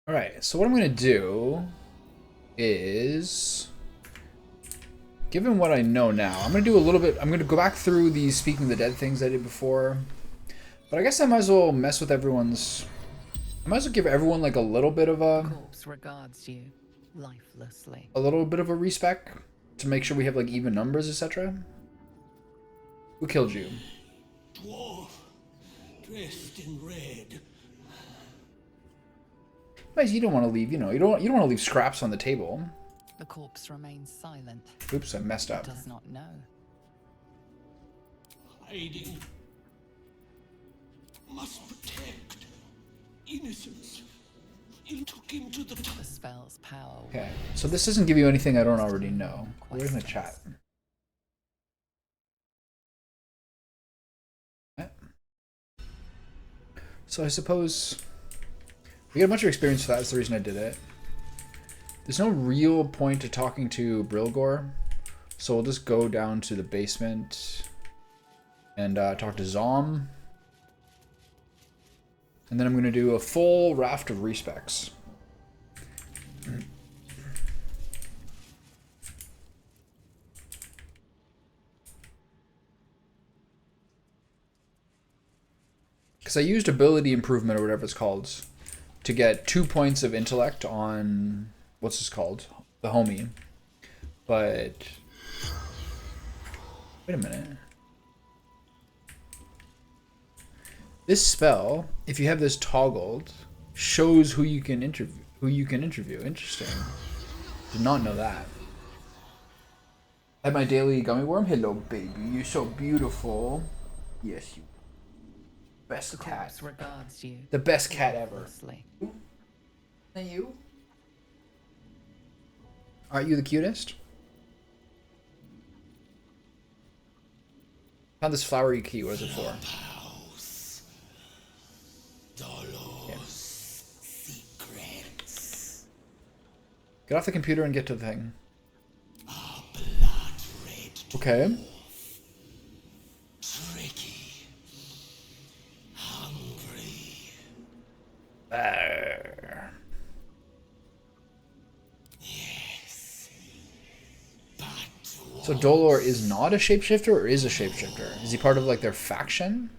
Alright, so what I'm going to do is, given what I know now, I'm going to do a little bit, I'm going to go back through these Speaking of the Dead things I did before. But I guess I might as well mess with everyone's, I might as well give everyone like a little bit of a, corpse regards you lifelessly. a little bit of a respec to make sure we have like even numbers, etc. Who killed you? Dwarf, dressed in red. Guys, you don't want to leave, you know, you don't want to leave scraps on the table. The corpse remains silent. Oops, I messed up. It does not know. Hiding. Must protect. Innocence. It took him to the top. The spell's power. Okay, so this doesn't give you anything I don't already know. Where's my chat? Okay. So I suppose we got a bunch of experience for that. That's the reason I did it. There's no real point to talking to Brilgor, so we'll just go down to the basement and talk to Zom. And then I'm going to do a full raft of respecs. Because I used ability improvement or whatever it's called to get 2 points of intellect on, what's this called? The homie. But, wait a minute. This spell, if you have this toggled, shows who you can interview. Interesting. Did not know that. At my daily gummy worm. Hello, baby. You're so beautiful. Yes, you. Best The cat. corpse regards you. The best cat ever. lifelessly. And you? Aren't you the cutest? Found this flowery key. What is it for? Secrets. Get off the computer and get to the thing. A blood red. Okay. Tricky. Hungry. Arr. Yes. But So Dolor is not a shapeshifter or is a shapeshifter? Is he part of like their faction?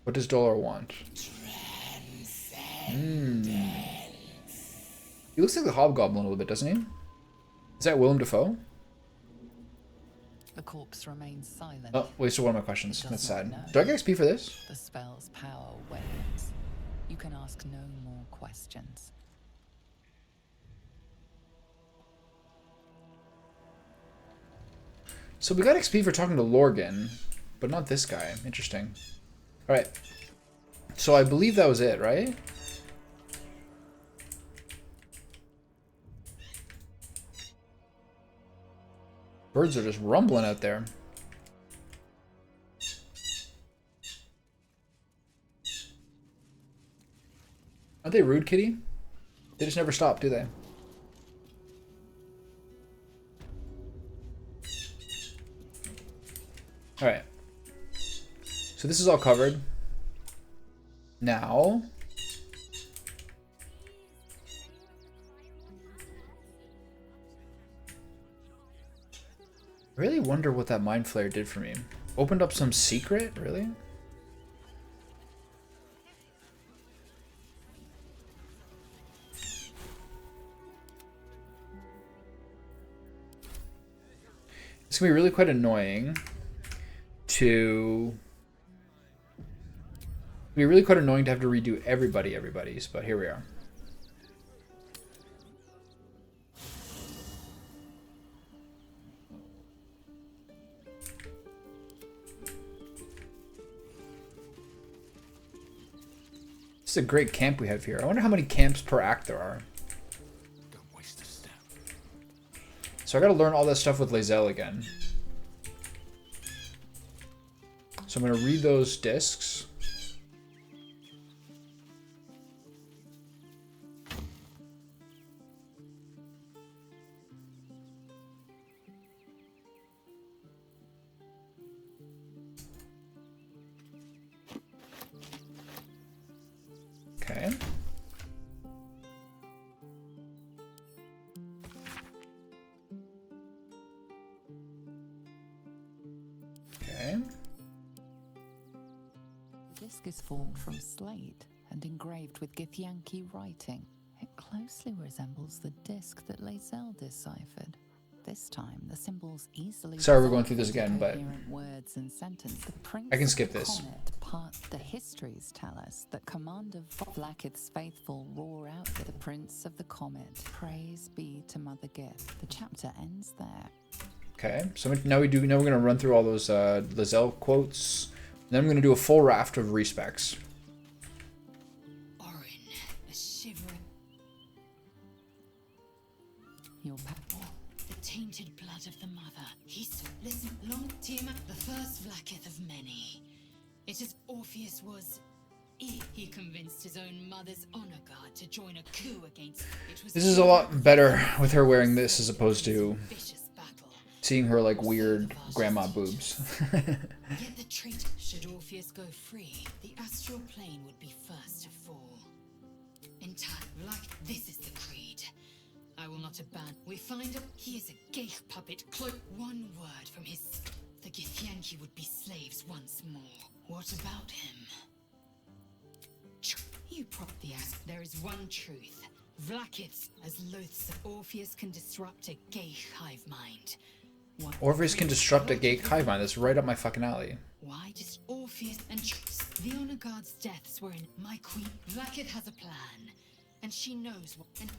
What does Dolor want? He looks like the Hobgoblin a little bit, doesn't he? Is that Willem Dafoe? The corpse remains silent. Oh, wasted one of my questions. It does That's not sad. know. Do I get XP for this? The spell's power wanes. You can ask no more questions. So we got XP for talking to Lorgan, but not this guy. Interesting. Alright. So I believe that was it, right? Birds are just rumbling out there. Aren't they rude, kitty? They just never stop, do they? Alright. So this is all covered. Now... I really wonder what that Mind Flare did for me. Opened up some secret? Really? It's gonna be really quite annoying to... It'd be really quite annoying to have to redo everybody's, but here we are. This is a great camp we have here. I wonder how many camps per act there are. don't waste a step. So I gotta learn all that stuff with Lae'zel again. So I'm gonna read those discs. Okay. is formed from slate and engraved with Githyanki writing. It closely resembles the disc that Lae'zel deciphered. This time, the symbols easily. Sorry, we're going through this again, but words and sentence. I can skip this. The histories tell us that Commander Vlaakith's faithful roar out to the Prince of the Comet. Praise be to Mother Gith. The chapter ends there. Okay, so now we're gonna run through all those Lae'zel quotes. And then I'm gonna do a full raft of respecs. Orin, a shivering. Your papa. The tainted blood of the mother. Listen, long Tiamat, the first Vlaakith of many. It is Orpheus was. He convinced his own mother's honor guard to join a coup against. This is a lot better with her wearing this as opposed to seeing her like weird grandma boobs. Yet the traitor, should Orpheus go free, the astral plane would be first to fall. In time, this is the creed. I will not abandon. We find him. He is a Geich puppet. One word from his. The Githyanki would be slaves once more. What about him? You prop the ass. There is one truth. Vlaakith's as loathsome. Orpheus can disrupt a Geich hive mind. Orpheus can disrupt a Geich hive mind. That's right up my fucking alley. Why does Orpheus and the honor guard's deaths were in my queen? Vlaakith has a plan, and she knows what. And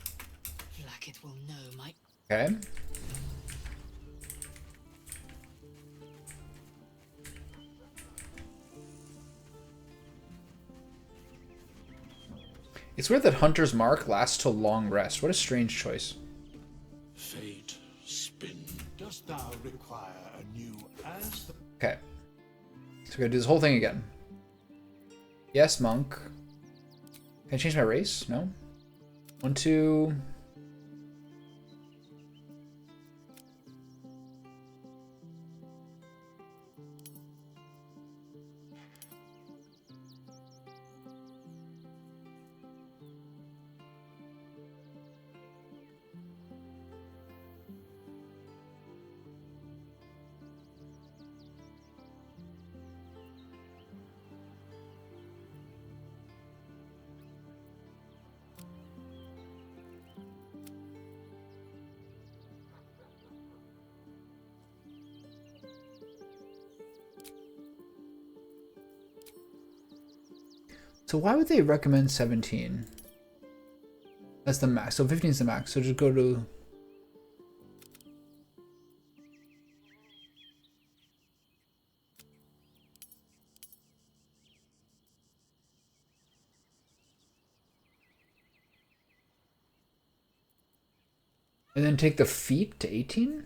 Vlaakith will know my. Okay. It's weird that Hunter's Mark lasts till long rest. What a strange choice. Fate, spin. Dost thou require a new answer? Okay. So we're gonna do this whole thing again. Yes, monk. Can I change my race? No? 1, 2. So why would they recommend 17? That's the max. So 15 is the max. So just go to... And then take the feet to 18?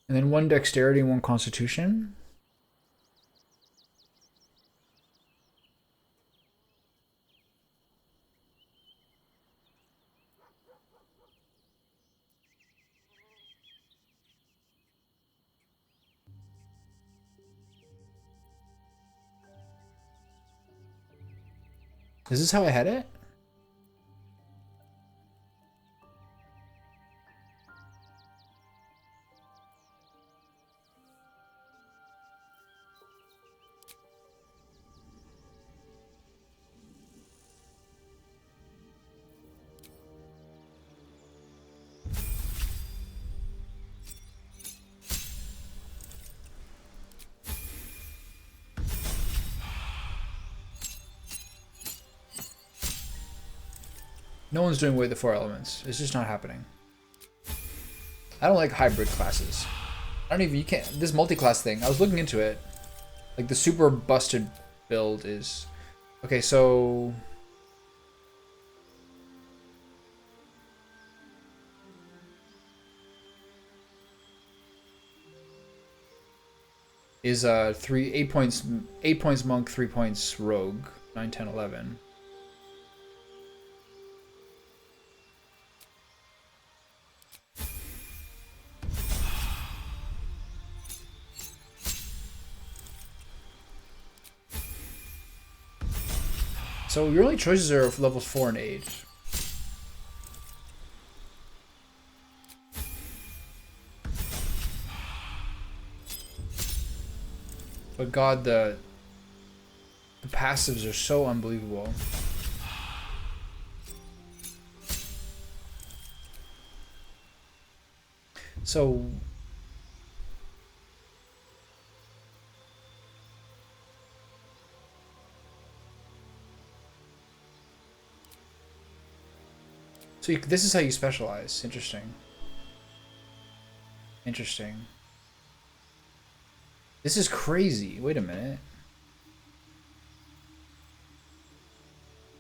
And then 1 dexterity and 1 constitution. Is this how I had it? No one's doing away with the 4 elements. It's just not happening. I don't like hybrid classes. I don't even, you can't, this multi-class thing, I was looking into it. Like the super busted build is, okay, so is 8 points monk, 3 points rogue, 9, 10, 11. So your only choices are levels 4 and 8. But God, the passives are so unbelievable. So this is how you specialize. Interesting. Interesting. This is crazy. Wait a minute.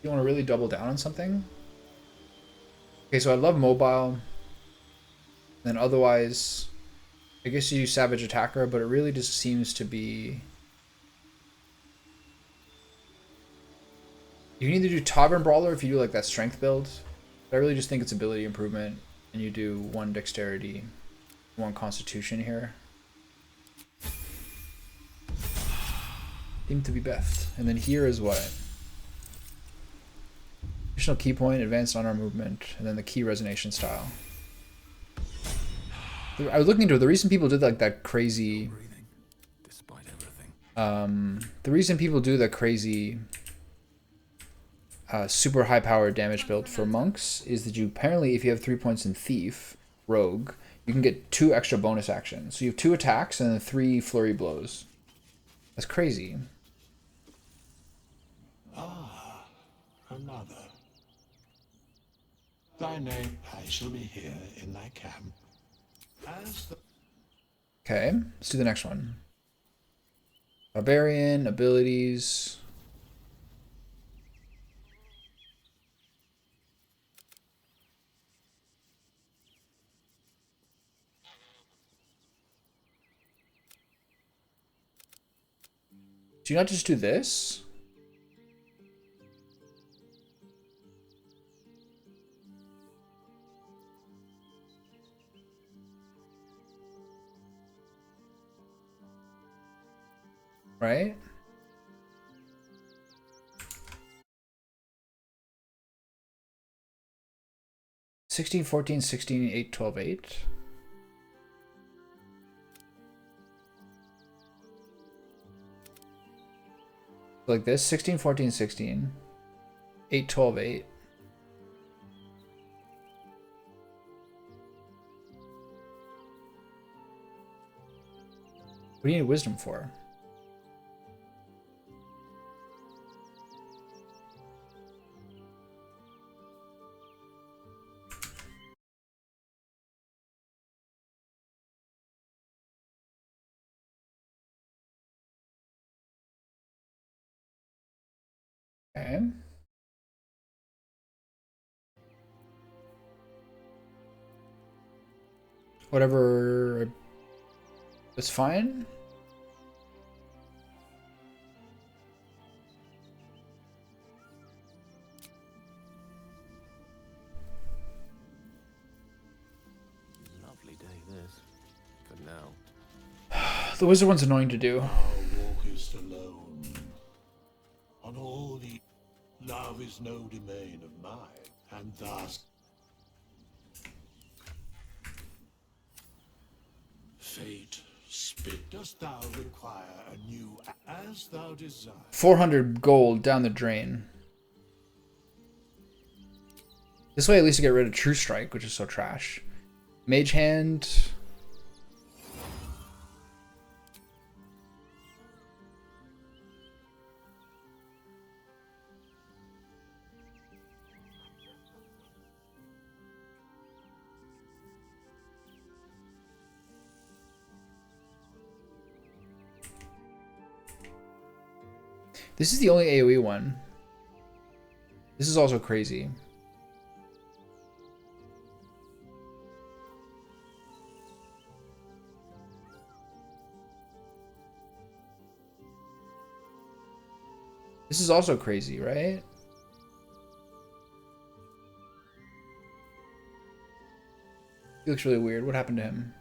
You want to really double down on something? Okay, so I love mobile. Then otherwise, I guess you use Savage Attacker, but it really just seems to be... You can either do Tavern Brawler if you do like that strength build. But I really just think it's ability improvement, and you do 1 dexterity, 1 constitution here. Seem to be best. And then here is what? Additional key point, advanced on-arm movement, and then the key resonation style. I was looking into it. The reason people did like that crazy... the reason people do that crazy super high-powered damage build for monks is that you apparently, if you have 3 points in Thief, Rogue, you can get 2 extra bonus actions. So you have 2 attacks and then 3 flurry blows. That's crazy. Ah, another. Thy name, I shall be here in thy camp. As the... Okay, let's do the next one. Barbarian, abilities. Do you not just do this? Right? (16, 14, 16, 8, 12, 8). Like this, 16, 14, 16, 8, 12, 8. What do you need wisdom for? Okay. Whatever. That's fine. Lovely day this. For now. The wizard one's annoying to do. Thou walkest alone. On all the... Love is no domain of mine, and thus... Fate, spit. Dost thou require a new... As thou desire. 400 gold down the drain. This way at least you get rid of True Strike, which is so trash. Mage Hand... This is the only AoE one. This is also crazy. This is also crazy, right? He looks really weird. What happened to him?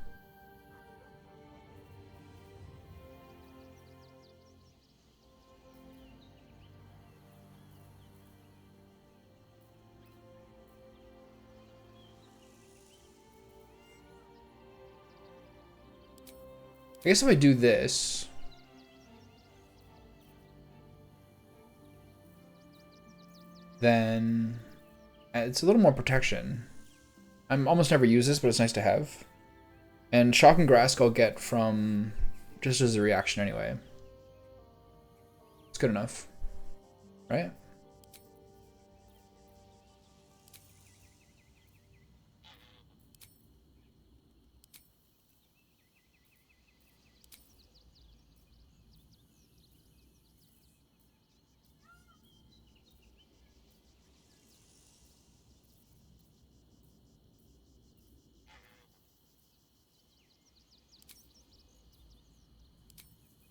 I guess if I do this, then it's a little more protection. I'm almost never use this, but it's nice to have. And Shock and Grask I'll get from just as a reaction anyway. It's good enough, right?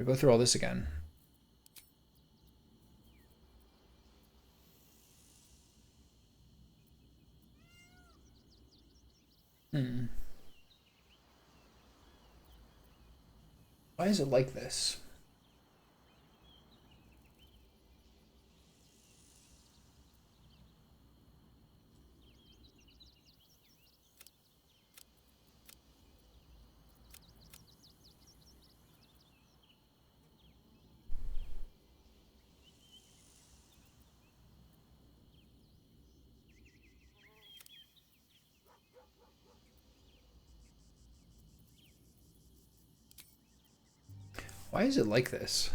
I go through all this again. Why is it like this? Why is it like this?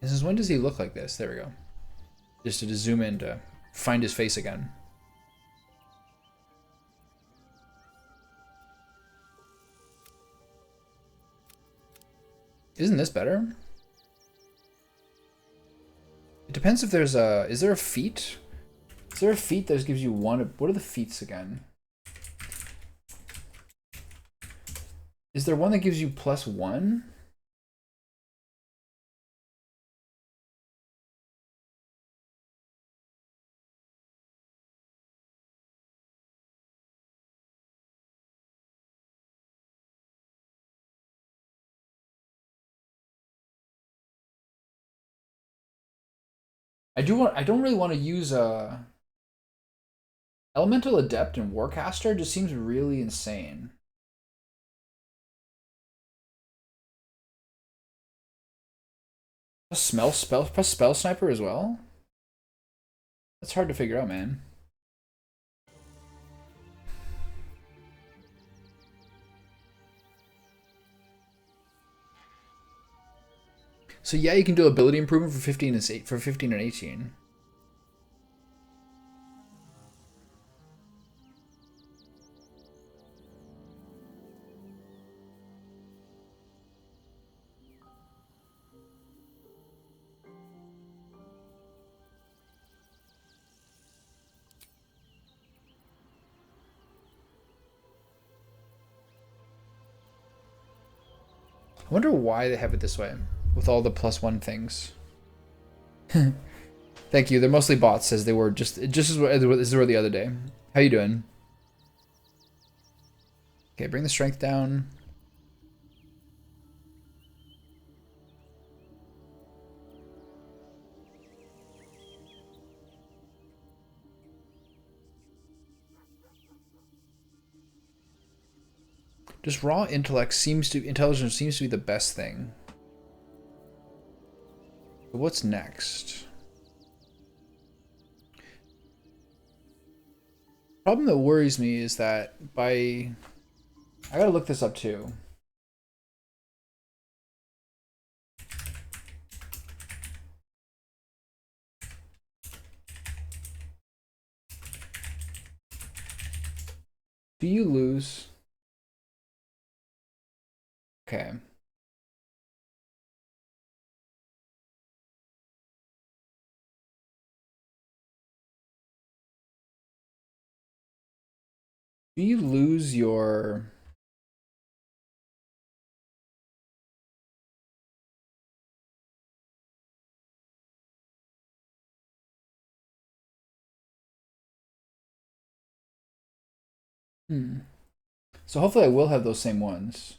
This is when does he look like this? There we go. Just to zoom in to find his face again. Isn't this better? It depends if there's a... Is there a feat? Is there a feat that gives you one... What are the feats again? Is there one that gives you +1? I don't really want to use a Elemental Adept and Warcaster. Just seems really insane. A spell sniper as well? That's hard to figure out, man. So yeah, you can do ability improvement for 15 and 18. I wonder why they have it this way with all the +1 things. Thank you. They're mostly bots, as they were just as they were the other day. How you doing? Okay, bring the strength down. Just raw intelligence seems to be the best thing. But what's next? Problem that worries me is that I gotta look this up too. Do you lose? Okay. Do you lose your... So hopefully I will have those same ones.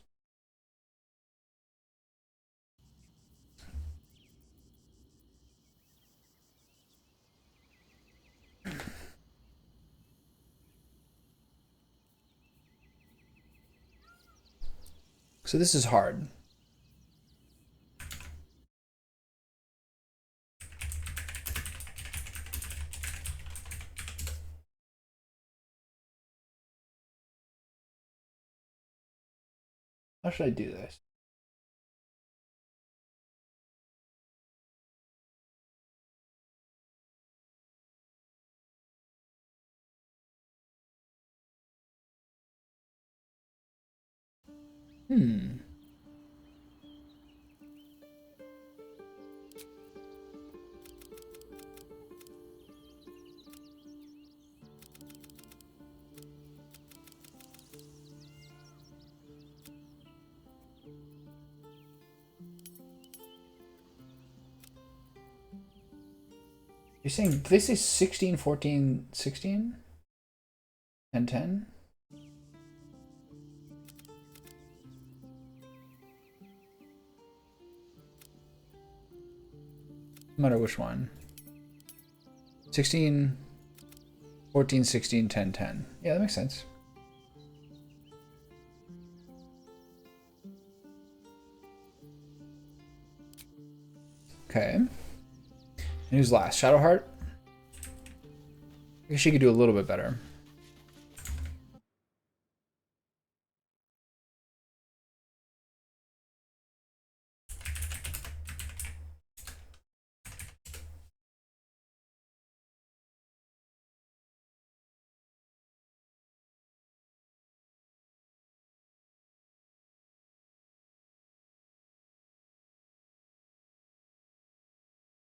So this is hard. How should I do this? You're saying, did they say 16, 14, 16? And 10? No matter which one. 16, 14, 16, 10, 10. Yeah, that makes sense. Okay. And who's last? Shadowheart? I guess she could do a little bit better.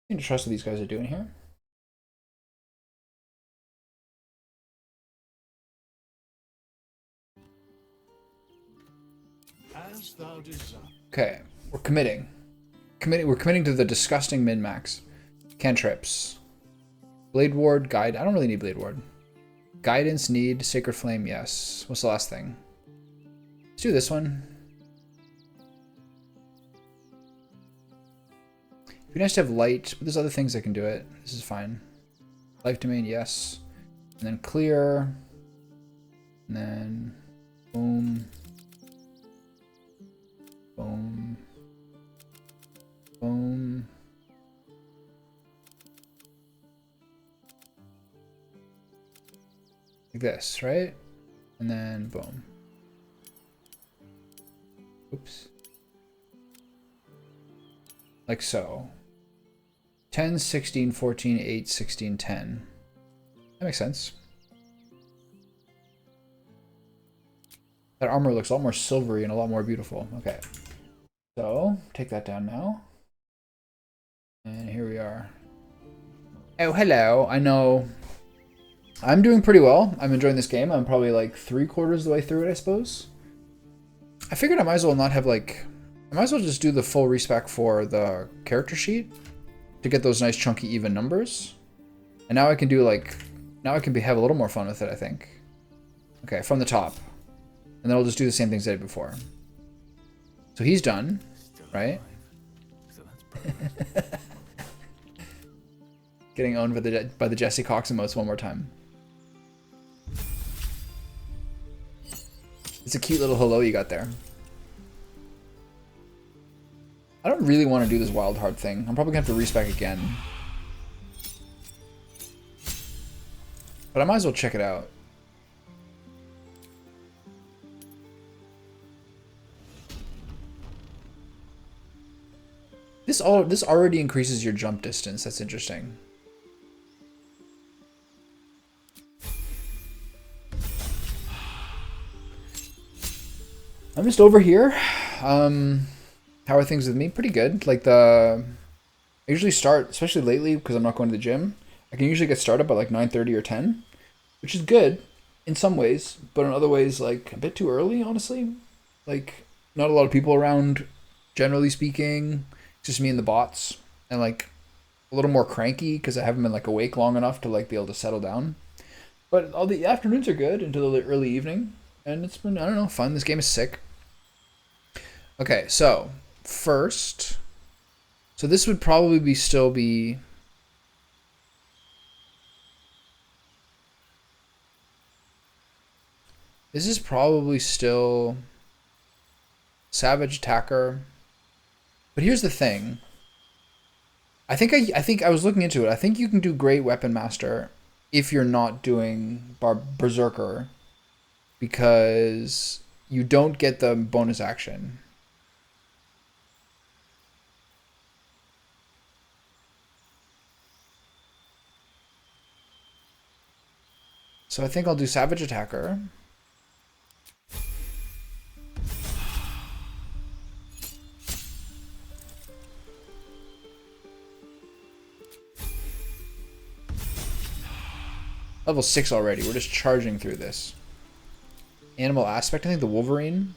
I need to trust what these guys are doing here. As thou desire. Okay, we're committing. We're committing to the disgusting min-max. Cantrips. Blade Ward, Guide. I don't really need Blade Ward. Guidance, need. Sacred Flame, yes. What's the last thing? Let's do this one. It'd be nice to have light, but there's other things that can do it. This is fine. Life Domain, yes. And then clear. And then boom. Boom. Boom. Like this, right? And then boom. Oops. Like so. 10, 16, 14, 8, 16, 10. That makes sense. That armor looks a lot more silvery and a lot more beautiful. Okay. So, take that down now. And here we are. Oh, hello. I know I'm doing pretty well. I'm enjoying this game. I'm probably like 3/4 of the way through it, I suppose. I figured I might as well not have like... I might as well just do the full respec for the character sheet to get those nice chunky even numbers. And now I can do like... Now I can have a little more fun with it, I think. Okay, from the top. And then I'll just do the same things I did before. So he's done, right? So that's perfect. Getting owned by the Jesse Cox emotes one more time. It's a cute little hello you got there. I don't really want to do this wild heart thing. I'm probably going to have to respec again. But I might as well check it out. This already increases your jump distance. That's interesting. I'm just over here. How are things with me? Pretty good. Like I usually start, especially lately because I'm not going to the gym. I can usually get started by like 9:30 or 10, which is good in some ways, but in other ways like a bit too early, honestly. Like not a lot of people around, generally speaking. Just me and the bots, and like a little more cranky because I haven't been like awake long enough to like be able to settle down. But all the afternoons are good until the early evening. And it's been, I don't know, fun. This game is sick. Okay, so first, so this would probably be still be. This is probably still Savage Attacker. But here's the thing. I think I was looking into it. I think you can do Great Weapon Master if you're not doing Berserker, because you don't get the bonus action. So I think I'll do Savage Attacker. Level 6 already. We're just charging through this. Animal Aspect, I think the Wolverine.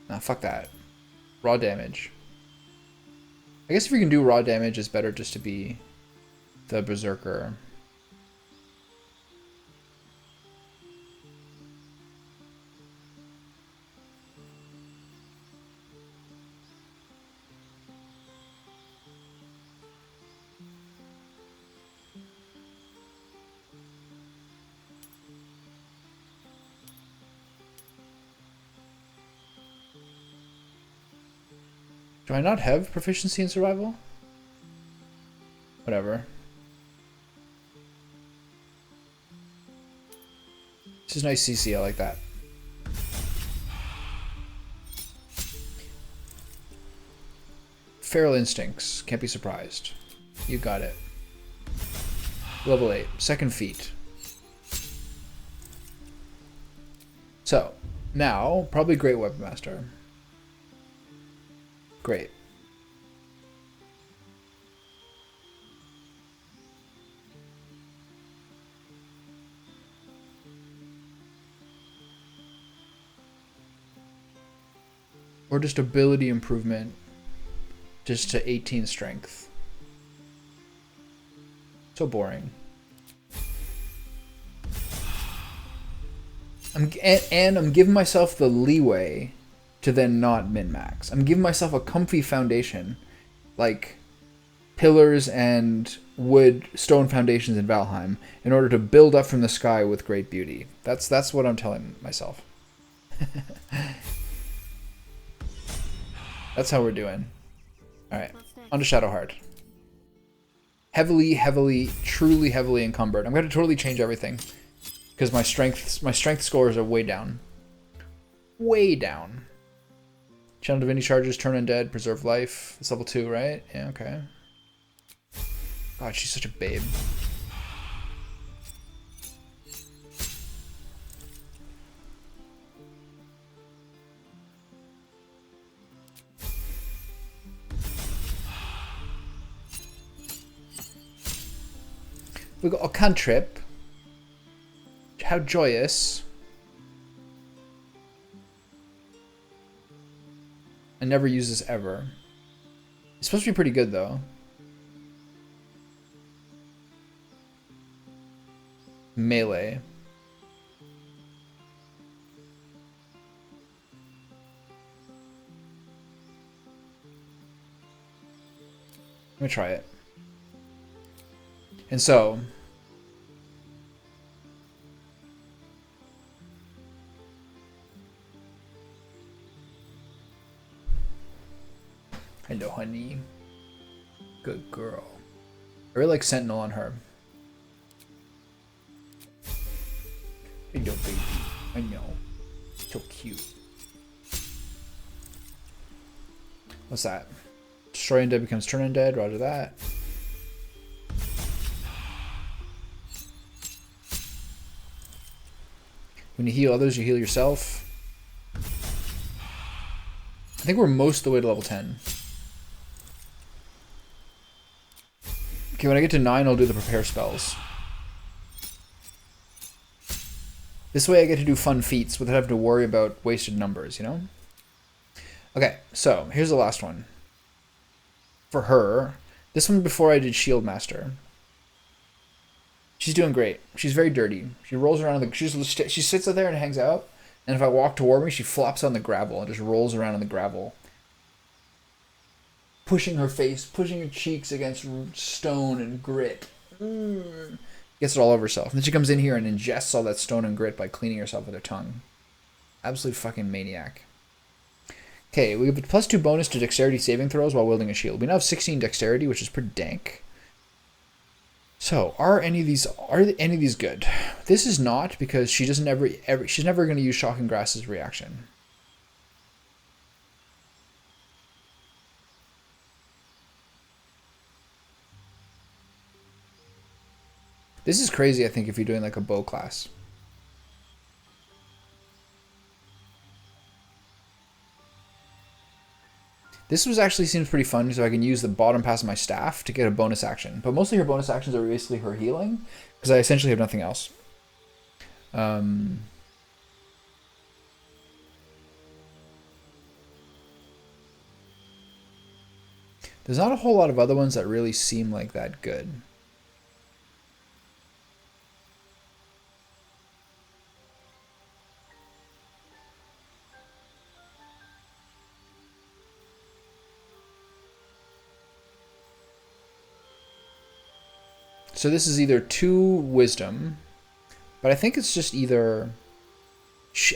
Nah, fuck that. Raw damage. I guess if you can do raw damage, it's better just to be the Berserker. Do I not have proficiency in survival? Whatever. This is nice CC, I like that. Feral Instincts, can't be surprised. You got it. Level 8, second feat. So, now, probably Great Weapon Master. Great. Or just ability improvement, just to 18 strength. So boring. I'm giving myself the leeway to then not min-max. I'm giving myself a comfy foundation, like pillars and wood stone foundations in Valheim, in order to build up from the sky with great beauty. That's what I'm telling myself. That's how we're doing. Alright, on to Shadowheart. Heavily, truly heavily encumbered. I'm going to totally change everything, because my strength scores are way down. Way down. Channel Divinity charges, turn undead, preserve life. It's level 2, right? Yeah, okay. God, she's such a babe. We got a cantrip. How joyous. I never use this ever. It's supposed to be pretty good though. Melee. Let me try it. And so hello, honey. Good girl. I really like Sentinel on her. Hello, baby. I know. So cute. What's that? Destroy undead becomes turn undead. Roger that. When you heal others, you heal yourself. I think we're most of the way to level 10. Okay, when I get to 9, I'll do the prepare spells. This way I get to do fun feats without having to worry about wasted numbers, you know? Okay, so here's the last one. For her, This one before I did Shield Master. She's doing great. She's very dirty. She rolls around on the. She sits there and hangs out. And if I walk toward me, she flops on the gravel and just rolls around on the gravel, pushing her face, pushing her cheeks against stone and grit. Gets it all over herself. And then she comes in here and ingests all that stone and grit by cleaning herself with her tongue. Absolute fucking maniac. Okay, we have a +2 bonus to dexterity saving throws while wielding a shield. We now have 16 dexterity, which is pretty dank. So, are any of these good? This is not, because she doesn't she's never going to use Shocking Grass's reaction. This is crazy, I think, if you're doing like a bow class. This was actually seems pretty fun, so I can use the bottom pass of my staff to get a bonus action. But mostly her bonus actions are basically her healing, because I essentially have nothing else. There's not a whole lot of other ones that really seem like that good. So this is either 2 wisdom, but I think it's just either,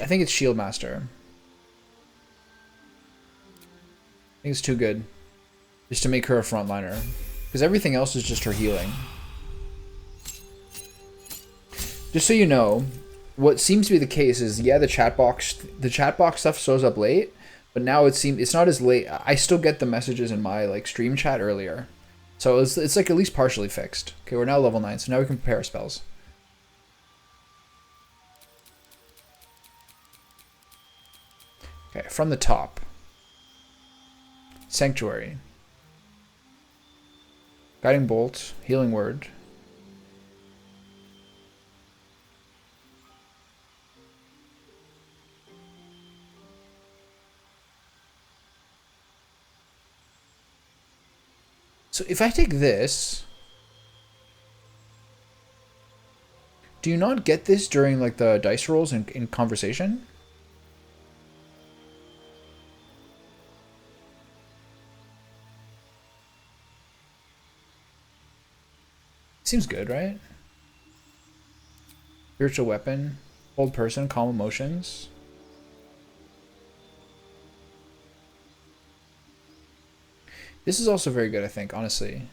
I think it's Shield Master. I think it's too good, just to make her a frontliner, because everything else is just her healing. Just so you know, what seems to be the case is, yeah, the chat box stuff shows up late, but now it's not as late. I still get the messages in my like stream chat earlier. So it's like at least partially fixed. Okay, we're now level 9, so now we can prepare our spells. Okay, from the top. Sanctuary. Guiding Bolt, Healing Word. So if I take this, do you not get this during like the dice rolls in conversation? Seems good, right? Spiritual weapon, hold person, calm emotions. This is also very good, I think, honestly,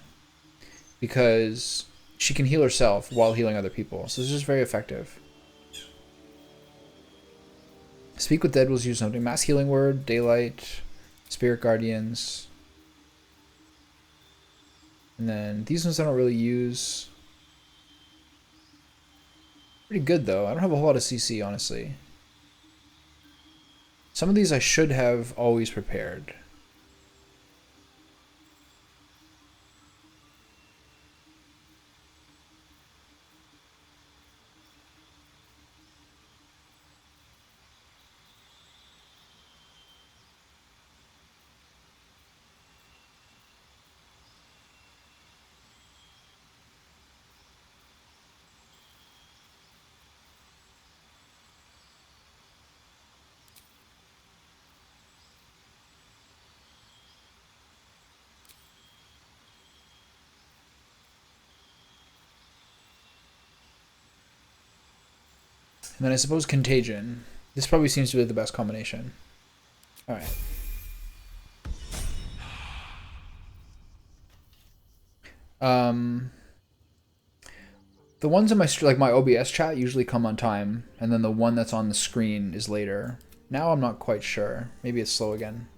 because she can heal herself while healing other people. So this is very effective. Speak with Dead was used something. Mass Healing Word, Daylight, Spirit Guardians. And then these ones I don't really use. Pretty good, though. I don't have a whole lot of CC, honestly. Some of these I should have always prepared. And then I suppose Contagion. This probably seems to be the best combination. Alright. The ones in my my OBS chat usually come on time, and then the one that's on the screen is later. Now I'm not quite sure. Maybe it's slow again.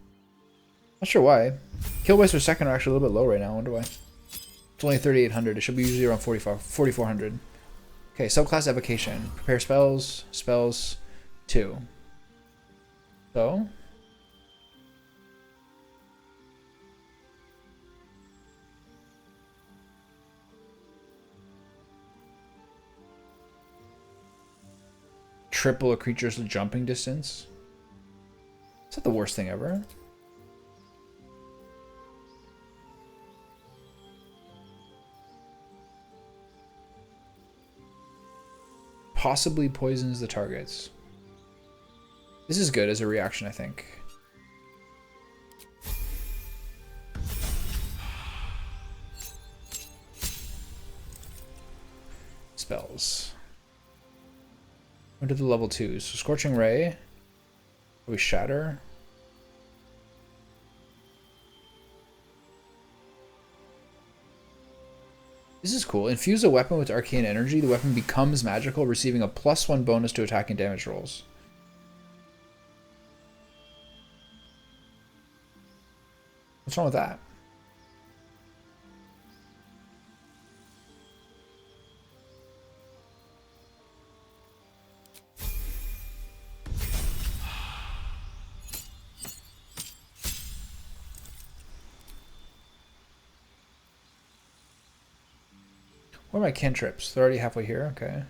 Not sure why. Kill bites per second are actually a little bit low right now. I wonder why. It's only 3,800. It should be usually around 4,400. Okay, subclass evocation. Prepare spells. Spells 2. So. Triple a creature's jumping distance. Is that the worst thing ever? possibly poisons the targets. This is good as a reaction, I think. Spells. What did the level 2s? So Scorching Ray. We Shatter. This is cool. Infuse a weapon with arcane energy. The weapon becomes magical, receiving a +1 bonus to attack and damage rolls. What's wrong with that? What are my cantrips? They're already halfway here? Okay.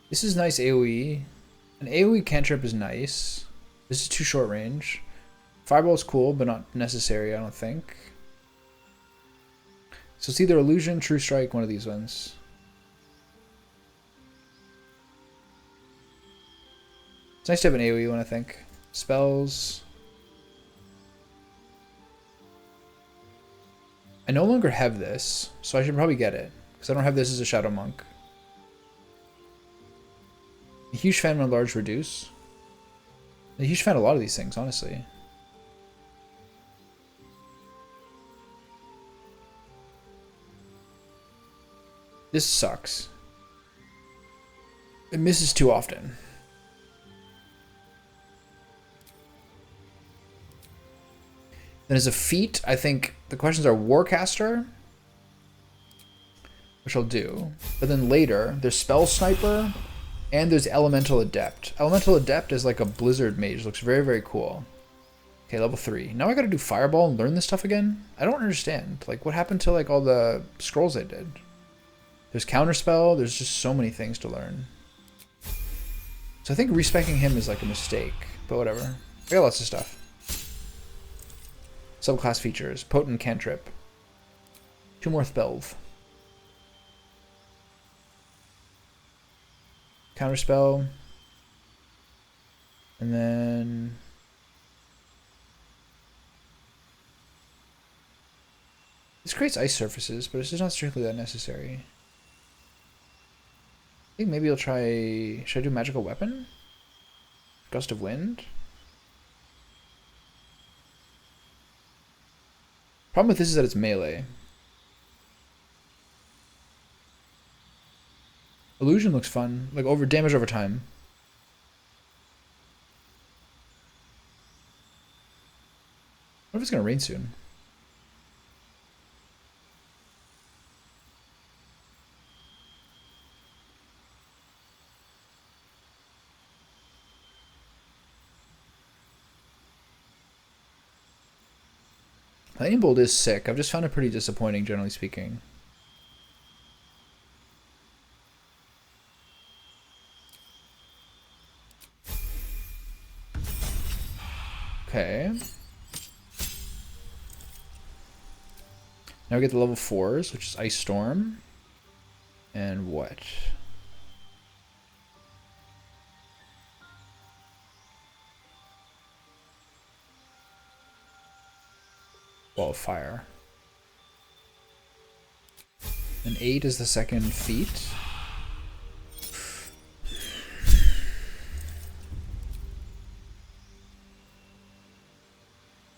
This is nice AoE. An AoE cantrip is nice. This is too short range. Fireball is cool, but not necessary, I don't think. So it's either Illusion, True Strike, one of these ones. It's nice to have an AoE one, I think. Spells. I no longer have this, so I should probably get it. Because I don't have this as a Shadow Monk. A huge fan of large reduce. A huge fan of a lot of these things, honestly. This sucks. It misses too often. Then as a feat, I think the questions are Warcaster, which I'll do. But then later, there's Spell Sniper, and there's Elemental Adept. Elemental Adept is like a Blizzard Mage. Looks very, very cool. Okay, level 3. Now I gotta do Fireball and learn this stuff again? I don't understand. Like, what happened to like all the scrolls I did? There's Counterspell. There's just so many things to learn. So I think respeccing him is like a mistake, but whatever. I got lots of stuff. Subclass features. Potent Cantrip. 2 more spells. Counterspell. And then... this creates ice surfaces, but it's just not strictly that necessary. I think maybe I'll try... should I do Magical Weapon? Gust of Wind? Problem with this is that it's melee. Illusion looks fun. Like over damage over time. What if it's gonna rain soon? Lightning Bolt is sick. I've just found it pretty disappointing, generally speaking. Okay. Now we get the level 4s, which is Ice Storm. And what? Ball of Fire. And 8 is the second feat.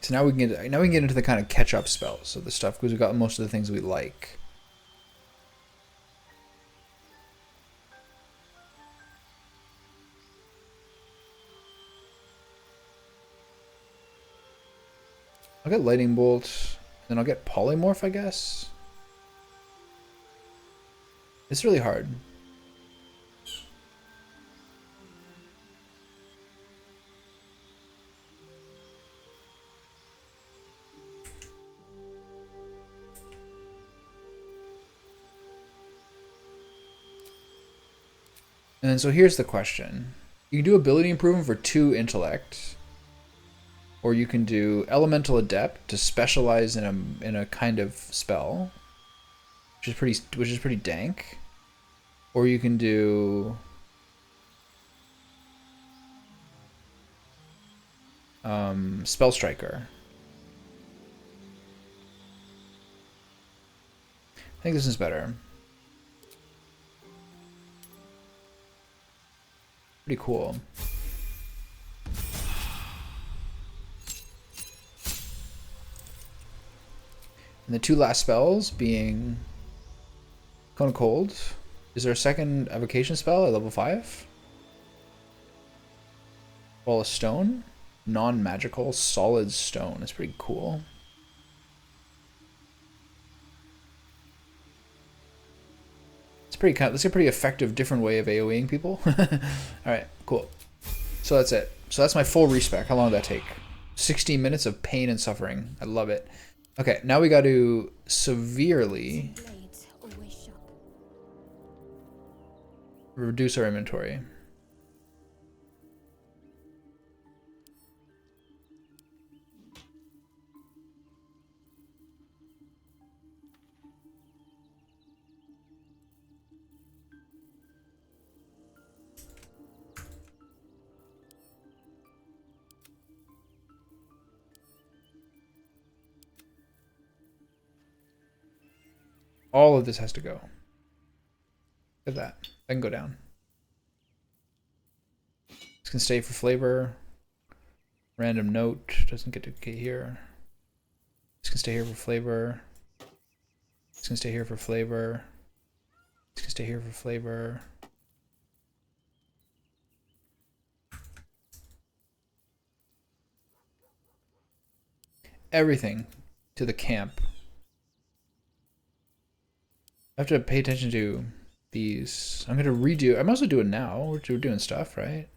So now we can get into the kind of catch-up spells. So the stuff, because we've got most of the things we like. I'll get Lightning Bolt, then I'll get Polymorph, I guess. It's really hard. And then so here's the question. You can do ability improvement for 2 intellect. Or you can do Elemental Adept to specialize in a kind of spell. which is pretty dank. Or you can do Spell Striker. I think this is better. Pretty cool. And the two last spells being Cone of Cold. Is there a second evocation spell at level 5? Wall of Stone. Non-magical solid stone. That's pretty cool. That's a pretty effective different way of AoEing people. Alright, cool. So that's it. So that's my full respec. How long did that take? 16 minutes of pain and suffering. I love it. Okay, now we got to severely reduce our inventory. All of this has to go. Look at that. I can go down. This can stay for flavor. Random note doesn't get to get here. This can stay here for flavor. This can stay here for flavor. This can stay here for flavor. Everything to the camp. I have to pay attention to these. I'm going to redo. I might as well do it now. We're doing stuff, right?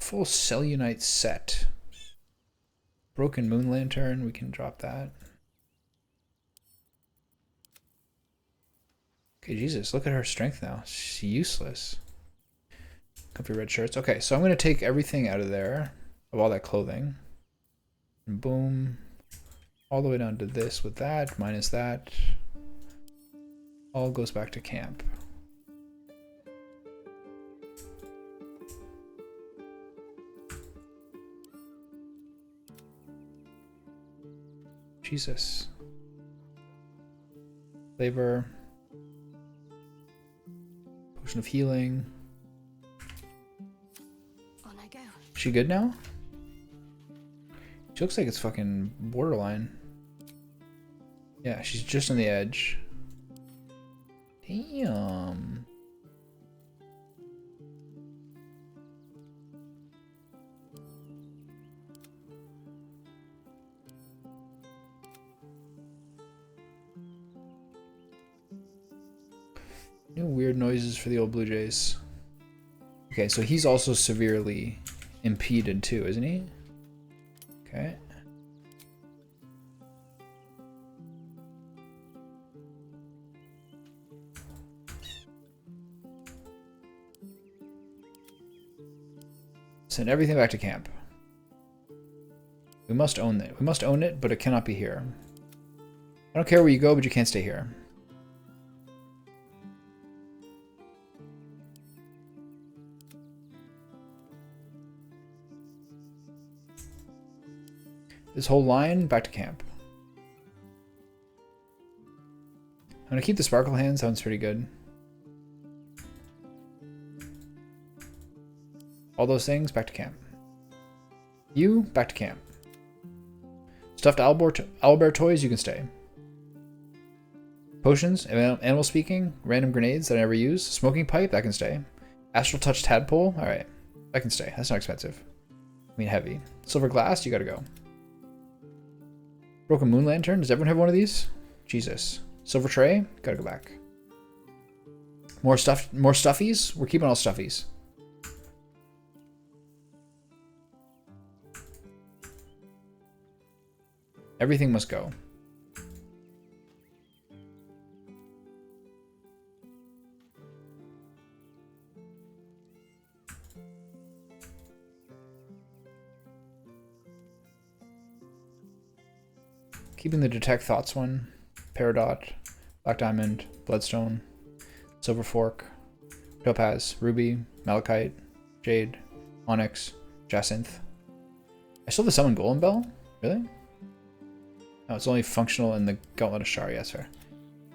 Full Cellunite set. Broken Moon Lantern. We can drop that. Okay, Jesus, look at her strength now. She's useless. Comfy red shirts. Okay, so I'm going to take everything out of there, of all that clothing. And boom. All the way down to this with that, minus that. All goes back to camp. Jesus. Flavor. Potion of healing. On I go. She good now? She looks like it's fucking borderline. Yeah, she's just on the edge. Damn. No weird noises for the old Blue Jays. Okay, so he's also severely impeded too, isn't he? Okay. Send everything back to camp. We must own it. We must own it, but it cannot be here. I don't care where you go, but you can't stay here. This whole line back to camp. I'm gonna keep the sparkle hand, sounds pretty good. All those things back to camp. You back to camp. Stuffed owlbear toys, you can stay. Potions, animal speaking, random grenades that I never use. Smoking pipe, that can stay. Astral touch tadpole, alright. That can stay. That's not expensive. I mean heavy. Silver glass, you gotta go. Broken Moon Lantern. Does everyone have one of these? Jesus. Silver tray. Gotta go back. More stuff. More stuffies. We're keeping all stuffies. Everything must go. Keeping the detect thoughts one. Peridot, black diamond, bloodstone, silver fork, topaz, ruby, malachite, jade, onyx, jacinth. I still have the summon golem bell? Really? No, it's only functional in the gauntlet of Shari. Yes, fair.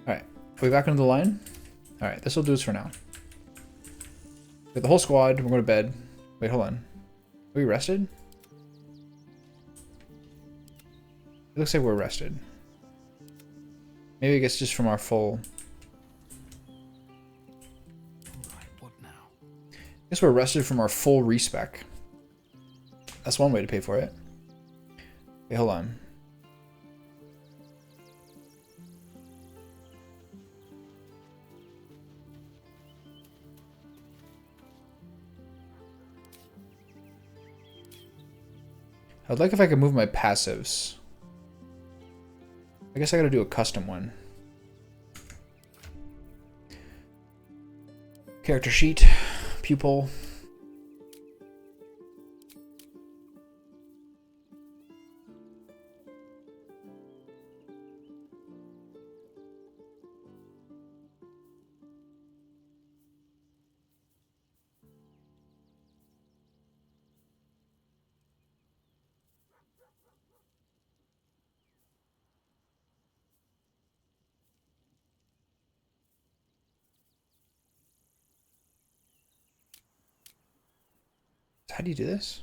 Alright, are we back into the line? Alright, this will do us for now. We got the whole squad, we're going to bed. Wait, hold on. Are we rested? It looks like we're rested. Maybe I guess just from our full... Alright, what now? I guess we're rested from our full respec. That's one way to pay for it. Okay, hold on. I'd like if I could move my passives. I guess I gotta do a custom one. Character sheet, pupil. How do you do this?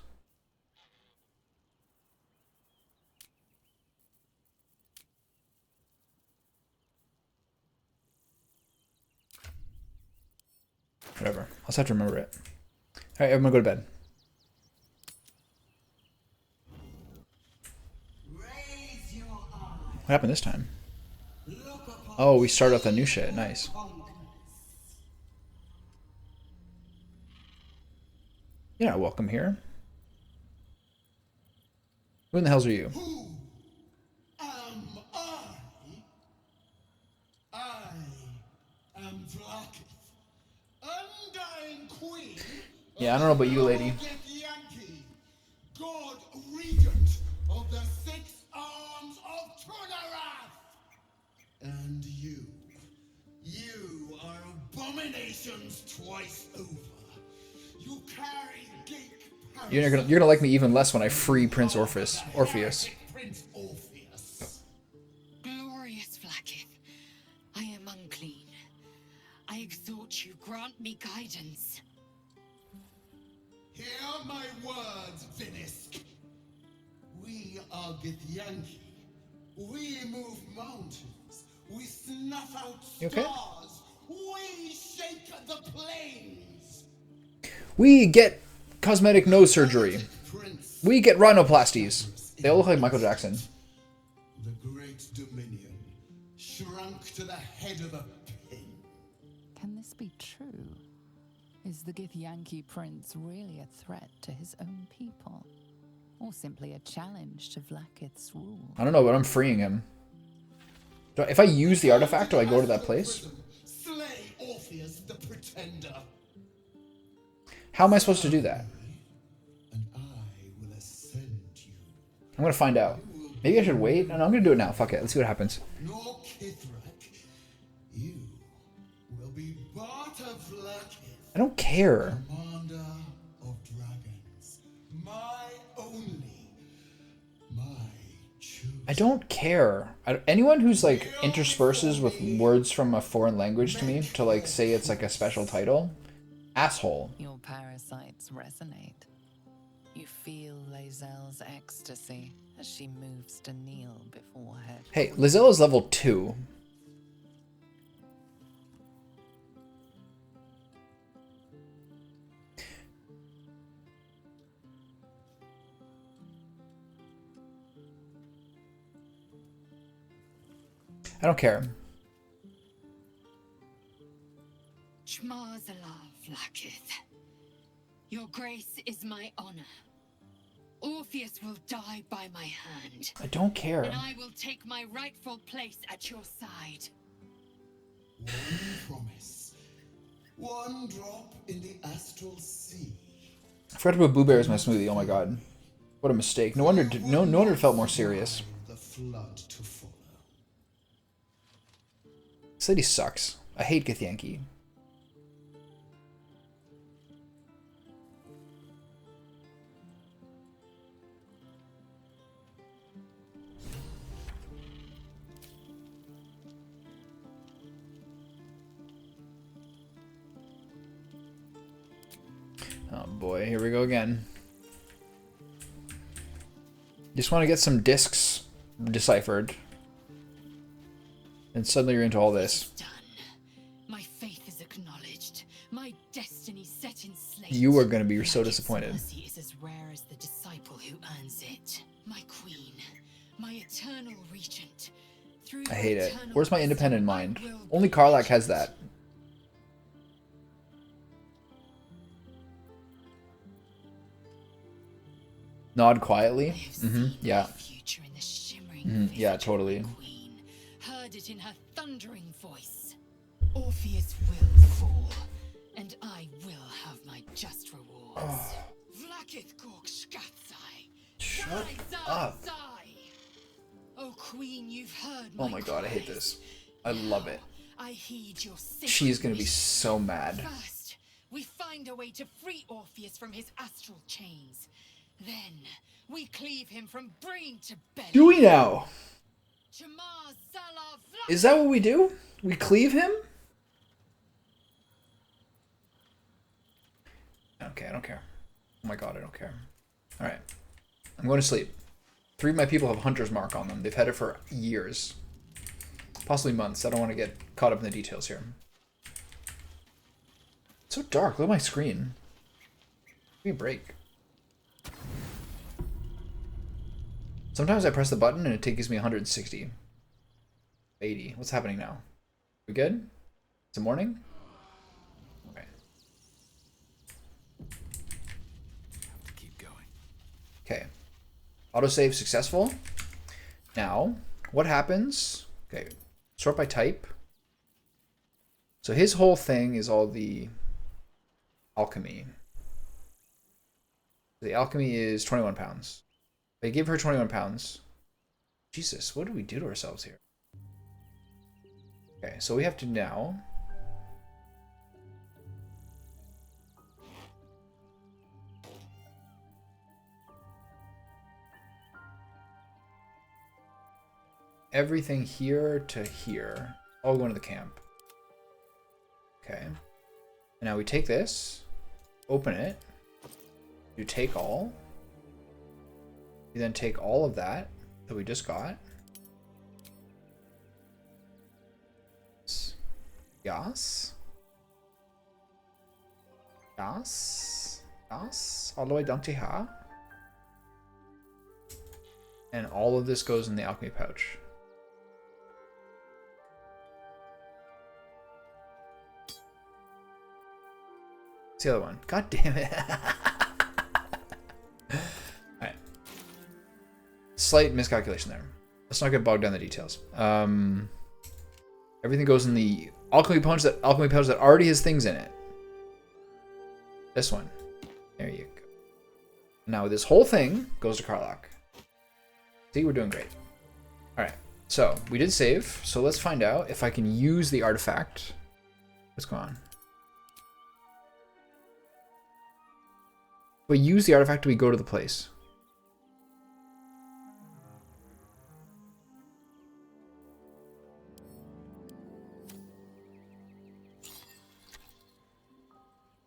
Whatever. I'll just have to remember it. Alright, I'm gonna go to bed. What happened this time? Oh, we started off the new shit. Nice. You're not welcome here. Who in the hells are you? Who am I? I am Vlaakith, Undying Queen. Yeah, I don't know about you, lady. Yankee, God Regent of the Six Arms of Tunarath. And you are abominations twice over. You carry geek power. You're gonna like me even less when I free Prince Orpheus. Prince Orpheus. Glorious Vlaakith, I am unclean. I exhort you, grant me guidance. Hear my words, Vinisk. We are Githyanki. We move mountains. We snuff out You okay? stars. We shake the plains. We get cosmetic nose surgery. Prince, We get rhinoplasties. They all look like Michael Jackson. the great dominion shrunk to the head of a pin. Can this be true? Is the Githyanki prince really a threat to his own people? Or simply a challenge to Vlaakith's rule? I don't know, but I'm freeing him. If I use the artifact, do I go to that place? Slay Orpheus the Pretender. How am I supposed to do that? And I will ascend you. I'm gonna find out. Maybe I should wait? No, I'm gonna do it now. Fuck it. Let's see what happens. Nor Kithrak, you will be Barta Vlaakith, I don't care. commander of dragons. My only, my choose. I don't care. Anyone who's like intersperses with words from a foreign language to me to like say it's like a special title, asshole. Your parasites resonate. You feel Lae'zel's ecstasy as she moves to kneel before her. Hey, Lizelle is level 2. I don't care. Chmarzala, Vlaakith. Your grace is my honor. Orpheus will die by my hand, I don't care. and I will take my rightful place at your side. One promise. One drop in the astral sea. I forgot to put blueberries in my smoothie. Oh my god. What a mistake. No wonder it felt more serious. The flood to follow. This lady sucks. I hate Githyanki. Oh boy, here we go again. Just want to get some discs deciphered. And suddenly you're into all this. Done. My faith is acknowledged. My destiny set in slate. You are going to be so Blacket's disappointed. mercy is as rare as the disciple who earns it. My queen, my eternal regent. Through I hate your it. eternal Where's my wisdom, independent I mind? will Only be Karlach has that. Nod quietly. I have seen Yeah. my future in the shimmering Yeah, visage of totally. my queen. Heard it in her thundering voice. Orpheus will fall, and I will have my just rewards. Vlakith Gork Shkatsai. Shut up. Oh queen, you've heard Oh my god, I hate cries. this. I love it. I heed your She's sacred gonna be wish. so mad. First, we find a way to free Orpheus from his astral chains. Then, we cleave him from brain to belly. Do we now? Shamar Salah Is that what we do? We cleave him? Okay, I don't care. Oh my god, I don't care. Alright. I'm going to sleep. 3 of my people have Hunter's Mark on them. They've had it for years. Possibly months. I don't want to get caught up in the details here. It's so dark. Look at my screen. Give me a break. Sometimes I press the button and it gives me 160. 80. What's happening now? We good? It's the morning? Okay. Have to keep going. Okay. Autosave successful. Now, what happens? Okay. Sort by type. So his whole thing is all the alchemy. The alchemy is 21 pounds. They give her 21 pounds. Jesus, what do we do to ourselves here? Okay, so we have to now... everything here to here. All going to the camp. Okay. And now we take this, open it, you take all. You then take all of that we just got. Yes. Yes. Yes. All the way down to here. And all of this goes in the alchemy pouch. It's the other one. God damn it. Alright. Slight miscalculation there. Let's not get bogged down in the details. Everything goes in the alchemy pouch that already has things in it. This one. There you go. Now this whole thing goes to Karlach. See, we're doing great. Alright. So, we did save. So let's find out if I can use the artifact. What's going on? If we use the artifact, do we go to the place?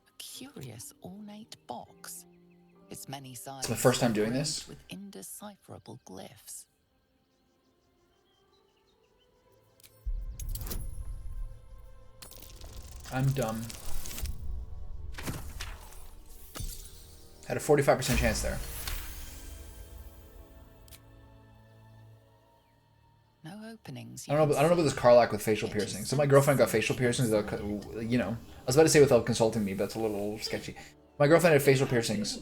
A curious ornate box. Its many sides. It's my first time doing this. With indecipherable glyphs. I'm dumb. Had a 45% chance there. No openings. I don't know about this Karlach with facial piercings. So my girlfriend got facial piercings without, you know, I was about to say without consulting me, but that's a little sketchy. My girlfriend had facial piercings.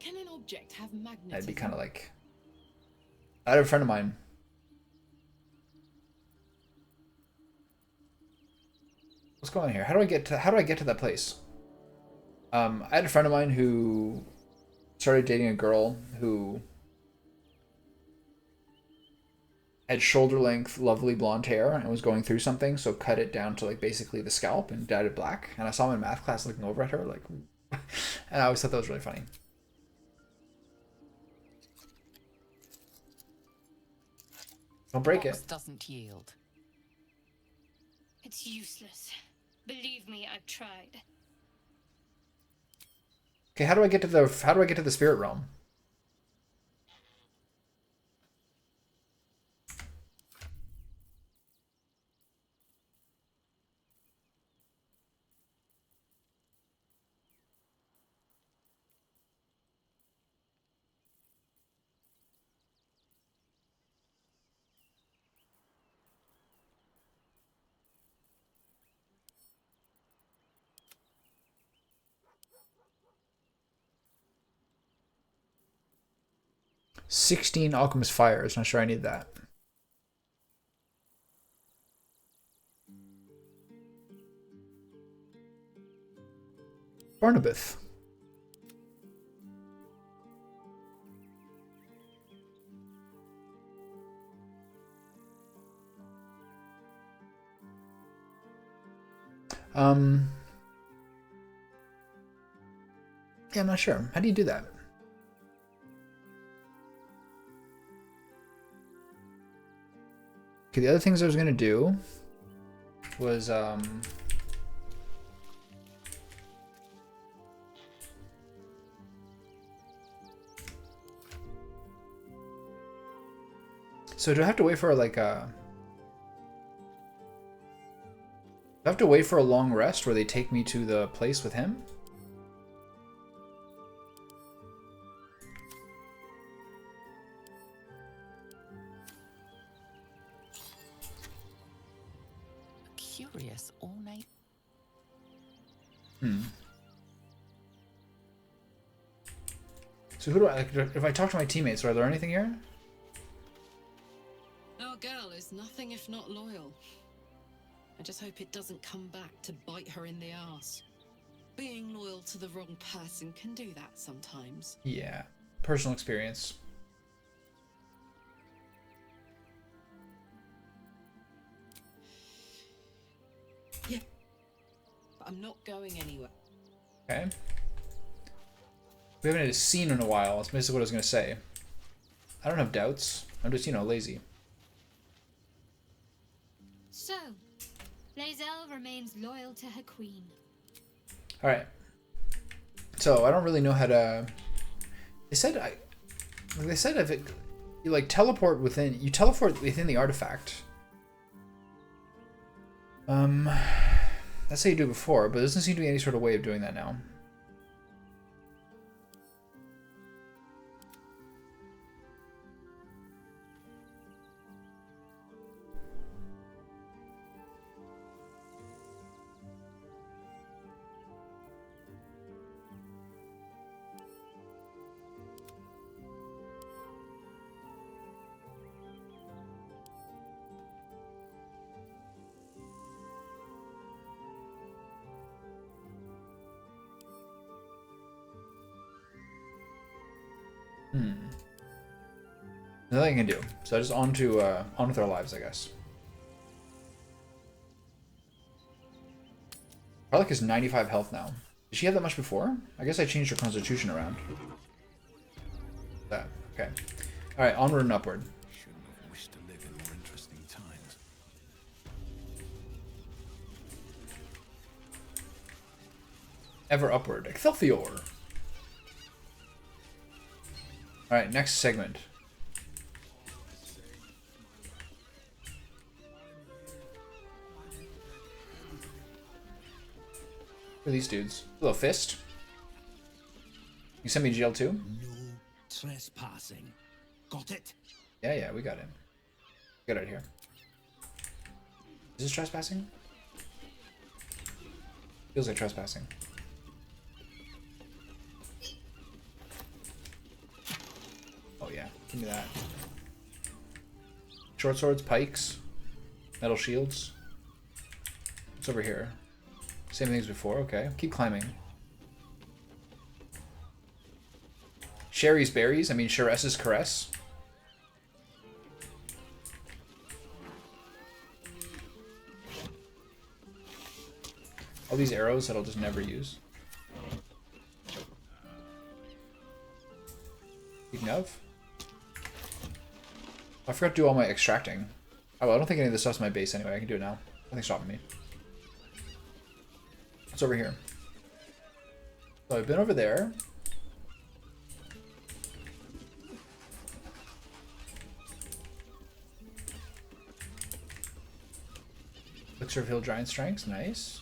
Can an object have magnetism? I'd be kind of like, I had a friend of mine. What's going on here? How do I get to that place? I had a friend of mine who started dating a girl who had shoulder length, lovely blonde hair and was going through something, so cut it down to like basically the scalp and dyed it black. And I saw him in math class looking over at her like, and I always thought that was really funny. Don't break Box it. doesn't yield. It's useless. Believe me, I've tried. Okay, how do I get to the spirit realm? "16 alchemist fires." Not sure I need that. Barnabas. Yeah, I'm not sure. How do you do that? Okay, the other things I was gonna do was so do I have to wait for like a do I have to wait for a long rest where they take me to the place with him? Curious, ornate. So who do I, like, if I talk to my teammates, are there anything here? Our girl is nothing if not loyal. I just hope it doesn't come back to bite her in the arse. Being loyal to the wrong person can do that sometimes. Yeah, personal experience. Yeah, but I'm not going anywhere. Okay. We haven't had a scene in a while. That's basically what I was gonna say. I don't have doubts. I'm just, lazy. So, Lae'zel remains loyal to her queen. All right. So I don't really know how to. They said if it, you like teleport within, the artifact. That's how you do it before, but there doesn't seem to be any sort of way of doing that now. Nothing I can do. So just on with our lives, I guess. Garlic is 95 health now. Did she have that much before? I guess I changed her constitution around. That. Okay. Alright, onward and upward. Shouldn't have wished to live in more interesting times. Ever upward. Excelsior! Alright, next segment. Who are these dudes? Little fist. You sent me to jail too? No trespassing. Got it? Yeah, we got him. Get out of here. Is this trespassing? Feels like trespassing. Oh yeah, give me that. Short swords, pikes, metal shields. What's over here? Same things before, okay. Keep climbing. Sherry's berries, I mean Sheress's caress. All these arrows that I'll just never use. Speaking of. I forgot to do all my extracting. Oh, well, I don't think any of this stuff's my base anyway. I can do it now. Nothing's stopping me. What's over here? So I've been over there. Elixir of Hill Giant Strengths, nice.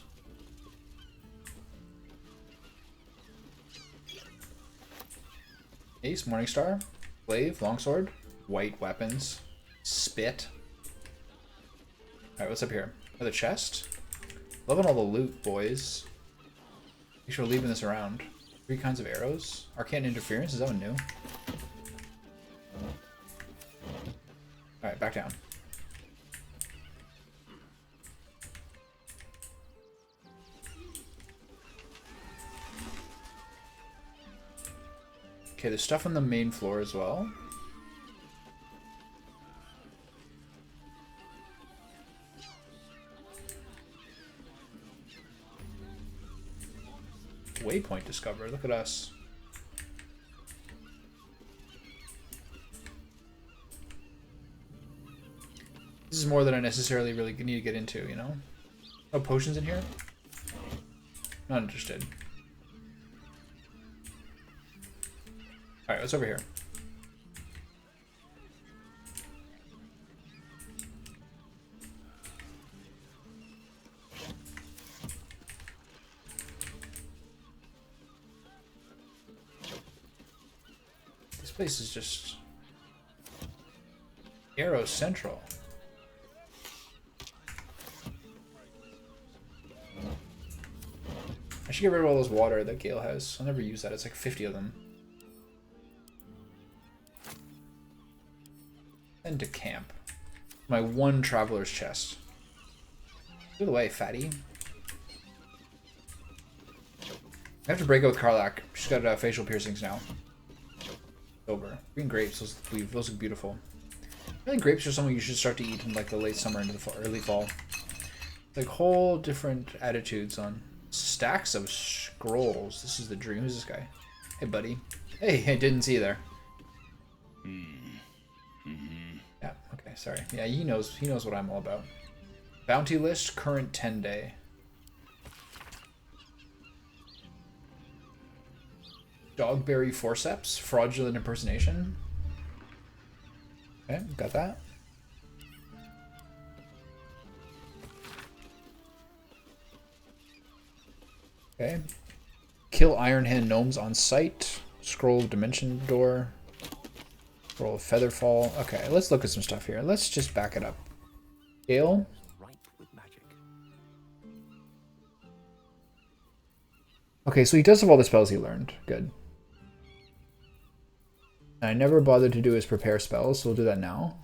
Ace, Morningstar, Glaive, Longsword, White Weapons, Spit. Alright, what's up here? Another chest. Loving all the loot, boys. Make sure we're leaving this around. 3 kinds of arrows. Arcane Interference, is that one new? Alright, back down. Okay, there's stuff on the main floor as well. Waypoint discovered. Look at us. This is more than I necessarily really need to get into, you know? No potions in here? Not interested. Alright, what's over here? This place is just Arrow Central. I should get rid of all those water that Gale has. I'll never use that. It's like 50 of them. And to camp. My one traveler's chest. Get away, fatty. I have to break out with Karlach. She's got facial piercings now. Over. Green grapes, those look beautiful. I think grapes are something you should start to eat in like the late summer into the fall, early fall. Like whole different attitudes on stacks of scrolls. This is the dream. Who's this guy? Hey, buddy. Hey, I didn't see you there. Yeah. Okay. Sorry. Yeah, he knows what I'm all about. Bounty list, current 10-day. Dogberry forceps, fraudulent impersonation. Okay, got that. Okay. Kill Iron Hand gnomes on sight. Scroll of Dimension Door. Scroll of Featherfall. Okay, let's look at some stuff here. Let's just back it up. Gale. Okay, so he does have all the spells he learned. Good. I never bothered to do his prepare spells, so we'll do that now.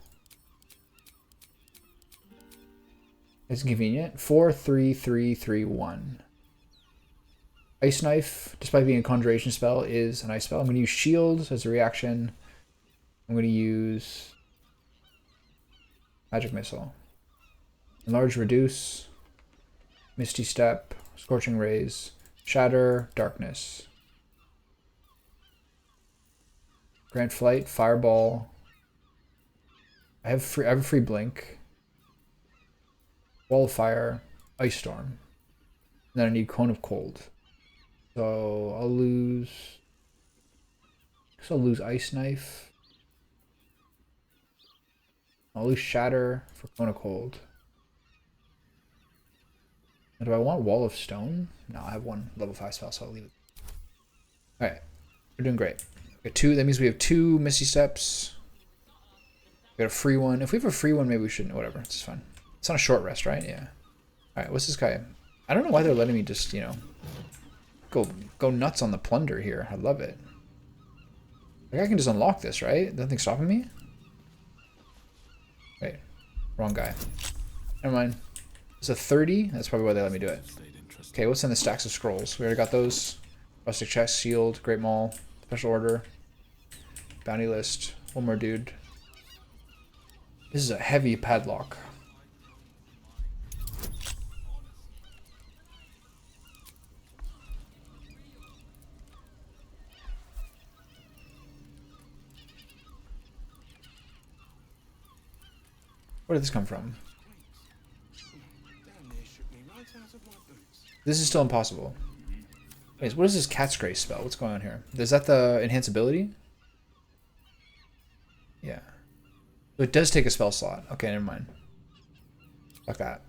It's convenient. 4, 3, 3, 3, 1. Ice Knife, despite being a conjuration spell, is an ice spell. I'm going to use Shield as a reaction. I'm going to use Magic Missile. Enlarge, Reduce. Misty Step. Scorching Rays. Shatter, Darkness. Grant Flight, Fireball. I have a free Blink. Wall of Fire, Ice Storm. And then I need Cone of Cold. So I'll lose Ice Knife. I'll lose Shatter for Cone of Cold. And do I want Wall of Stone? No, I have one level 5 spell, so I'll leave it. Alright. We're doing great. We got 2. That means we have 2 Misty Steps. We got a free one. If we have a free one, maybe we shouldn't. Whatever. It's fine. It's on a short rest, right? Yeah. Alright, what's this guy? I don't know why they're letting me just, you know, go nuts on the plunder here. I love it. Like, I can just unlock this, right? Nothing's stopping me? Wait. Wrong guy. Never mind. It's a 30. That's probably why they let me do it. Okay, what's in the stacks of scrolls? We already got those. Rustic Chest, Shield, Great Maul, Special Order, Bounty List. One more dude. This is a heavy padlock. Where did this come from? This is still impossible. Wait, what is this Cat's Grace spell? What's going on here? Is that the enhance ability? Yeah. So it does take a spell slot. Okay, never mind. Fuck that.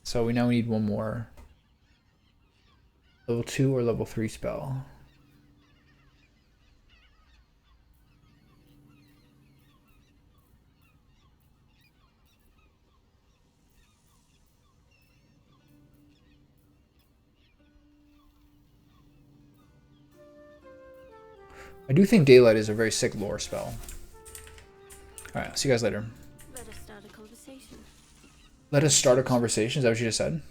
So we now need one more. Level 2 or level 3 spell. I do think Daylight is a very sick lore spell. Alright, see you guys later. Let us start a conversation. Let us start a conversation? Is that what you just said?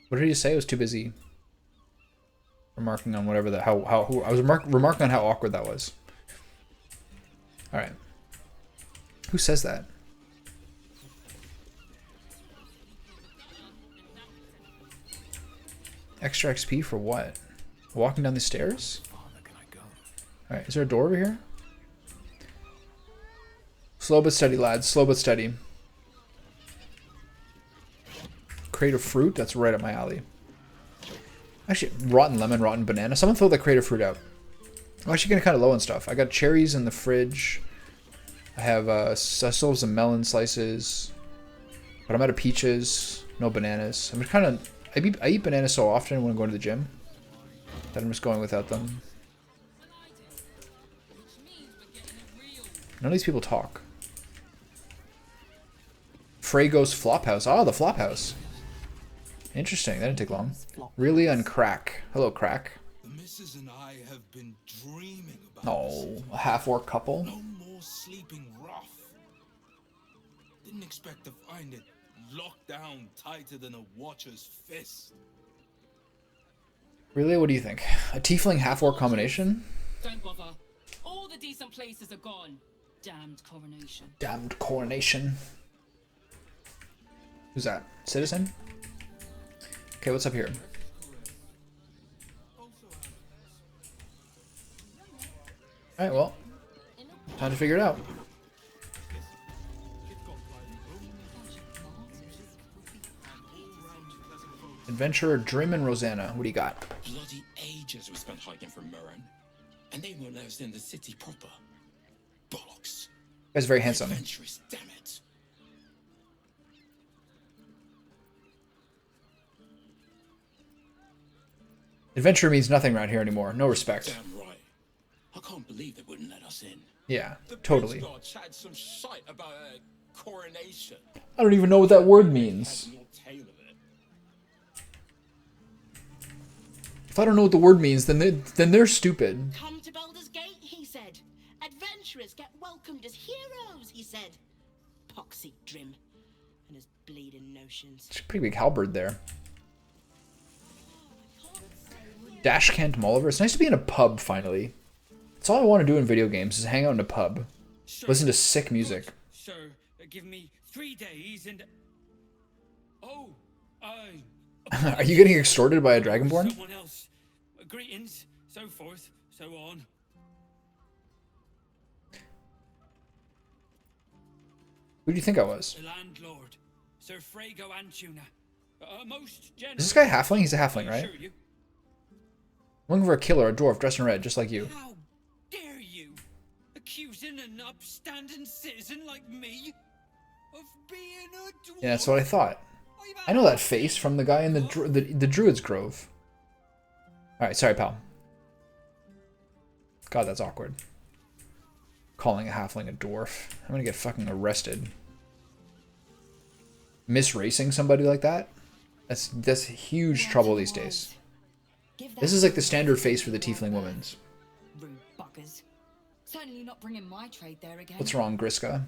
What did he say? I was too busy remarking on whatever the... I was remarking on how awkward that was. Alright. Who says that? Extra XP for what? Walking down the stairs? Alright, is there a door over here? Slow but steady, lads. Slow but steady. Crate of fruit? That's right up my alley. Actually, rotten lemon, rotten banana. Someone throw the crate of fruit out. I'm actually getting kind of low on stuff. I got cherries in the fridge. I have, I still have some melon slices. But I'm out of peaches. No bananas. I'm kind of... I eat bananas so often when I'm going to the gym that I'm just going without them. None of these people talk. Frago's Flophouse. Oh, the Flophouse. Interesting. That didn't take long. Really on Crack. Hello, Crack. The missus and I have been dreaming about Oh, a half-orc couple. no more sleeping rough. Didn't expect to find it locked down tighter than a watcher's fist. Really? What do you think? A tiefling half-orc combination? Don't bother. All the decent places are gone. Damned coronation. Damned coronation. Who's that? Citizen? Okay, what's up here? Alright, well. Time to figure it out. Adventurer Drim and Rosanna. What do you got? Bloody ages we spent hiking from Murren, and they won't let us in the city proper. Bollocks. You guys are very handsome. Adventurous, damn it. Adventure means nothing around here anymore. No respect. Damn right. I can't believe they wouldn't let us in. Yeah, The totally. Prince God chatted some shite about a coronation. I don't even know what that word means. Had no tale of it. If I don't know what the word means, then they're stupid. Come to Baldur's Gate, he said. Adventurers get welcomed as heroes, he said. Poxy Drim and his bleeding notions. It's a pretty big halberd there. Dashkent Mulliver. It's nice to be in a pub, finally. That's all I want to do in video games, is hang out in a pub. Sure. Listen to sick music. Sir, give me 3 days and... Oh, Are you getting extorted by a Dragonborn? someone else. Greetings, so forth, so on. Who do you think I was? The landlord, Sir Frago Antuna. A most generous... Is this guy halfling? He's a halfling, I right? assure you. I'm looking for a killer, a dwarf dressed in red, just like you. How dare you? Accusing an upstanding citizen like me of being a dwarf? Yeah, that's what I thought. I know that face from the guy in the Druid's Grove. Alright, sorry, pal. God, that's awkward. Calling a halfling a dwarf. I'm gonna get fucking arrested. Misracing somebody like that? That's huge trouble these days. This is like the standard face for the tiefling women's. Rude buggers. Certainly not bringing my trade there again. What's wrong, Griska?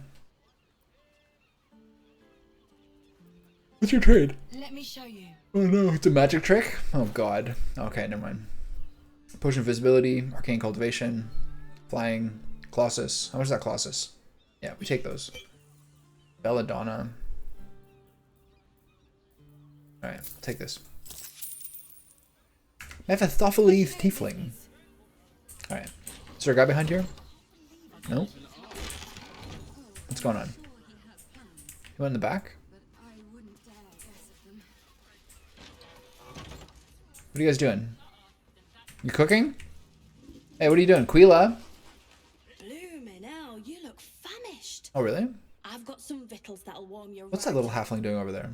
What's your trade? Let me show you. Oh no, it's a magic trick? Oh god. Okay, never mind. Potion of Visibility, Arcane Cultivation, Flying, Colossus. How much is that Colossus? Yeah, we take those. Belladonna. Alright, take this. Mephistopheles Tiefling. Alright. Is there a guy behind here? No? What's going on? You went in the back? What are you guys doing? You cooking? Hey, what are you doing? Quila? Bloomin' hell, you look famished. Oh, really? I've got some victuals that'll warm your What's that little halfling doing over there?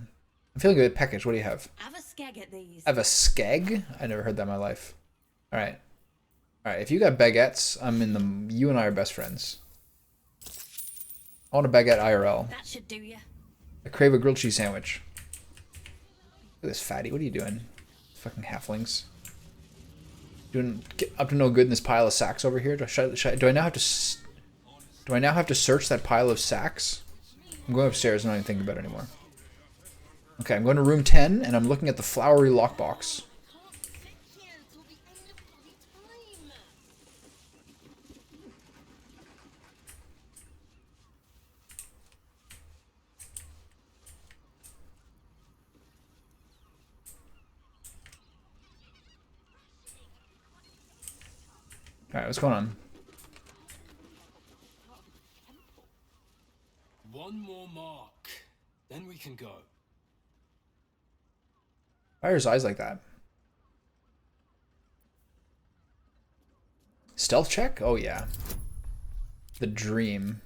I'm feeling a bit peckish. What do you have? Have a skeg at these. I have a skeg? I never heard that in my life. Alright. Alright, if you got baguettes, I'm in the... You and I are best friends. I want a baguette IRL. That should do you. I crave a grilled cheese sandwich. Look at this fatty. What are you doing? Fucking halflings. Doing up to no good in this pile of sacks over here. Do I now have to... Do I now have to search that pile of sacks? I'm going upstairs. I'm not even thinking about it anymore. Okay, I'm going to room 10, and I'm looking at the flowery lockbox. Alright, what's going on? One more mark, then we can go. Why are his eyes like that? Stealth check? Oh yeah. The dream.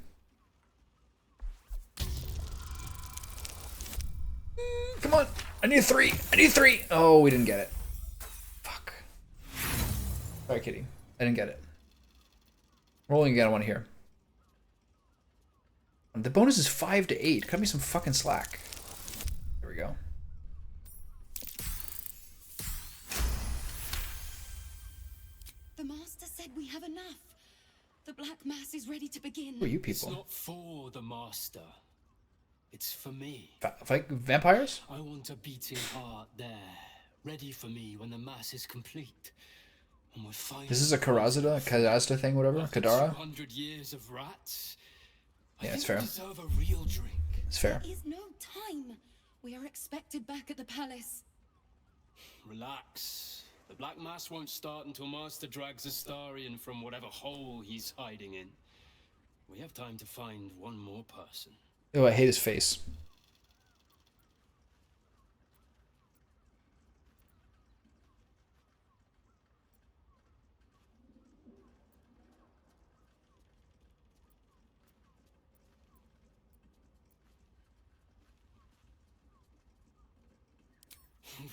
Come on! I need a 3! I need a 3! Oh, we didn't get it. Fuck. Sorry, kitty. I didn't get it. Rolling again, I want to hear. The bonus is 5 to 8. Cut me some fucking slack. There we go. The master said we have enough. The Black Mass is ready to begin. Who are you people? It's not for the master. It's for me. Like vampires? I want a beating heart there, ready for me when the mass is complete. And we're finally... This is a Kazazda thing, whatever? Kadara? 200 years of rats. Yeah, it's fair. Deserve a real drink. It's fair. There is no time. We are expected back at the palace. Relax. The Black Mass won't start until Master drags Astarion from whatever hole he's hiding in. We have time to find one more person. Oh, I hate his face.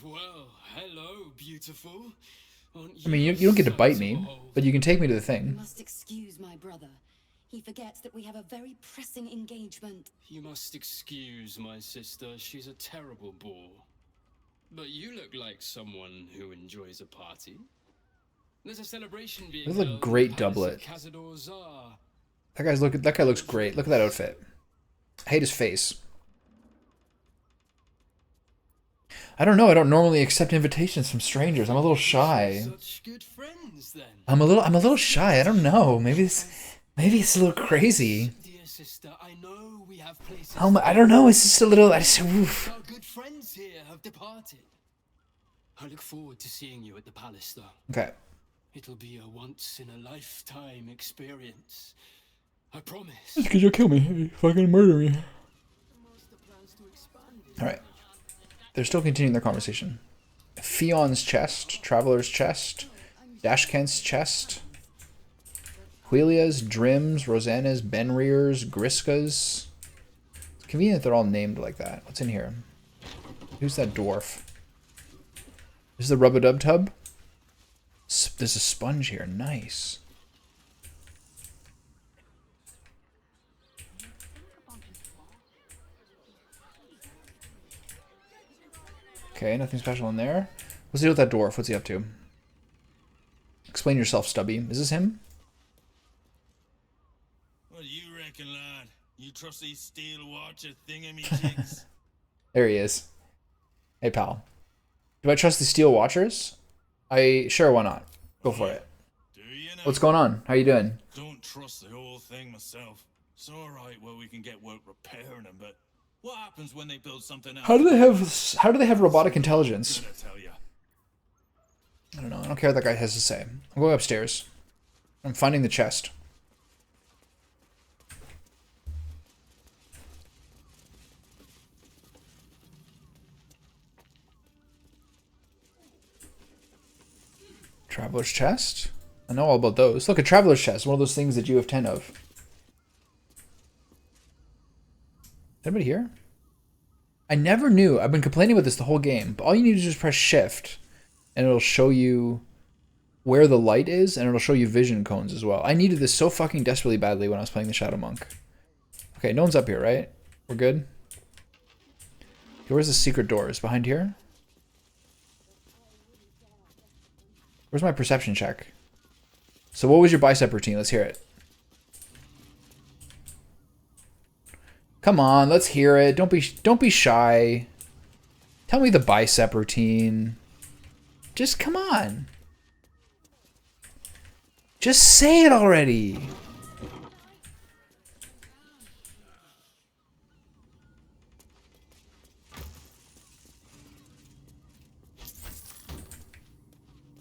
Well, hello, beautiful. I mean, you don't get to bite me, but you can take me to the You thing. must excuse my brother. He forgets that we have a very pressing engagement. You must excuse my sister. She's a terrible bore. But you look like someone who enjoys a party. There's a celebration being This is a held great in the Palace of doublet. Cazador Zar. That guy looks great. Look at that outfit. I hate his face. I don't know. I don't normally accept invitations from strangers. I'm a little shy. Such good friends, then. I'm a little shy. I don't know. Maybe it's a little crazy. Dear sister, I know we have places. I don't know. It's just a little. Oof. Our good friends here have departed. I look forward to seeing you at the palace, though. Okay. It'll be a once-in-a-lifetime experience. I promise. Because you'll kill me. You fucking murder me. Alright. They're still continuing their conversation. Fion's chest. Traveler's chest. Dashkent's chest. Huilia's, Drim's, Rosanna's, Benrir's, Griska's. It's convenient they're all named like that. What's in here? Who's that dwarf? This is the Rub-a-Dub tub? There's a sponge here. Nice. Okay, nothing special in there. What's the deal with that dwarf? What's he up to? Explain yourself, Stubby. Is this him? What do you reckon, lad? You trust these steel watcher thingamajigs? There he is. Hey, pal. Do I trust the Steel Watchers? Sure, why not? Go for it. Do you know? What's going on? How you doing? Don't trust the whole thing myself. It's alright where we can get work repairing them, but what happens when they build something else? How do they have robotic intelligence? I don't know. I don't care what that guy has to say. I'm going upstairs. I'm finding the chest. Traveler's chest? I know all about those. Look, a traveler's chest. One of those things that you have 10 of. Anybody here? I never knew. I've been complaining about this the whole game. But all you need to do is just press shift. And it'll show you where the light is. And it'll show you vision cones as well. I needed this so fucking desperately badly when I was playing the Shadow Monk. Okay, no one's up here, right? We're good? Okay, where's the secret doors? Behind here? Where's my perception check? So what was your bicep routine? Let's hear it. Come on, let's hear it. Don't be shy. Tell me the bicep routine. Just come on. Just say it already.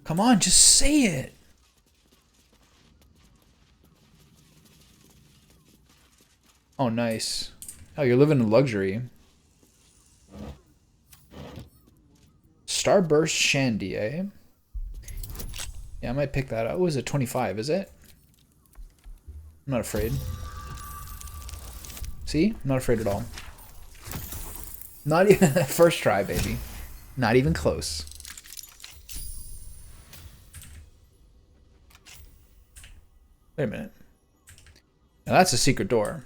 Come on, just say it. Oh, nice. Oh, you're living in luxury. Starburst Shandy, eh? Yeah, I might pick that up. Oh, is it 25, is it? I'm not afraid. See? I'm not afraid at all. Not even first try, baby. Not even close. Wait a minute. Now that's a secret door.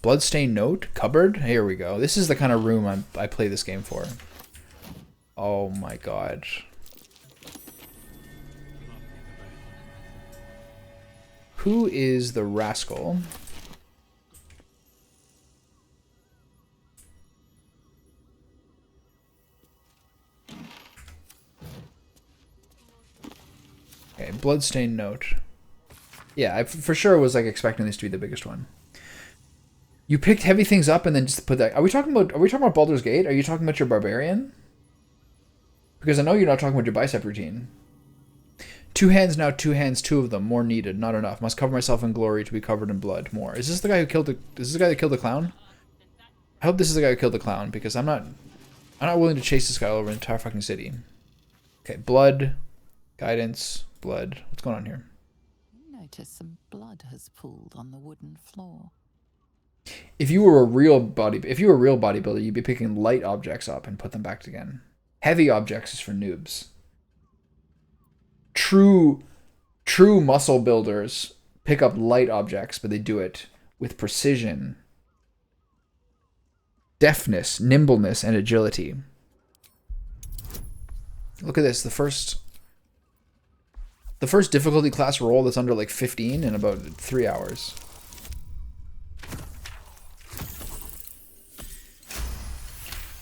Bloodstained note? Cupboard? Here we go. This is the kind of room I play this game for. Oh my god. Who is the rascal? Okay, bloodstained note. Yeah, I for sure was like expecting this to be the biggest one. You picked heavy things up and then just put that. Are we talking about Baldur's Gate? Are you talking about your barbarian? Because I know you're not talking about your bicep routine. 2 hands now, 2 hands, 2 of them. More needed, not enough. Must cover myself in glory to be covered in blood. More. Is this the guy who killed the? Is this the guy that killed the clown? I hope this is the guy who killed the clown because I'm not willing to chase this guy all over the entire fucking city. Okay, blood, guidance, blood. What's going on here? Notice some blood has pooled on the wooden floor. If you were a real bodybuilder, you'd be picking light objects up and put them back again. Heavy objects is for noobs. True muscle builders pick up light objects, but they do it with precision, deftness, nimbleness, and agility. Look at this. The first difficulty class roll that's under like 15 in about 3 hours.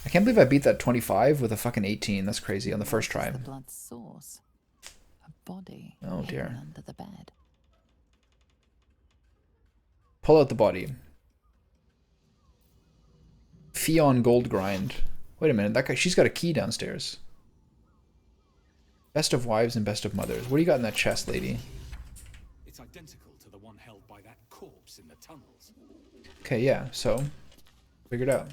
I can't believe I beat that 25 with a fucking 18. That's crazy on the first try. The blood source. A body. Oh dear. Under the bed. Pull out the body. Fion Gold Grind. Wait a minute, that guy, she's got a key downstairs. Best of wives and best of mothers. What do you got in that chest, lady? It's identical to the one held by that corpse in the tunnels. Okay, yeah, so figured out.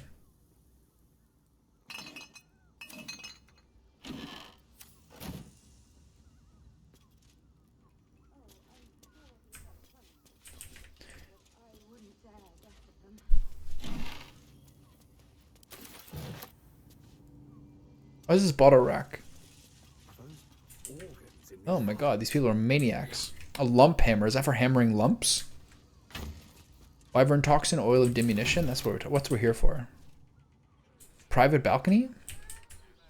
What is this bottle rack? Oh my god, these people are maniacs. A lump hammer, is that for hammering lumps? Wyvern toxin, oil of diminution, that's what we're here for. Private balcony?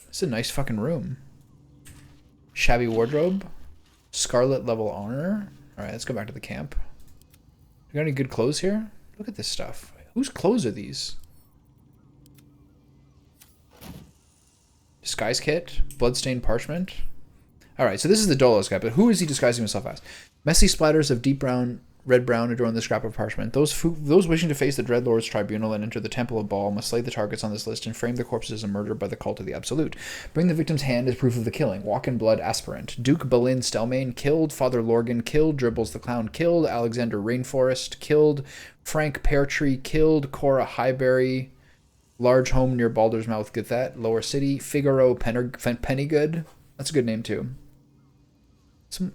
It's a nice fucking room. Shabby wardrobe. Scarlet level honor. Alright, let's go back to the camp. You got any good clothes here? Look at this stuff. Whose clothes are these? Disguise kit, bloodstained parchment. Alright, so this is the Dolos guy, but who is he disguising himself as? Messy splatters of deep brown, red brown adorn the scrap of parchment. Those wishing to face the Dreadlord's tribunal and enter the Temple of Baal must slay the targets on this list and frame their corpses as a murder by the cult of the Absolute. Bring the victim's hand as proof of the killing. Walk in blood aspirant. Duke Balin Stelmane killed. Father Lorgan killed. Dribbles the Clown killed. Alexander Rainforest killed. Frank Peartree killed. Cora Highbury. Large home near Baldur's Mouth Gethet. Lower City. Figaro Pennygood. That's a good name too. I'm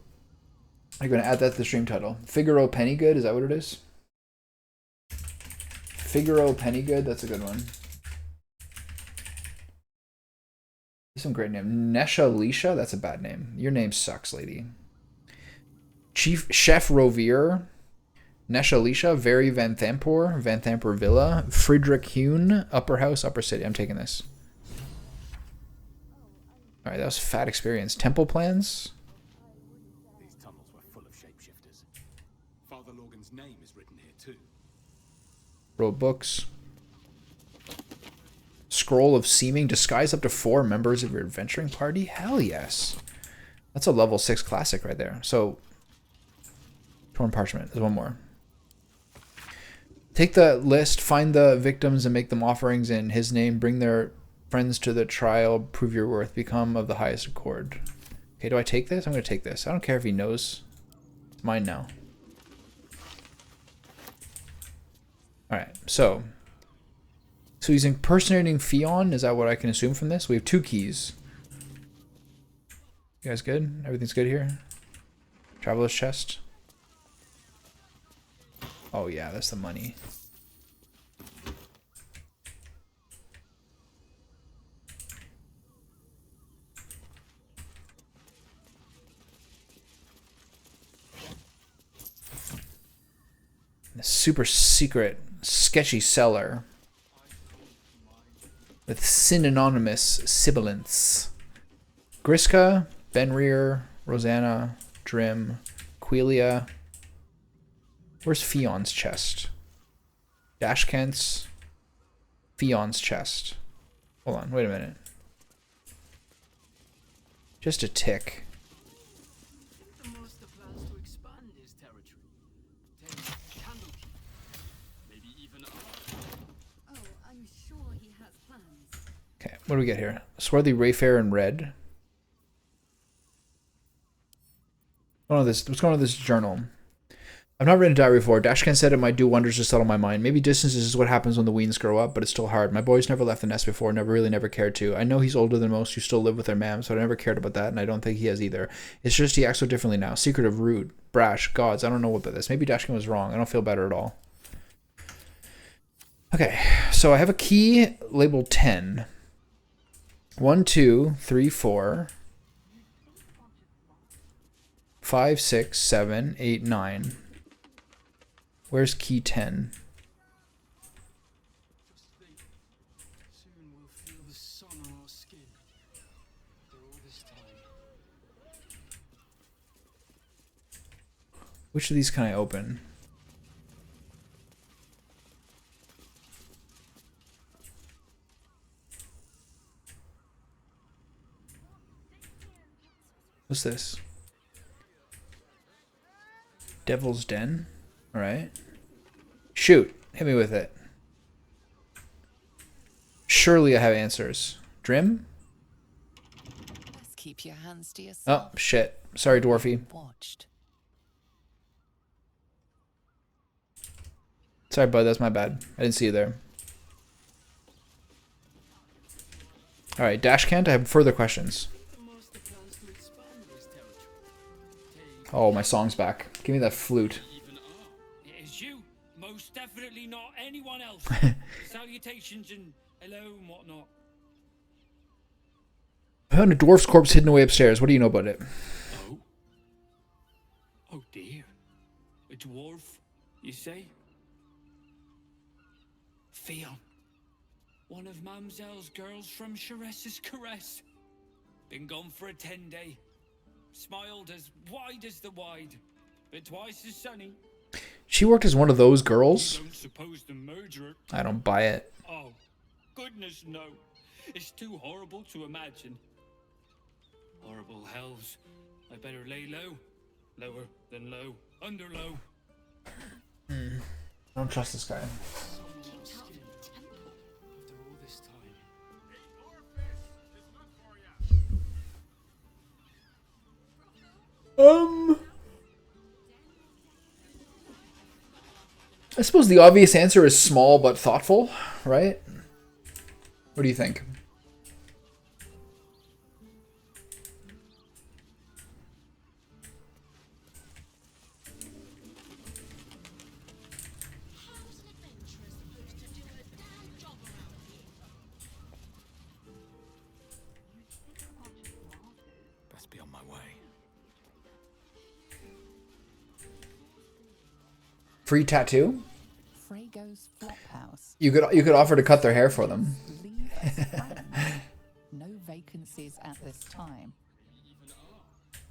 going to add that to the stream title. Figaro Pennygood, is that what it is? Figaro Pennygood, that's a good one. Some great name. Nesha Lisha, that's a bad name. Your name sucks, lady. Chief Chef Rovier, Nesha Lisha, Very Van Thampur Villa, Friedrich Hune, Upper House, Upper City. I'm taking this. Alright, that was fat experience. Temple plans? These tunnels were full of shapeshifters. Father Lorgan's name is written here too. Wrote books. Scroll of Seeming. Disguise up to 4 members of your adventuring party? Hell yes. That's a level 6 classic right there. So, Torn Parchment. There's one more. Take the list, find the victims, and make them offerings in his name. Bring their friends to the trial. Prove your worth. Become of the highest accord. Okay, do I take this? I'm going to take this. I don't care if he knows. It's mine now. Alright, so he's impersonating Fion. Is that what I can assume from this? We have 2 keys. You guys good? Everything's good here? Traveler's chest. Oh yeah, that's the money. The super secret, sketchy cellar with synonymous sibilants. Griska, Benrir, Rosanna, Drim, Quelia. Where's Fion's chest? Dashkent's. Fion's chest. Hold on, wait a minute. Just a tick. Okay, what do we get here? Swarthy Rayfair in red. What's going on with this journal? I've not written a diary before. Dashkent said it might do wonders to settle my mind. Maybe distance is what happens when the weans grow up, but it's still hard. My boy's never left the nest before, never cared to. I know he's older than most who still live with their mams, so I never cared about that, and I don't think he has either. It's just he acts so differently now. Secretive, rude, brash, gods. I don't know about this. Maybe Dashkent was wrong. I don't feel better at all. Okay, so I have a key labeled 10. 1, 2, 3, 4, 5, 6, 7, 8, 9. Where's key 10? Which of these can I open? What's this? Devil's Den? Alright. Shoot. Hit me with it. Surely I have answers. Drim? Best keep your hands to yourself. Oh, shit. Sorry, Dwarfy. Watched. Sorry, bud. That's my bad. I didn't see you there. Alright, Dashkent, I have further questions. Oh, my song's back. Give me that flute. It is you. Most definitely not anyone else. Salutations and hello and whatnot. I found a dwarf's corpse hidden away upstairs. What do you know about it? Oh? Oh dear. A dwarf, you say? Fion. One of Mamselle's girls from Sharess's Caress. Been gone for a 10-day. Smiled as wide as the wide, but twice as sunny. She worked as one of those girls? Don't suppose the murderer. I don't buy it. Oh, goodness no. It's too horrible to imagine. Horrible hells. I better lay low. Lower than low. Under low. I don't trust this guy. I suppose the obvious answer is small but thoughtful, right? What do you think? Free tattoo? Frago's Flophouse. You could offer to cut their hair for them. Leave us friends. No vacancies at this time.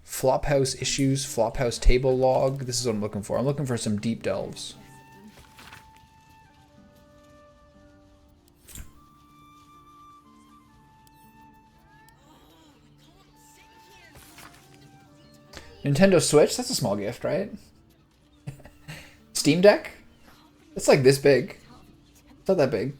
Flophouse issues, Flophouse table log. This is what I'm looking for. I'm looking for some deep delves. Nintendo Switch? That's a small gift, right? Steam Deck? It's like this big. It's not that big.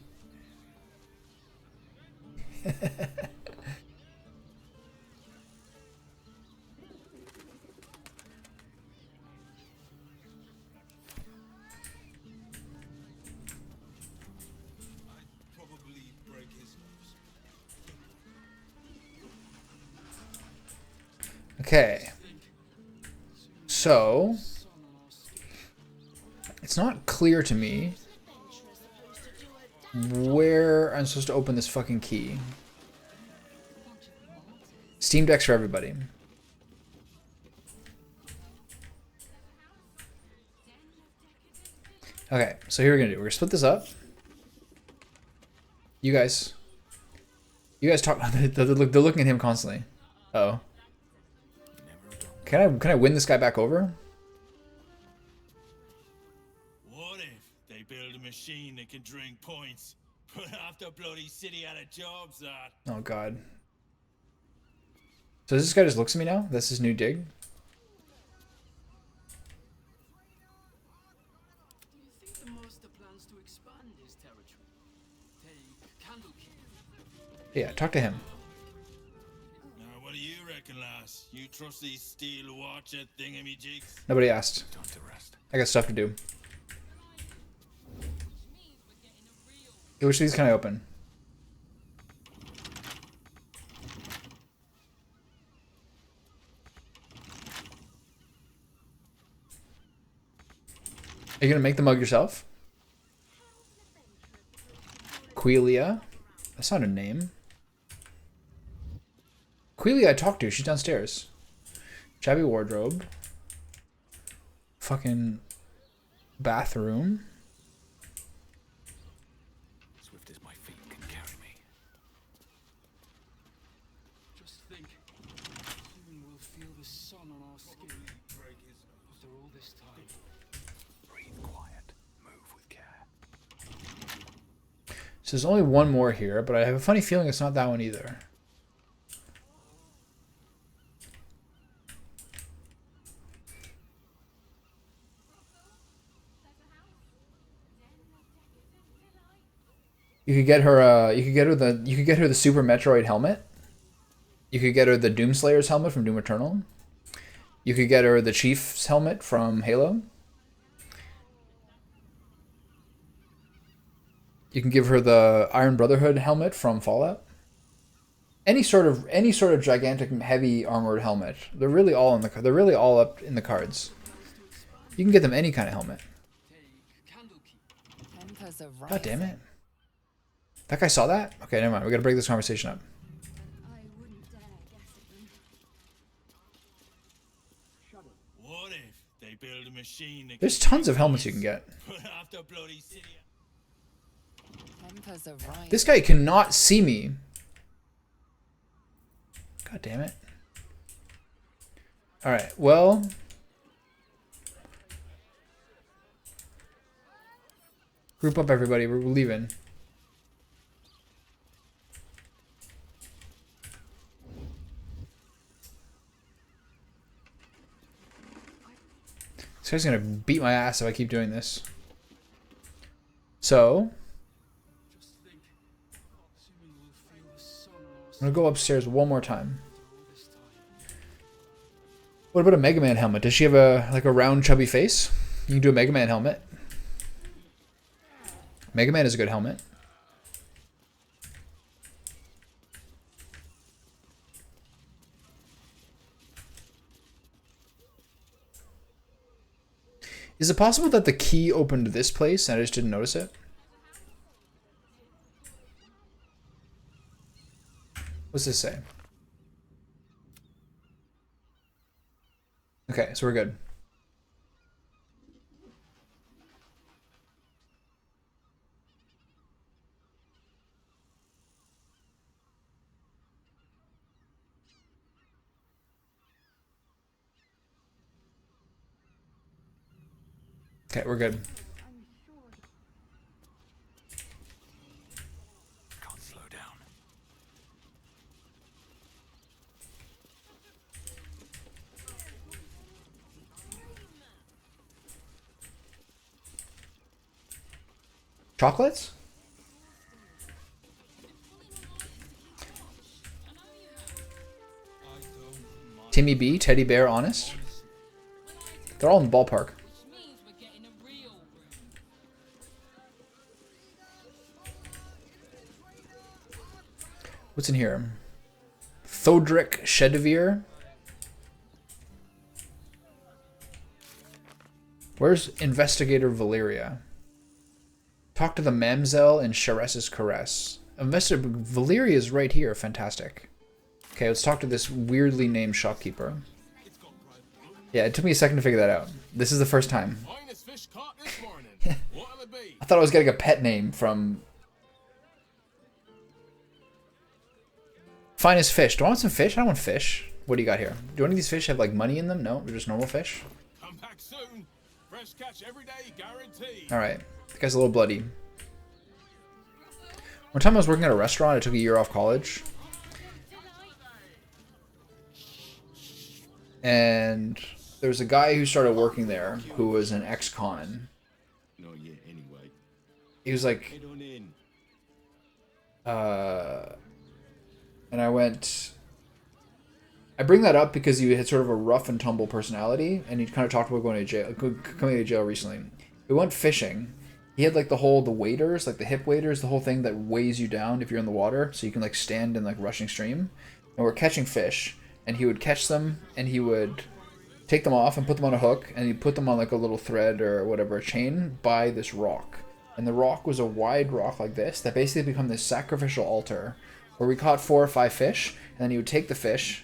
Okay. So, it's not clear to me where I'm supposed to open this fucking key. Steam Deck's for everybody. Okay, so here we're gonna do. We're gonna split this up. You guys talk. They're looking at him constantly. Uh-oh. Can I win this guy back over? What if they build a machine that can drink points? Put half the bloody city out of jobs, that. Oh god. So this guy just looks at me now? That's his new dig? Do you think the master plans to expand his territory? Take Candlekeep. Yeah, talk to him. Now, what do you reckon, lass? You trust these steel watcher thingamajigs? Nobody asked. I got stuff to do. Hey, which of these can I open? Are you gonna make the mug yourself? Quelia? That's not a name. Quelia I talked to, she's downstairs. Shabby wardrobe. Fucking bathroom. Swift as my feet can carry me. Just think, soon we'll feel the sun on our skin. After all this time. Breathe quiet. Move with care. So there's only one more here, but I have a funny feeling it's not that one either. You could get her you could get her the Super Metroid helmet. You could get her the Doomslayer's helmet from Doom Eternal. You could get her the Chief's helmet from Halo. You can give her the Iron Brotherhood helmet from Fallout. Any sort of gigantic heavy armored helmet. They're really all up in the cards. You can get them any kind of helmet. God damn it. That guy saw that? Okay, never mind. We gotta break this conversation up. What if they build a machine that There's tons of helmets you can get. put half the bloody city? This guy cannot see me. God damn it. Alright, well. Group up, everybody. We're leaving. This guy's gonna beat my ass if I keep doing this. So, I'm gonna go upstairs one more time. What about a Mega Man helmet? Does she have a round chubby face? You can do a Mega Man helmet. Mega Man is a good helmet. Is it possible that the key opened this place and I just didn't notice it? What's this say? Okay, so we're good. Okay, we're good. Can't slow down. Chocolates? Timmy B, Teddy Bear, Honest. They're all in the ballpark. What's in here? Thodric Shedivir. Where's Investigator Valeria? Talk to the Mamselle in Sharess's Caress. Investigator Valeria is right here. Fantastic. Okay, let's talk to this weirdly named shopkeeper. Yeah, it took me a second to figure that out. This is the first time. I thought I was getting a pet name from... Finest fish. Do I want some fish? I don't want fish. What do you got here? Do any of these fish have like money in them? No, they're just normal fish. Come back soon. Fresh catch every day, guaranteed. Alright. The guy's a little bloody. One time I was working at a restaurant. I took a year off college. And there was a guy who started working there who was an ex-con. Not yet, anyway. He was like... And I went... I bring that up because he had sort of a rough and tumble personality, and he kind of talked about going to jail, coming to jail recently. We went fishing. He had like the waders, like the hip waders, the whole thing that weighs you down if you're in the water, so you can like stand in like rushing stream. And we're catching fish, and he would catch them, and he would take them off and put them on a hook, and he'd put them on like a little thread or whatever, a chain, by this rock. And the rock was a wide rock like this that basically became this sacrificial altar where we caught 4 or 5 fish, and then he would take the fish.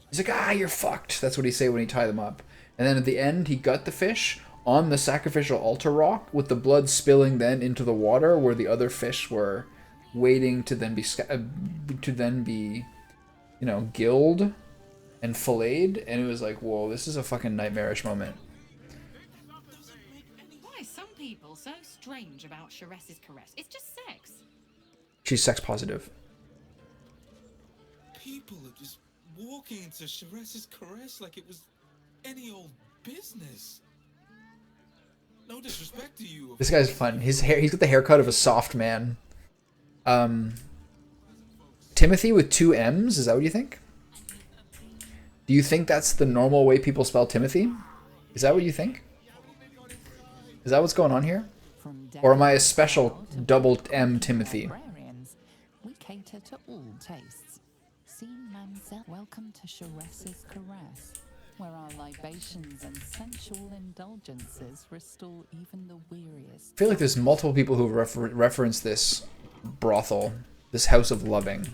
He's like, ah, you're fucked. That's what he'd say when he tied them up. And then at the end, he gut the fish on the sacrificial altar rock with the blood spilling then into the water where the other fish were waiting to then be, you know, gilled and filleted. And it was like, whoa, this is a fucking nightmarish moment. Why are some people so strange about Sharess's Caress? It's just sex. She's sex positive. People are just walking into Sharess's Caress like it was any old business. No disrespect to you. This guy's fun. His hair, he's got the haircut of a soft man. Timothy with 2 M's, is that what you think? Do you think that's the normal way people spell Timothy? Is that what you think? Is that what's going on here? Or am I a special double M Timothy? We cater to all tastes. See Mamselle, welcome to Sharess's Caress, where our libations and sensual indulgences restore even the weariest. I feel like there's multiple people who reference this brothel, this house of loving,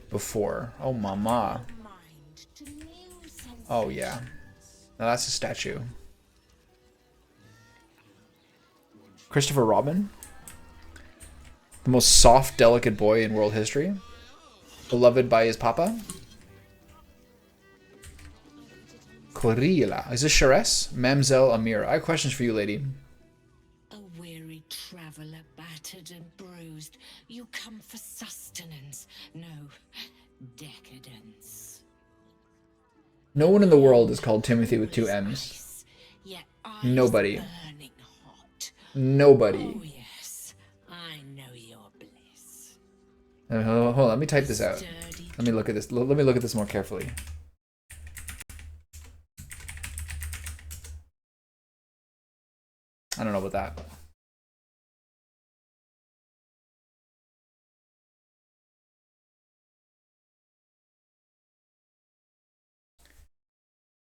before. Oh, mama. Oh, yeah. Now that's a statue. Christopher Robin. The most soft, delicate boy in world history. Beloved by his papa. Corilla. Is this Sharess? Mamselle Amira. I have questions for you, lady. A weary traveller, battered and bruised. You come for sustenance, no decadence. No one in the world is called Timothy with 2 M's. Nobody. Nobody. Oh yes, I know your bliss. Hold on, let me type this out. Let me look at this. Let me look at this more carefully. I don't know about that.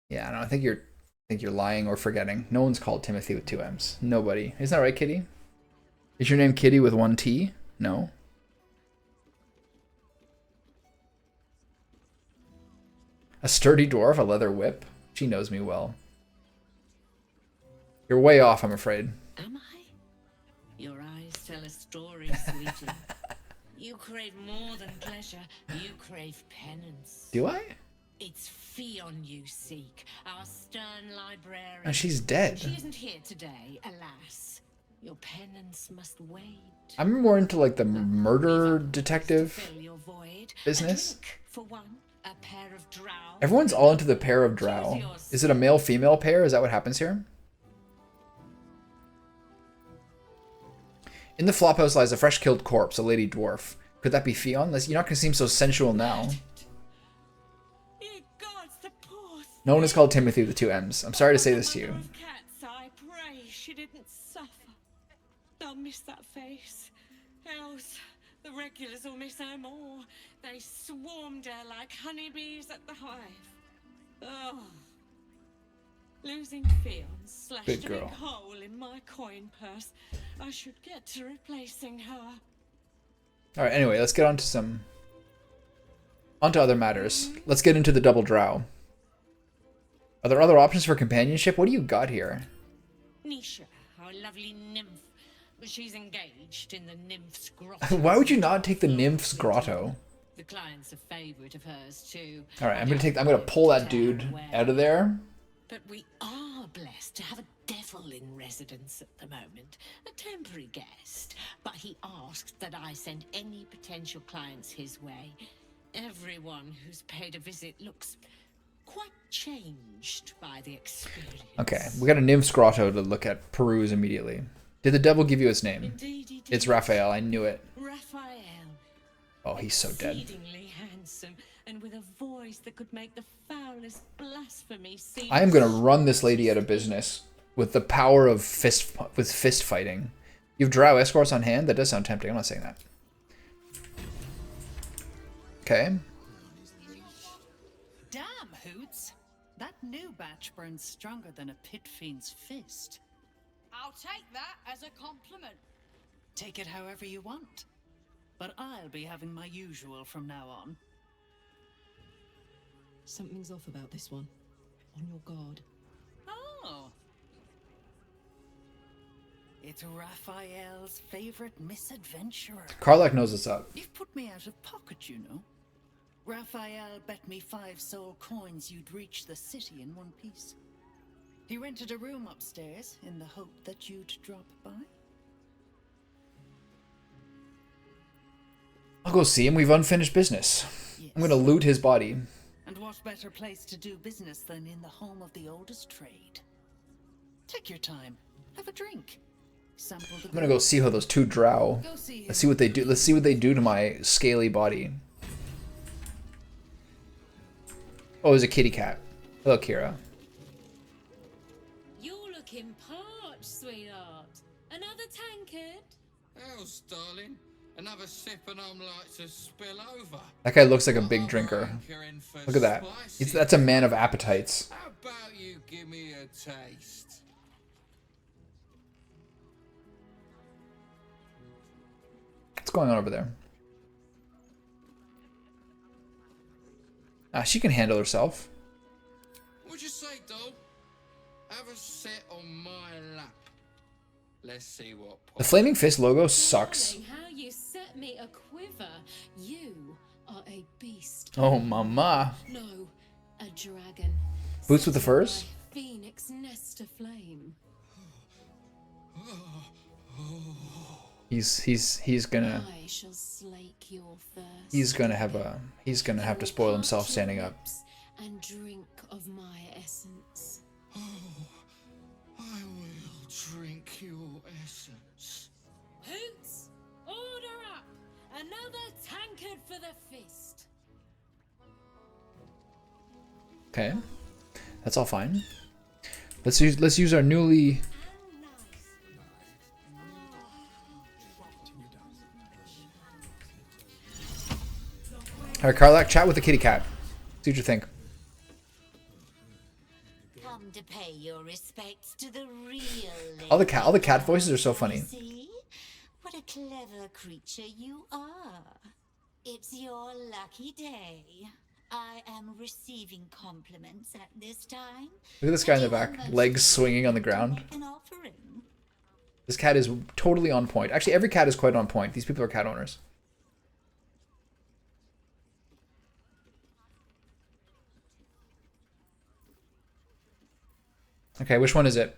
Yeah, I don't know. I think you're lying or forgetting. No one's called Timothy with 2 M's. Nobody. Isn't that right, Kitty? Is your name Kitty with 1 T? No. A sturdy dwarf, a leather whip. She knows me well. You're way off, I'm afraid. Am I? Your eyes tell a story, sweetie. You crave more than pleasure. You crave penance. Do I? It's Fion you seek, our stern librarian. And she's dead. She isn't here today, alas. Your penance must wait. I'm more into like the murder detective business. For one, a pair of drow. Everyone's all into the pair of drow. Is it a male-female pair? Is that what happens here? In the flophouse lies a fresh-killed corpse, a lady dwarf. Could that be Fion? You're not going to seem so sensual now. No one is called Timothy with 2 M's. I'm sorry to say this to you. I pray she didn't suffer. They'll miss that face. Else, the regulars will miss her more. They swarmed her like honeybees at the hive. Oh. Losing Fion slashed a big hole in my coin purse. I should get to replacing her. Alright, anyway, let's get on to onto other matters. Let's get into the double drow. Are there other options for companionship? What do you got here? Nisha, our lovely nymph. She's engaged in the nymph's grotto. Why would you not take the nymph's grotto? The client's a favorite of hers too. Alright, I'm gonna pull that dude out of there. But we are blessed to have a devil in residence at the moment. A temporary guest. But he asked that I send any potential clients his way. Everyone who's paid a visit looks quite changed by the experience. Okay, we got a nymph's grotto to look at, peruse immediately. Did the devil give you his name? Indeed, it's Raphael, I knew it. Raphael. Oh, he's so dead. Exceedingly handsome, and with a voice that could make the foulest blasphemy seem. I am gonna run this lady out of business with the power of fist fighting. You have drow escorts on hand? That does sound tempting, I'm not saying that. Okay. Damn, Hoots! That new batch burns stronger than a pit fiend's fist. I'll take that as a compliment. Take it however you want. But I'll be having my usual from now on. Something's off about this one. On your guard. Oh. It's Raphael's favorite misadventurer. Karlach knows what's up. You've put me out of pocket, you know. Raphael bet me 5 soul coins you'd reach the city in one piece. He rented a room upstairs in the hope that you'd drop by. I'll go see him. We've unfinished business. Yes. I'm gonna loot his body. And what better place to do business than in the home of the oldest trade? Take your time. Have a drink. Sample the. I'm gonna go see how those 2 drow. Let's see what they do. Let's see what they do to my scaly body. Oh, there's a kitty cat. Hello, Kira. You're looking parched, sweetheart. Another tankard? Else, darling. Another sip and I'm like to spill over. That guy looks like a big drinker. Look at that. That's a man of appetites. How about you give me a taste? What's going on over there? She can handle herself. What'd you say, doll? Have a sit on my lap. Let's see what. The Flaming Fist logo sucks. How you set me a quiver. You are a beast. Oh, mama. No, a dragon. Boots with the furs? Phoenix nest aflame. He's gonna. I shall slake your thirst. He's gonna have to spoil himself standing up. And drink of my essence. Oh, I will drink your essence. Hoots, order up another tankard for the fist. Okay, that's all fine. Let's use our newly. Alright, Karlach, chat with the kitty cat. See what you think. Come to pay your respects to the real lady. All the cat voices are so funny. See? What a clever creature you are. It's your lucky day. I am receiving compliments at this time. Look at this guy in the back, legs swinging on the ground. An offering. This cat is totally on point. Actually, every cat is quite on point. These people are cat owners. Okay, which one is it?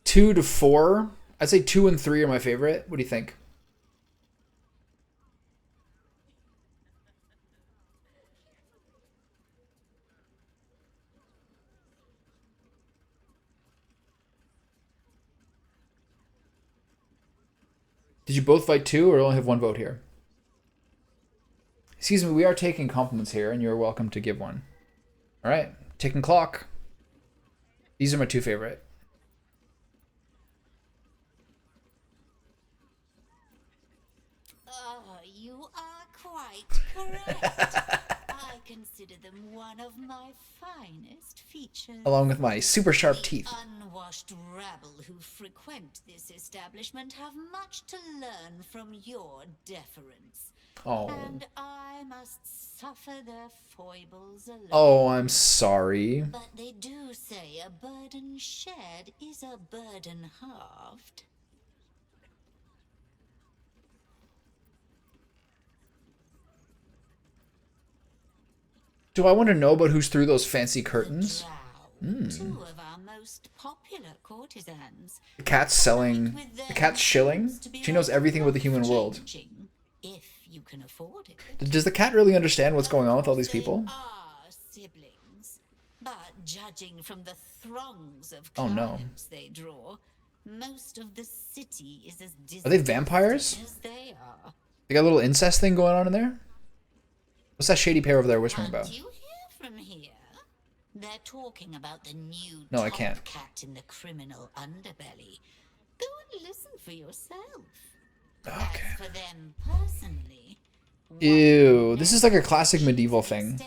2 to 4. I'd say 2 and 3 are my favorite. What do you think? Did you both fight 2 or only have 1 vote here? Excuse me, we are taking compliments here, and you're welcome to give one. All right, ticking clock. These are my 2 favorite. You are quite correct. I consider them one of my finest features. Along with my super sharp teeth. The unwashed rabble who frequent this establishment have much to learn from your deference. Oh. And I must suffer their foibles alone. Oh, I'm sorry. But they do say a burden shared is a burden halved. Do I want to know about who's through those fancy curtains? Two of our most popular courtesans. The cat's selling. The cat's shilling. She knows everything about the human world. If you can afford it. Does the cat really understand what's going on with all these people? Are siblings, but judging from the throngs of Oh no. clients they draw, most of the city is as Are they vampires? as they are. They got a little incest thing going on in there? What's that shady pair over there whispering about? You hear from here? They're talking about the new No, I top can't. cat in the criminal underbelly. Go and listen for yourself. Okay. As for them personally, Ew, this is like a classic medieval thing.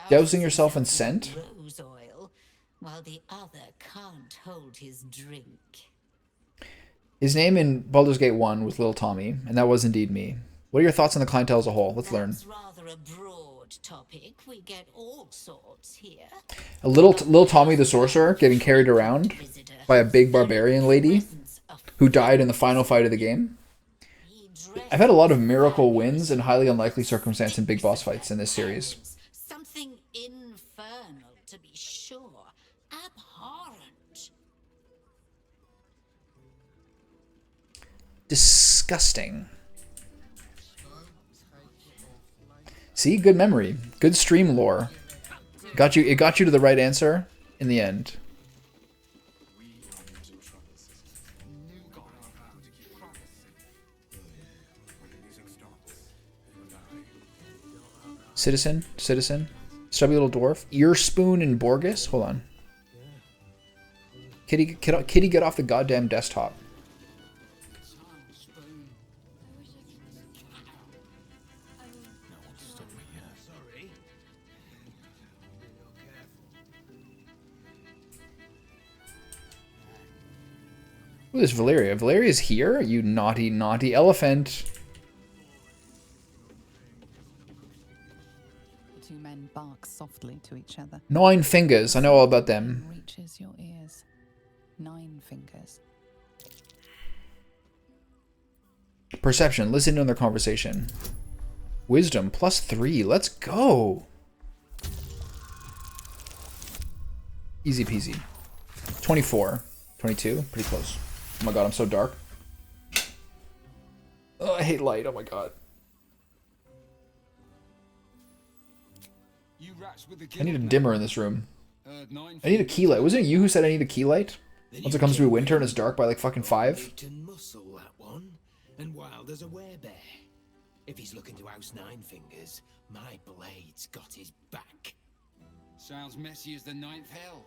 Dousing yourself in scent? rose oil, while the other can't hold his drink. His name in Baldur's Gate 1 was Little Tommy, and that was indeed me. What are your thoughts on the clientele as a whole? Let's learn. That's rather a broad topic. We get all sorts here. A little Tommy the sorcerer getting carried around by a big barbarian lady who died in the final fight of the game. I've had a lot of miracle wins and highly unlikely circumstance in big boss fights in this series. Something infernal, to be sure. Abhorrent. Disgusting. See, good memory, good stream lore. It got you to the right answer in the end. Citizen, stubby little dwarf, ear spoon and Borgus. Hold on. Kitty, get off the goddamn desktop. Ooh, there's Valeria. Valeria's here? You naughty, naughty elephant. The 2 men bark softly to each other. 9 fingers. I know all about them. Reaches your ears. 9 fingers. Perception. Listen to their conversation. Wisdom +3. Let's go. Easy peasy. 24. 22. Pretty close. Oh my god, I'm so dark. Oh, I hate light. Oh my god. I need a dimmer in this room. I need a key light. Wasn't it you who said I need a key light? Once it comes through winter and it's dark by like fucking 5? Muscle, that one. And wild as a werebear. If he's looking to oust 9 fingers, my blade's got his back. Sounds messy as the 9th hell.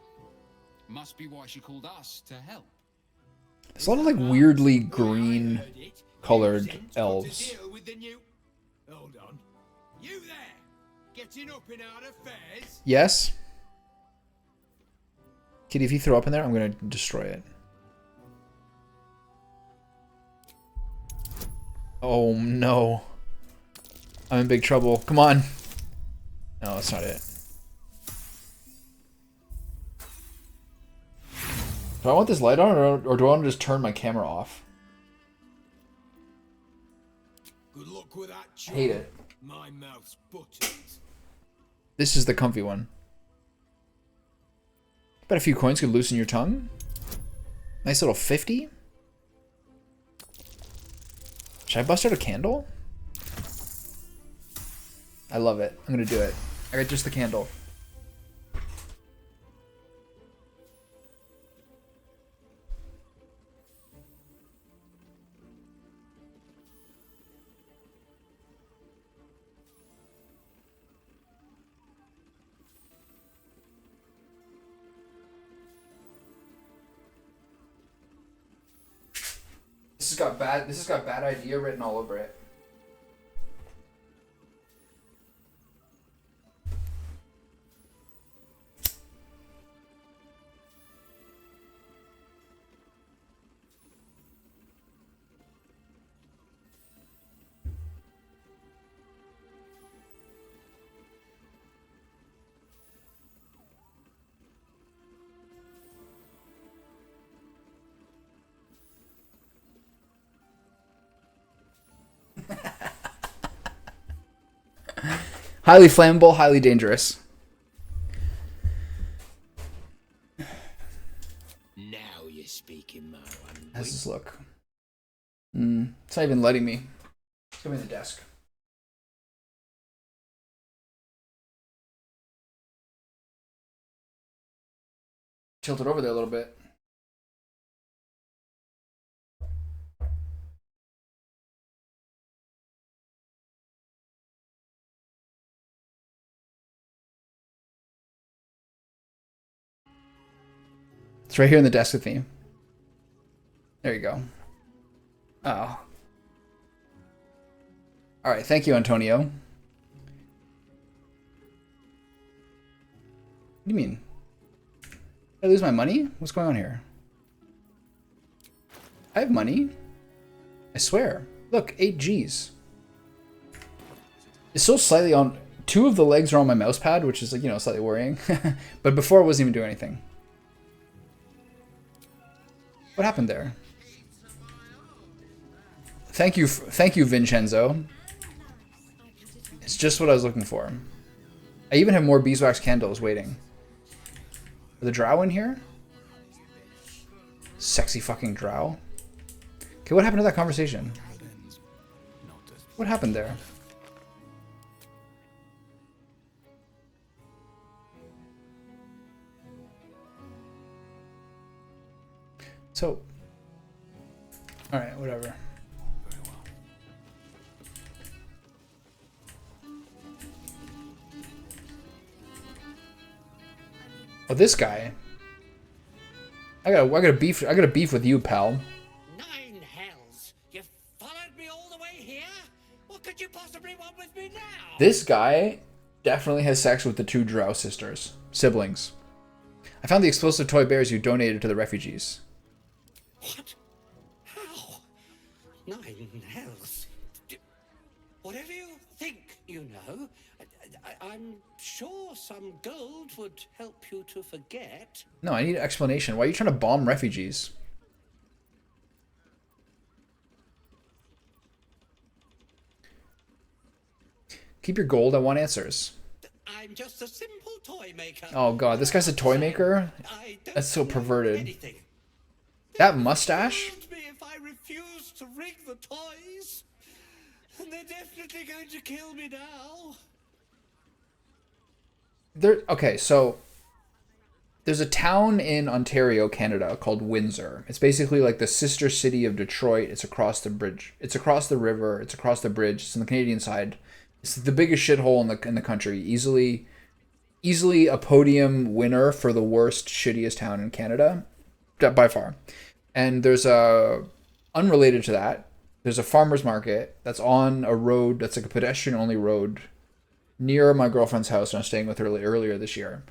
Must be why she called us to help. There's a lot of like weirdly green colored elves. Hold on. You there? Getting up in our affairs? Yes? Kitty, if you throw up in there, I'm gonna destroy it. Oh no. I'm in big trouble. Come on. No, that's not it. Do I want this light on, or do I want to just turn my camera off? Good luck with that. I hate it. My mouth's buttered. This is the comfy one. Bet a few coins could loosen your tongue. Nice little 50. Should I bust out a candle? I love it. I'm gonna do it. I got just the candle. This has got bad idea written all over it. Highly flammable, highly dangerous. Now you're speaking my language. How's this look? It's not even letting me. It's going to be in the desk. Tilt it over there a little bit. It's right here in the desk with me. There you go. Oh. Alright, thank you, Antonio. What do you mean? Did I lose my money? What's going on here? I have money. I swear. Look, 8 Gs. It's still slightly on... 2 of the legs are on my mouse pad, which is, like, you know, slightly worrying. But before, I wasn't even doing anything. What happened there? Thank you, Vincenzo. It's just what I was looking for. I even have more beeswax candles waiting. Are the drow in here? Sexy fucking drow. Okay, what happened to that conversation? What happened there? So, alright, whatever. Oh, this guy. I got a beef with you, pal. 9 hells! You followed me all the way here? What could you possibly want with me now? This guy definitely has sex with the 2 drow siblings. I found the explosive toy bears you donated to the refugees. What? How? 9 hells. Whatever you think you know, I'm sure some gold would help you to forget. No, I need an explanation. Why are you trying to bomb refugees? Keep your gold. I want answers. I'm just a simple toy maker. Oh god, this guy's a toy maker? That's so perverted. That mustache? Me if I refuse to rig the toys, and they're definitely going to kill me now. Okay, so there's a town in Ontario, Canada called Windsor. It's basically like the sister city of Detroit. It's across the bridge. It's across the river. It's across the bridge. It's on the Canadian side. It's the biggest shithole in the country. Easily a podium winner for the worst, shittiest town in Canada, by far. And there's unrelated to that, there's a farmer's market that's on a road that's like a pedestrian-only road near my girlfriend's house, and I was staying with her earlier this year.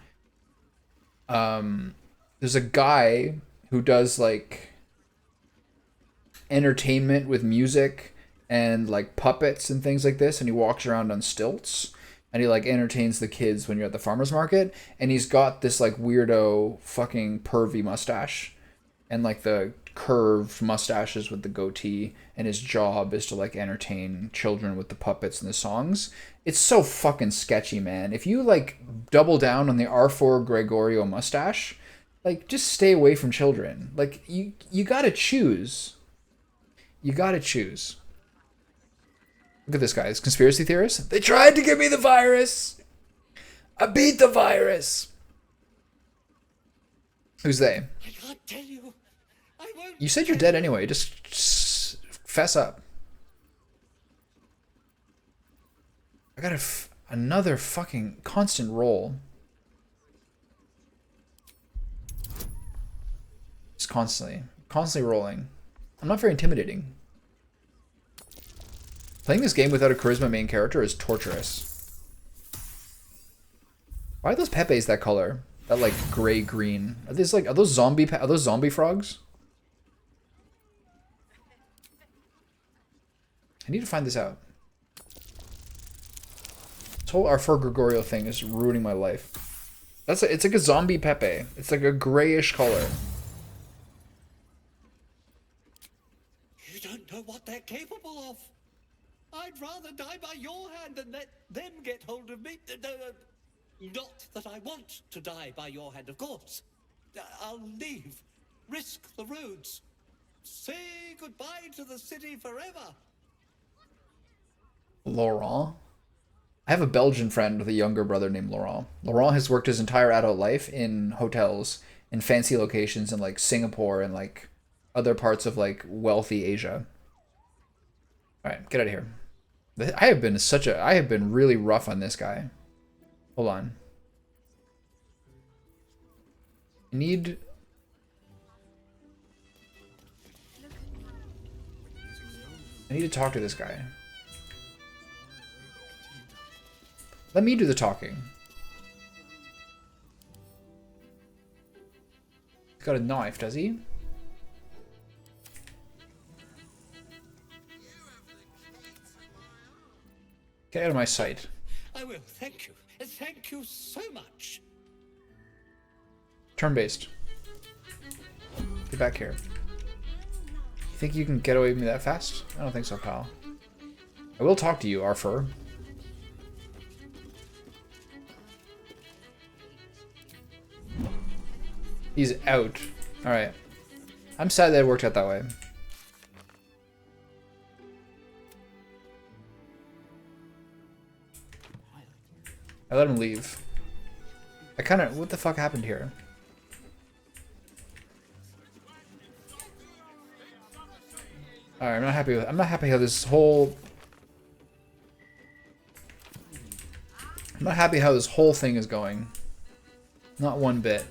There's a guy who does like entertainment with music and like puppets and things like this, and he walks around on stilts and he like entertains the kids when you're at the farmer's market, and he's got this like weirdo fucking pervy mustache and like the curved mustaches with the goatee, and his job is to like entertain children with the puppets and the songs. It's so fucking sketchy, man. If you like double down on the R4 Gregorio mustache, Like, just stay away from children. Like, you gotta choose. You gotta choose. Look at this guy. This conspiracy theorist. They tried to give me the virus. I beat the virus. Who's they? I can't tell you. I won't. You said you're dead anyway. Just fess up. I got another fucking constant roll. Just constantly rolling. I'm not very intimidating. Playing this game without a charisma main character is torturous. Why are those Pepes that color? That like gray green. Are those zombie frogs? I need to find this out. This whole Arthur Gregorio thing is ruining my life. It's like a zombie Pepe. It's like a grayish color. You don't know what they're capable of. I'd rather die by your hand than let them get hold of me. Not that I want to die by your hand, of course. I'll leave, risk the roads, say goodbye to the city forever. Laurent? I have a Belgian friend with a younger brother named Laurent. Laurent has worked his entire adult life in hotels, in fancy locations in like Singapore and like other parts of like wealthy Asia. Alright, get out of here. I have been really rough on this guy. Hold on. I need to talk to this guy. Let me do the talking. He's got a knife, does he? Get out of my sight. I will, thank you. Thank you so much. Turn-based. Get back here. You think you can get away with me that fast? I don't think so, pal. I will talk to you, Arthur. He's out. Alright. I'm sad that it worked out that way. I let him leave. What the fuck happened here? Alright, I'm not happy how this whole thing is going. Not one bit.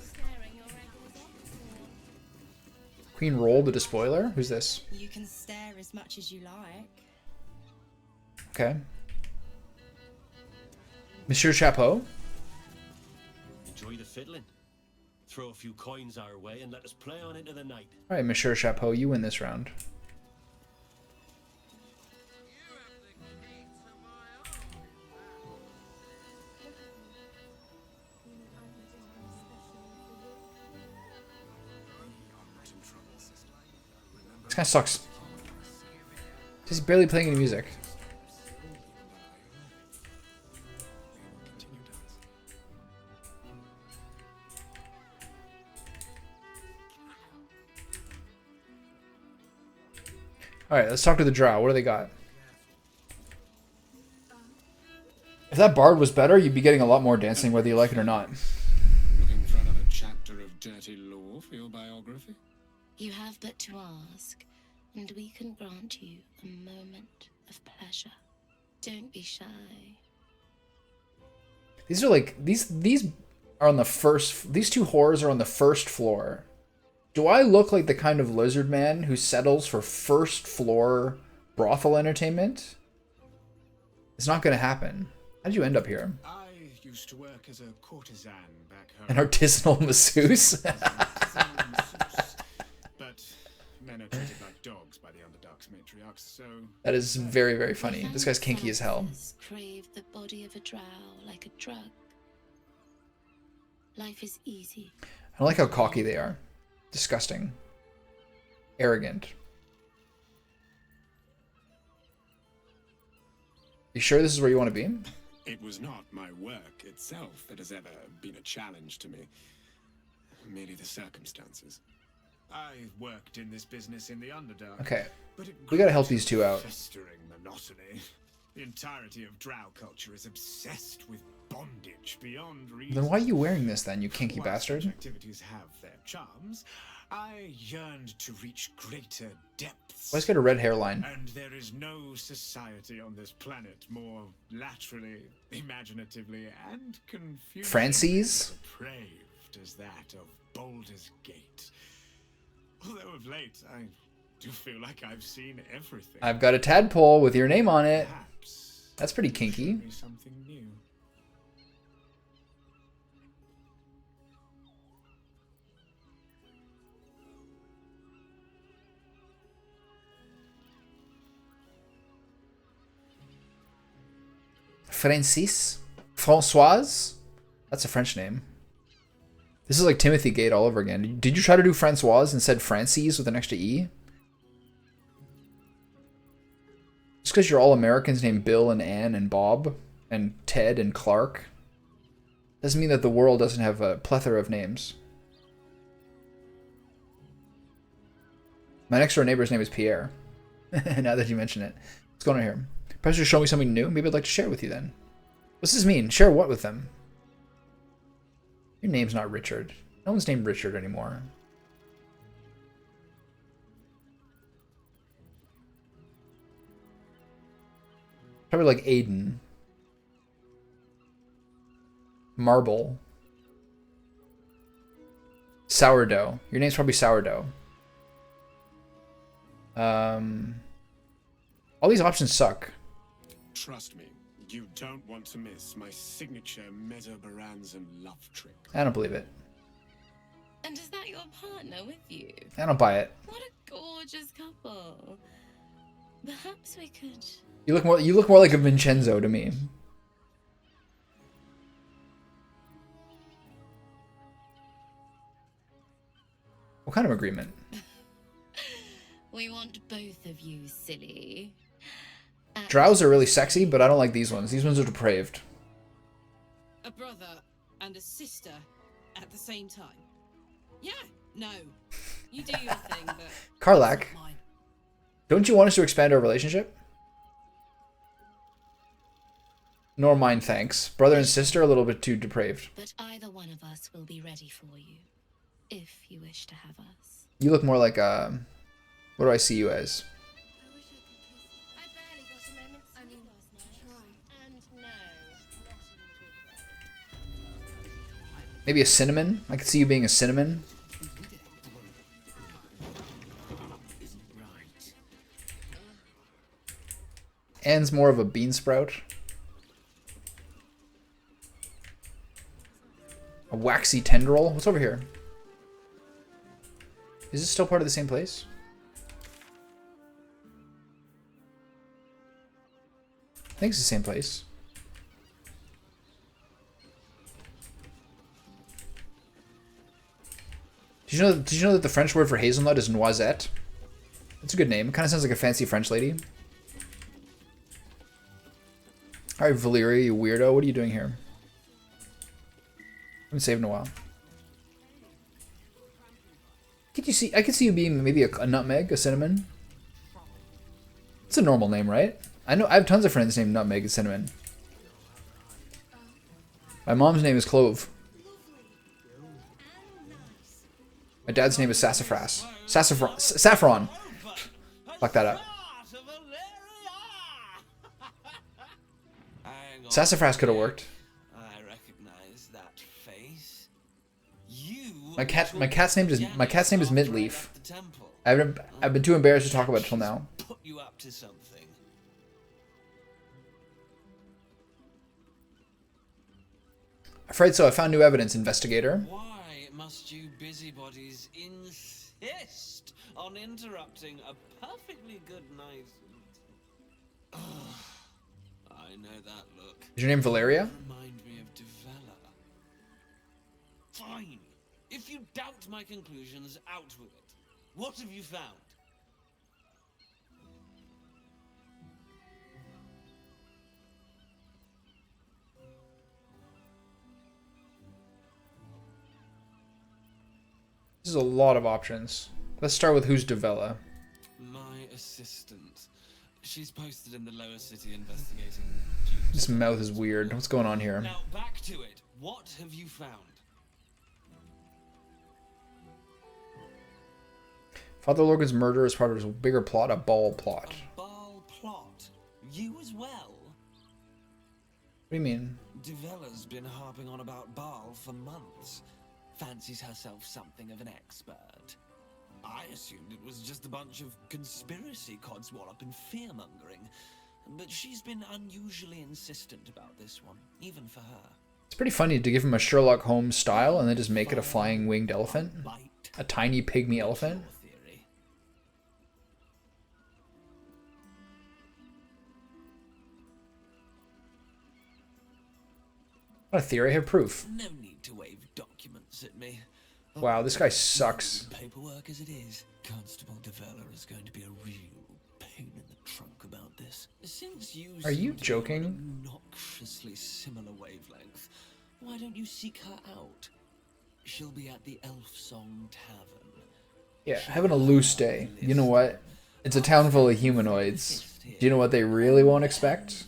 Queen Roll the Despoiler? Who's this? You can stare as much as you like. Okay. Monsieur Chapeau? Enjoy the fiddling. Throw a few coins our way and let us play on into the night. Alright, Monsieur Chapeau, you win this round. This kind of sucks. He's barely playing any music. Alright, let's talk to the drow. What do they got? If that bard was better, you'd be getting a lot more dancing whether you like it or not. Looking for another chapter of dirty lore for your biography? You have but to ask, and we can grant you a moment of pleasure. Don't be shy. These are like these are on the first. These two whores are on the first floor. Do I look like the kind of lizard man who settles for first floor brothel entertainment? It's not going to happen. How did you end up here? I used to work as a courtesan back home. An artisanal masseuse? But men are treated like dogs by the Underdark's matriarchs, so... That is very, very funny. This guy's kinky as hell. Crave the body of a drow like a drug. Life is easy. I don't like how cocky they are. Disgusting. Arrogant. You sure this is where you want to be? It was not my work itself that has ever been a challenge to me. merely the circumstances. I worked in this business in the Underdark. Okay. But We gotta help these two out. Festering monotony. The entirety of Drow culture is obsessed with bondage beyond reason. Then why are you wearing this then, you kinky While bastard? such activities have their charms, I yearned to reach greater depths. Why has he got a red hairline? And there is no society on this planet more laterally, imaginatively, and confusingly Francis? depraved as that of Baldur's Gate. Although of late, I do feel like I've seen everything. I've got a tadpole with your name on it. That's pretty kinky. Something new. Francis? Françoise? That's a French name. This is like Timothy Gate all over again. Did you try to do Françoise and said Francis with an extra E? Just because you're all Americans named Bill and Ann and Bob and Ted and Clark doesn't mean that the world doesn't have a plethora of names. My next door neighbor's name is Pierre. Now that you mention it. What's going on here? Perhaps you'll show me something new. Maybe I'd like to share with you then. What's this mean? Share what with them? Your name's not Richard. No one's named Richard anymore. Probably like Aiden. Marble. Sourdough. Your name's probably Sourdough. All these options suck. Trust me, you don't want to miss my signature Mesobaranzan love trick. I don't believe it. And is that your partner with you? I don't buy it. What a gorgeous couple. Perhaps we could... You look more like a Vincenzo to me. What kind of agreement? We want both of you, silly. Drows are really sexy, but I don't like these ones. These ones are depraved. A brother and a sister at the same time. Yeah, no. You do your thing, but... Karlak, don't you want us to expand our relationship? Nor mine, thanks. Brother and sister, a little bit too depraved. But either one of us will be ready for you, if you wish to have us. You look more like what do I see you as? Maybe a cinnamon? I could see you being a cinnamon. Anne's more of a bean sprout. A waxy tendril? What's over here? Is this still part of the same place? I think it's the same place. Did you know that the French word for hazelnut is noisette? That's a good name. It kind of sounds like a fancy French lady. Alright, Valyria, you weirdo. What are you doing here? I've been saving a while. I could see you being maybe a nutmeg, a cinnamon. It's a normal name, right? I have tons of friends named Nutmeg and Cinnamon. My mom's name is Clove. My dad's name is Sassafras. Saffron. Fuck that up. Sassafras could have worked. I recognize that face. My cat's name is Mintleaf. I've been too embarrassed to talk about it till now. Put you up to something. Afraid so. I found new evidence, investigator. Why must you busybodies insist on interrupting a perfectly good night? I know that look. Is your name Valeria? Remind me of Devella. Fine. If you doubt my conclusions, out with it. What have you found? This is a lot of options. Let's start with who's Devella. My assistant. She's posted in the lower city investigating. This mouth is weird. What's going on here? Now back to it. What have you found? Father Logan's murder is part of his bigger plot, a Ball plot. Ball plot. You as well? What do you mean? Devella's been harping on about Baal for months. Fancies herself something of an expert. I assumed it was just a bunch of conspiracy codswallop and fear-mongering, but she's been unusually insistent about this one, even for her. It's pretty funny to give him a Sherlock Holmes style and then just make it a flying winged elephant. A tiny pygmy elephant. Not a theory, I have proof. No need to wave documents at me. Wow, this guy sucks. Paperwork as it is. Constable Devella is going to be a real pain in the trunk about this. Since you Are you seem to be joking? on an obnoxiously similar wavelength, why don't you seek her out? She'll be at the Elf Song Tavern. Yeah, having a loose day. You know what? It's a town full of humanoids. Do you know what they really won't expect?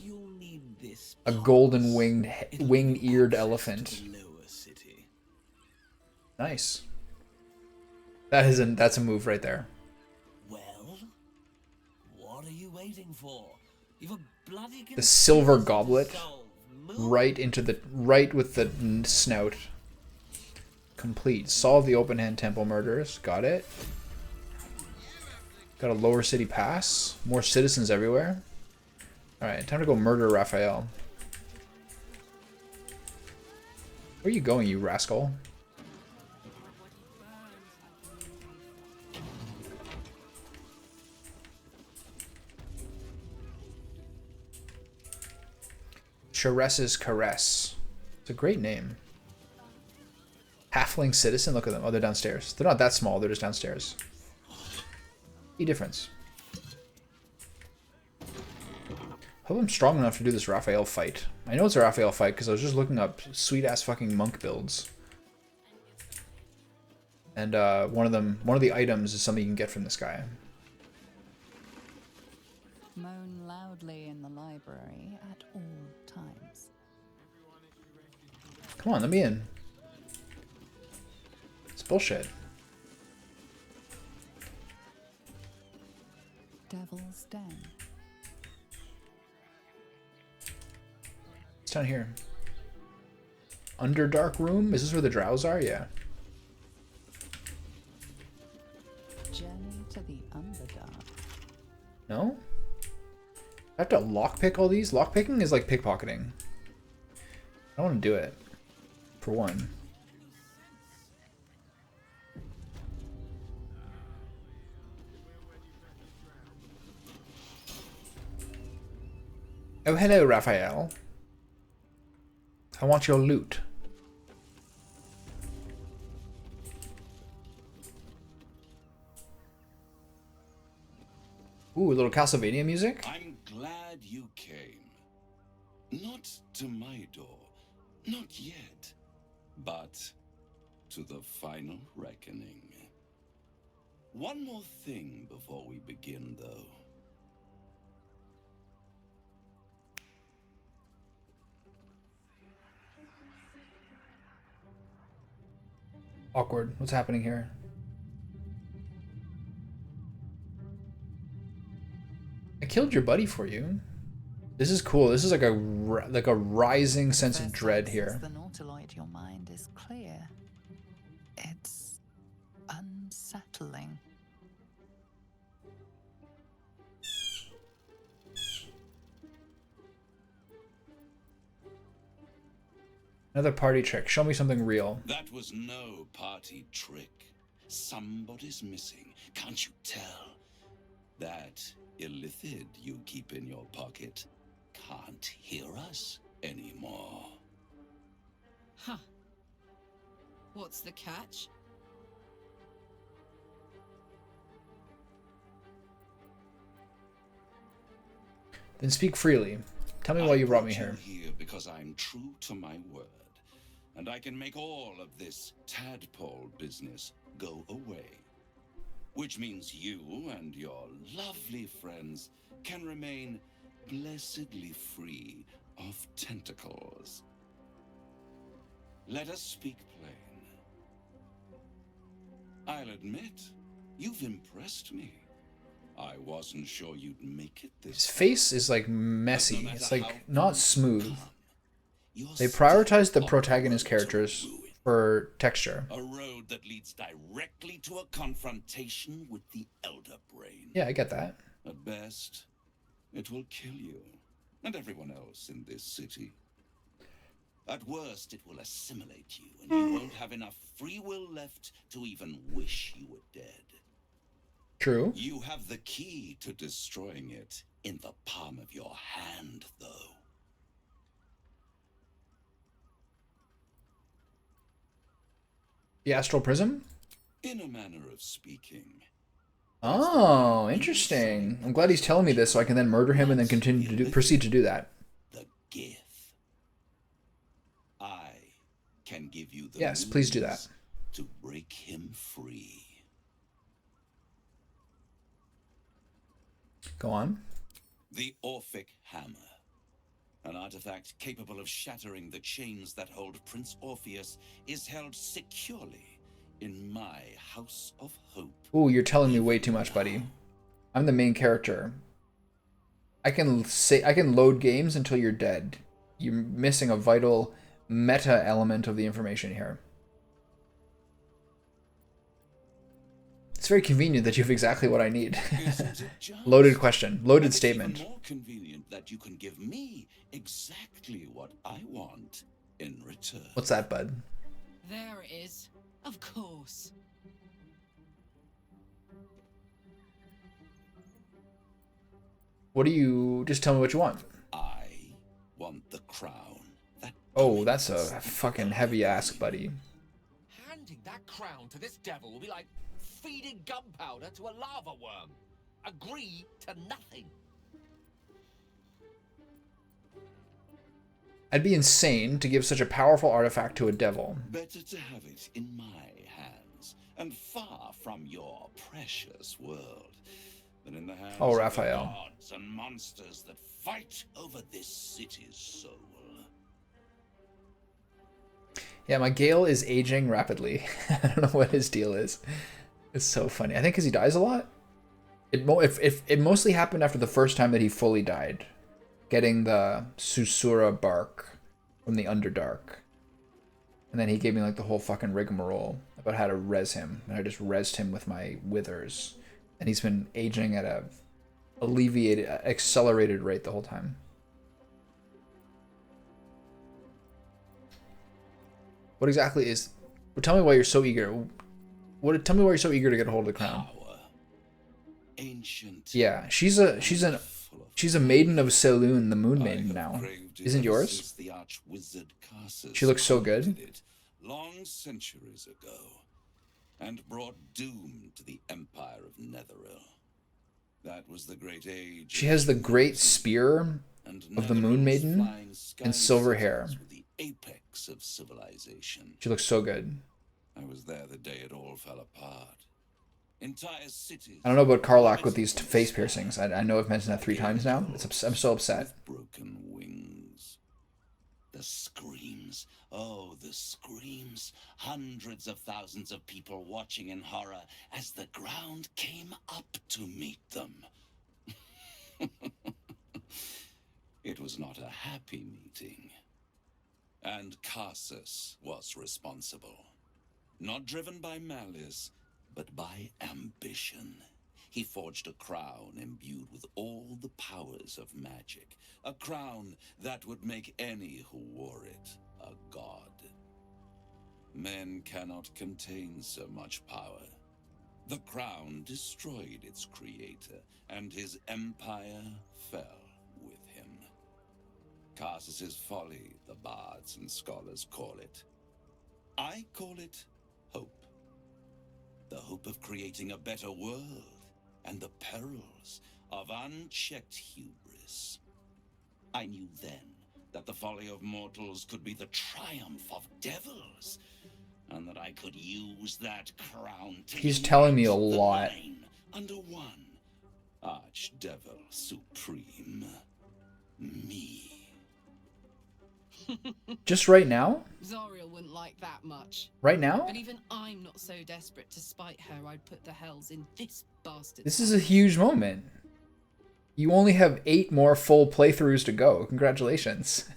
A golden wing-eared elephant. Nice. That's a move right there. Well, what are you waiting for? You've a bloody The silver goblet, right with the snout. Complete. Solve the open hand temple murders. Got it. Got a lower city pass. More citizens everywhere. All right, time to go murder Raphael. Where are you going, you rascal? Sheress's Caress. It's a great name. Halfling citizen. Look at them. Oh, they're downstairs. They're not that small. They're just downstairs. Key difference. Hope I'm strong enough to do this Raphael fight. I know it's a Raphael fight because I was just looking up sweet-ass fucking monk builds. And one of the items is something you can get from this guy. Moan loudly in the library at all times. Come on, let me in. It's bullshit. Devil's Den. It's down here. Underdark room? Is this where the drows are? Yeah. Journey to the Underdark. No? I have to lockpick all these? Lockpicking is like pickpocketing. I don't want to do it. For one. Oh, hello, Raphael. I want your loot. Ooh, a little Castlevania music? I'm glad you came. Not to my door. Not yet. But to the final reckoning. One more thing before we begin, though. Awkward. What's happening here? I killed your buddy for you. This is cool. This is like a rising sense of dread here. The nautiloid, your mind is clear. It's unsettling. Another party trick. Show me something real. That was no party trick. Somebody's missing. Can't you tell? That illithid you keep in your pocket can't hear us anymore. Huh. What's the catch? Then speak freely. Tell me why you brought me here. Here because I'm true to my word. And I can make all of this tadpole business go away. Which means you and your lovely friends can remain blessedly free of tentacles. Let us speak plain. I'll admit, you've impressed me. I wasn't sure you'd make it this. His face is like messy. It's like not smooth. They prioritize the protagonist characters for texture. A road that leads directly to a confrontation with the Elder Brain. Yeah, I get that. At best, it will kill you and everyone else in this city. At worst, it will assimilate you, and you won't have enough free will left to even wish you were dead. True. You have the key to destroying it in the palm of your hand, though. The Astral Prism? In a manner of speaking. Oh, interesting. I'm glad he's telling me this so I can then murder him and then continue to proceed to do that. The gift. I can give you the Yes, please do that. To break him free. Go on. The Orphic Hammer. An artifact capable of shattering the chains that hold Prince Orpheus is held securely in my House of Hope. Ooh, you're telling me way too much, buddy. I'm the main character. I can load games until you're dead. You're missing a vital meta element of the information here. It's very convenient that you have exactly what I need. Loaded question. Loaded statement. It's even more convenient that you can give me exactly what I want in return. What's that, bud? There it is. Of course. What do you... Just tell me what you want. I want the crown. Oh, that's a fucking heavy ask, buddy. Handing that crown to this devil will be like feeding gunpowder to a lava worm. Agree to nothing. I'd be insane to give such a powerful artifact to a devil. Better to have it in my hands and far from your precious world than in the hands Oh, of Raphael. the gods and monsters that fight over this city's soul. Yeah, my Gale is aging rapidly. I don't know what his deal is. It's so funny. I think because he dies a lot. It mostly happened after the first time that he fully died. Getting the Susura bark from the Underdark. And then he gave me like the whole fucking rigmarole about how to res him. And I just resed him with my withers. And he's been aging at a accelerated rate the whole time. What exactly is... Well, tell me why you're so eager. Tell me why you're so eager to get a hold of the crown. Ancient. Yeah, she's a maiden of Selûne, the Moon Maiden now. Isn't yours? The Archwizard Carsus She looks so good. it long centuries ago, and brought doom to the Empire of Netheril. That was the great age. She has the great spear of the Moon Maiden and silver hair. The apex of civilization. She looks so good. I was there the day it all fell apart. Entire cities. I don't know about Karlach with these face piercings. I know I've mentioned that 3 times now. I'm so upset. Broken wings. The screams. Oh, the screams. Hundreds of thousands of people watching in horror as the ground came up to meet them. It was not a happy meeting. And Carsus was responsible. Not driven by malice, but by ambition. He forged a crown imbued with all the powers of magic. A crown that would make any who wore it a god. Men cannot contain so much power. The crown destroyed its creator, and his empire fell with him. Carsus's folly, the bards and scholars call it. I call it hope. The hope of creating a better world, and the perils of unchecked hubris. I knew then that the folly of mortals could be the triumph of devils, and that I could use that crown to He's telling me a unite the lot. line under one Archdevil Supreme. Me. Just right now? Zariel wouldn't like that much. Right now? But even I'm not so desperate to spite her I'd put the hells in this bastard. This is a huge moment. You only have 8 more full playthroughs to go. Congratulations.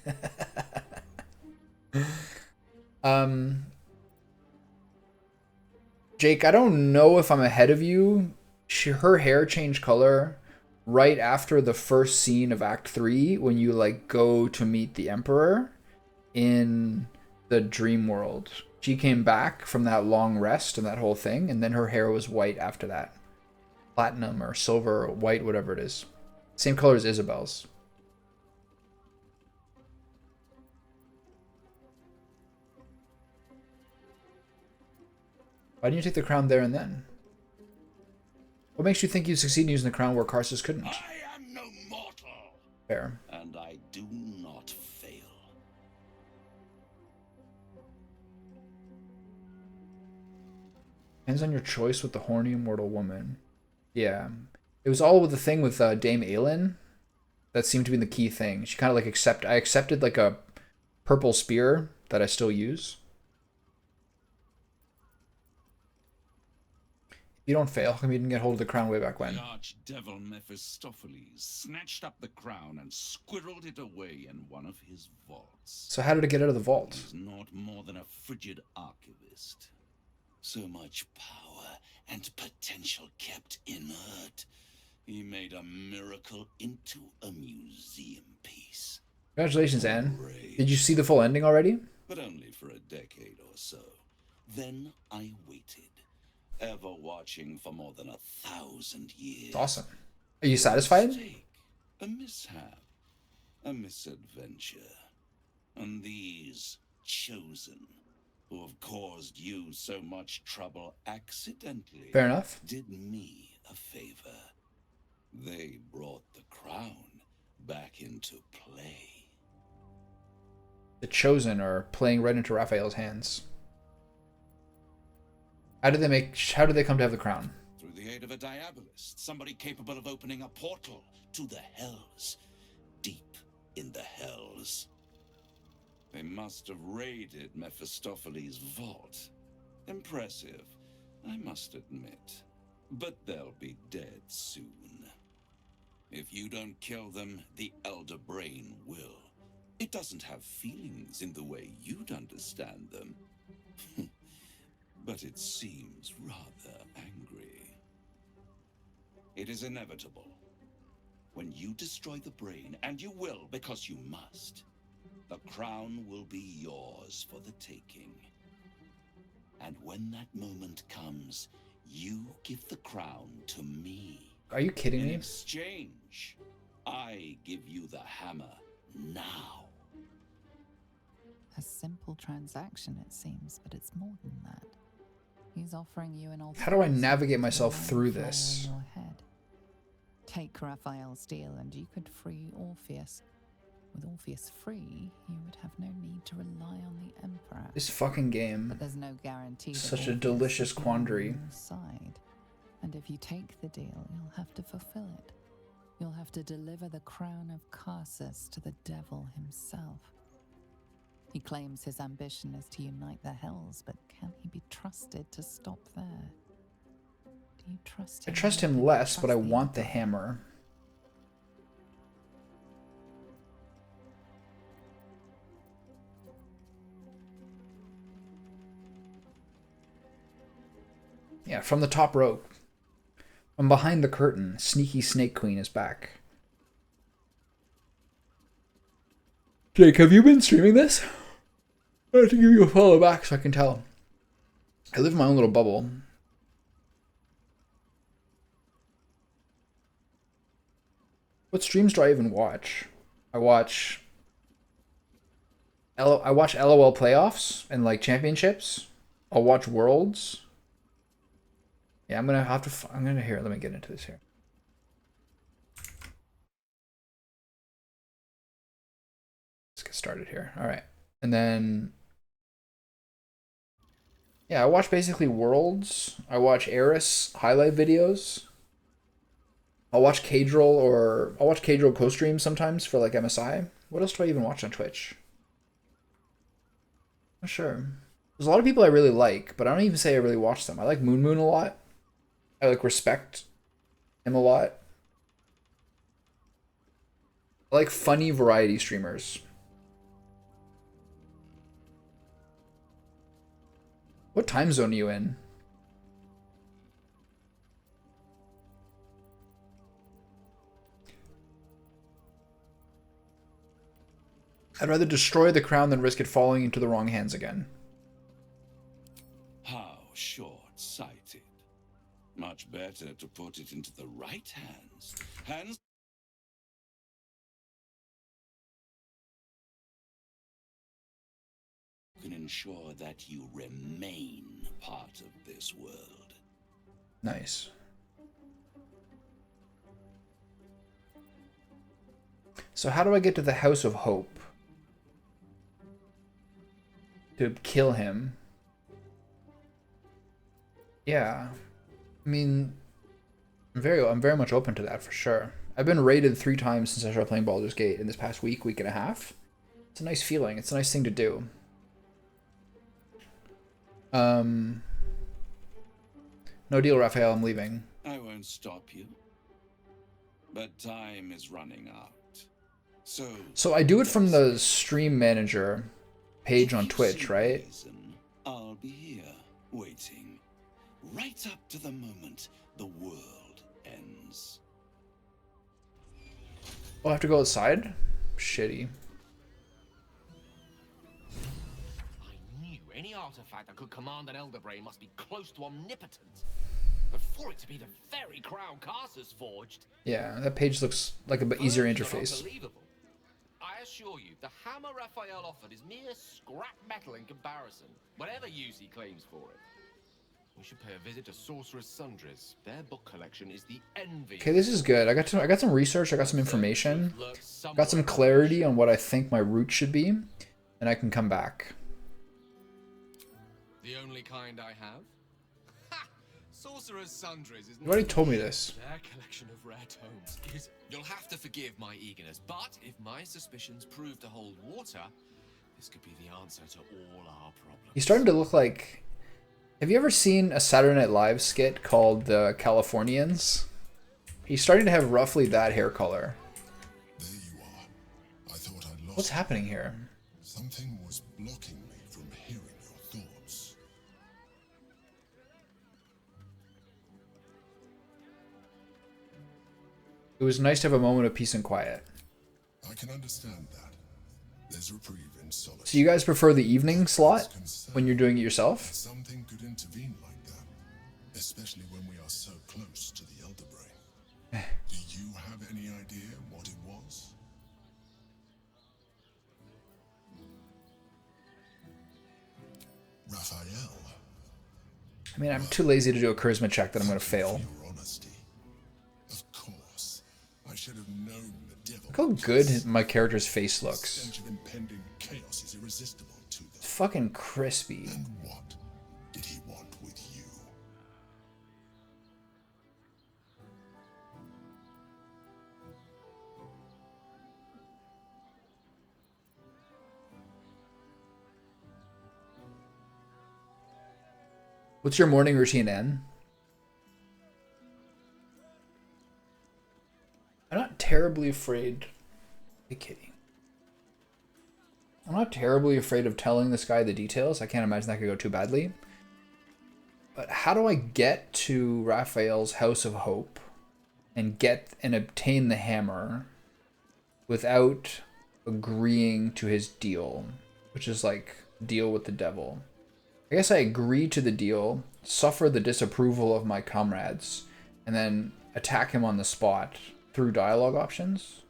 Jake, I don't know if I'm ahead of you. Her hair changed color right after the first scene of Act 3 when you like go to meet the Emperor in the dream world. She came back from that long rest and that whole thing, and then her hair was white after that. Platinum or silver or white, whatever it is. Same color as Isabel's. Why didn't you take the crown there and then? What makes you think you'd succeed in using the crown where Karsus couldn't? I am no mortal. Fair. And I do not fail. Depends on your choice with the horny immortal woman. Yeah. It was all with the thing with Dame Aelin. That seemed to be the key thing. She kind of like I accepted like a purple spear that I still use. You don't fail. How come you didn't get hold of the crown way back when? The archdevil Mephistopheles snatched up the crown and squirreled it away in one of his vaults. So how did it get out of the vault? He's not more than a frigid archivist. So much power and potential kept inert. He made a miracle into a museum piece. Congratulations, Anne. Did you see the full ending already? But only for a decade or so. Then I waited. Ever watching for more than 1,000 years. Awesome. Are you satisfied? A mishap. A misadventure. And these chosen, who have caused you so much trouble accidentally, Fair enough. did me a favor. They brought the crown back into play. The Chosen are playing right into Raphael's hands. How did they come to have the crown? Through the aid of a diabolist, somebody capable of opening a portal to the hells, deep in the hells. They must have raided Mephistopheles' vault. Impressive, I must admit. But they'll be dead soon. If you don't kill them, the Elder Brain will. It doesn't have feelings in the way you'd understand them. But it seems rather angry. It is inevitable. When you destroy the brain, and you will because you must, the crown will be yours for the taking. And when that moment comes, you give the crown to me. Are you kidding me? In exchange, I give you the hammer now. A simple transaction, it seems, but it's more than that. He's offering you an alternative. How do I navigate myself through this? In your head. Take Raphael's deal and you could free Orpheus. With Orpheus free, you would have no need to rely on the Emperor. This fucking game. But there's no guarantee. Such a delicious quandary. On your side. And if you take the deal, you'll have to fulfill it. You'll have to deliver the crown of Karsus to the devil himself. He claims his ambition is to unite the hells, but can he be trusted to stop there? Do you trust him? I trust him less, but I want the hammer. Yeah, from the top rope. From behind the curtain, sneaky Snake Queen is back. Jake, have you been streaming this? I have to give you a follow back so I can tell. I live in my own little bubble. What streams do I even watch? I watch LOL playoffs and like championships. I'll watch Worlds. Yeah, I'm gonna here. Let me get into this here. Let's get started here. All right, and then Yeah, I watch basically Worlds. I watch Eris highlight videos. I'll watch Cadril co-stream sometimes for like MSI. What else do I even watch on Twitch? Not sure. There's a lot of people I really like, but I don't even say I really watch them. I like Moon Moon a lot. I like respect him a lot. I like funny variety streamers. What time zone are you in? I'd rather destroy the crown than risk it falling into the wrong hands again. How short-sighted. Much better to put it into the right hands. Hands can ensure that you remain part of this world. Nice. So how do I get to the House of Hope? To kill him? Yeah. I mean, I'm very much open to that for sure. I've been raided 3 times since I started playing Baldur's Gate in this past week and a half. It's a nice feeling. It's a nice thing to do. No deal, Raphael. I'm leaving. I won't stop you. But time is running out. So I do it from the stream manager page on Twitch, right? I'll be here, waiting. Right up to the moment the world ends. Oh, I have to go outside? Shitty. Any artifact that could command an Elder Brain must be close to omnipotence. But for it to be the very crown Carcer's forged... Yeah, that page looks like a bit easier interface. Unbelievable. I assure you, the hammer Raphael offered is mere scrap metal in comparison, whatever use he claims for it. We should pay a visit to Sorcerer's Sundries. Their book collection is the envy. Okay, this is good. I got some research, I got some information, got some clarity on what I think my route should be, and I can come back. The only kind I have? Ha! Sorcerer's Sundries is... You already told me this. Their collection of rare tomes is... You'll have to forgive my eagerness, but if my suspicions prove to hold water, this could be the answer to all our problems. He's starting to look like... Have you ever seen a Saturday Night Live skit called The Californians? He's starting to have roughly that hair color. There you are. I thought I'd lost. What's happening here? Something was blocking me from hearing your thoughts. It was nice to have a moment of peace and quiet. I can understand that. There's reprieve in solitude. So you guys prefer the evening slot when you're doing it yourself? Something could intervene like that, especially when we are so close to the Elder Brain. Do you have any idea what it was? Raphael. I mean, I'm too lazy to do a charisma check that I'm going to fail. Your honesty. Of course. I should have known the devil. Look how good my character's face looks. The stench of impending chaos is irresistible to them. It's fucking crispy. And what did he want with you? What's your morning routine, Anne? I'm not terribly afraid. Hey, kitty. I'm not terribly afraid of telling this guy the details. I can't imagine that could go too badly. But how do I get to Raphael's House of Hope and obtain the hammer without agreeing to his deal, which is like deal with the devil? I guess I agree to the deal, suffer the disapproval of my comrades, and then attack him on the spot through dialogue options.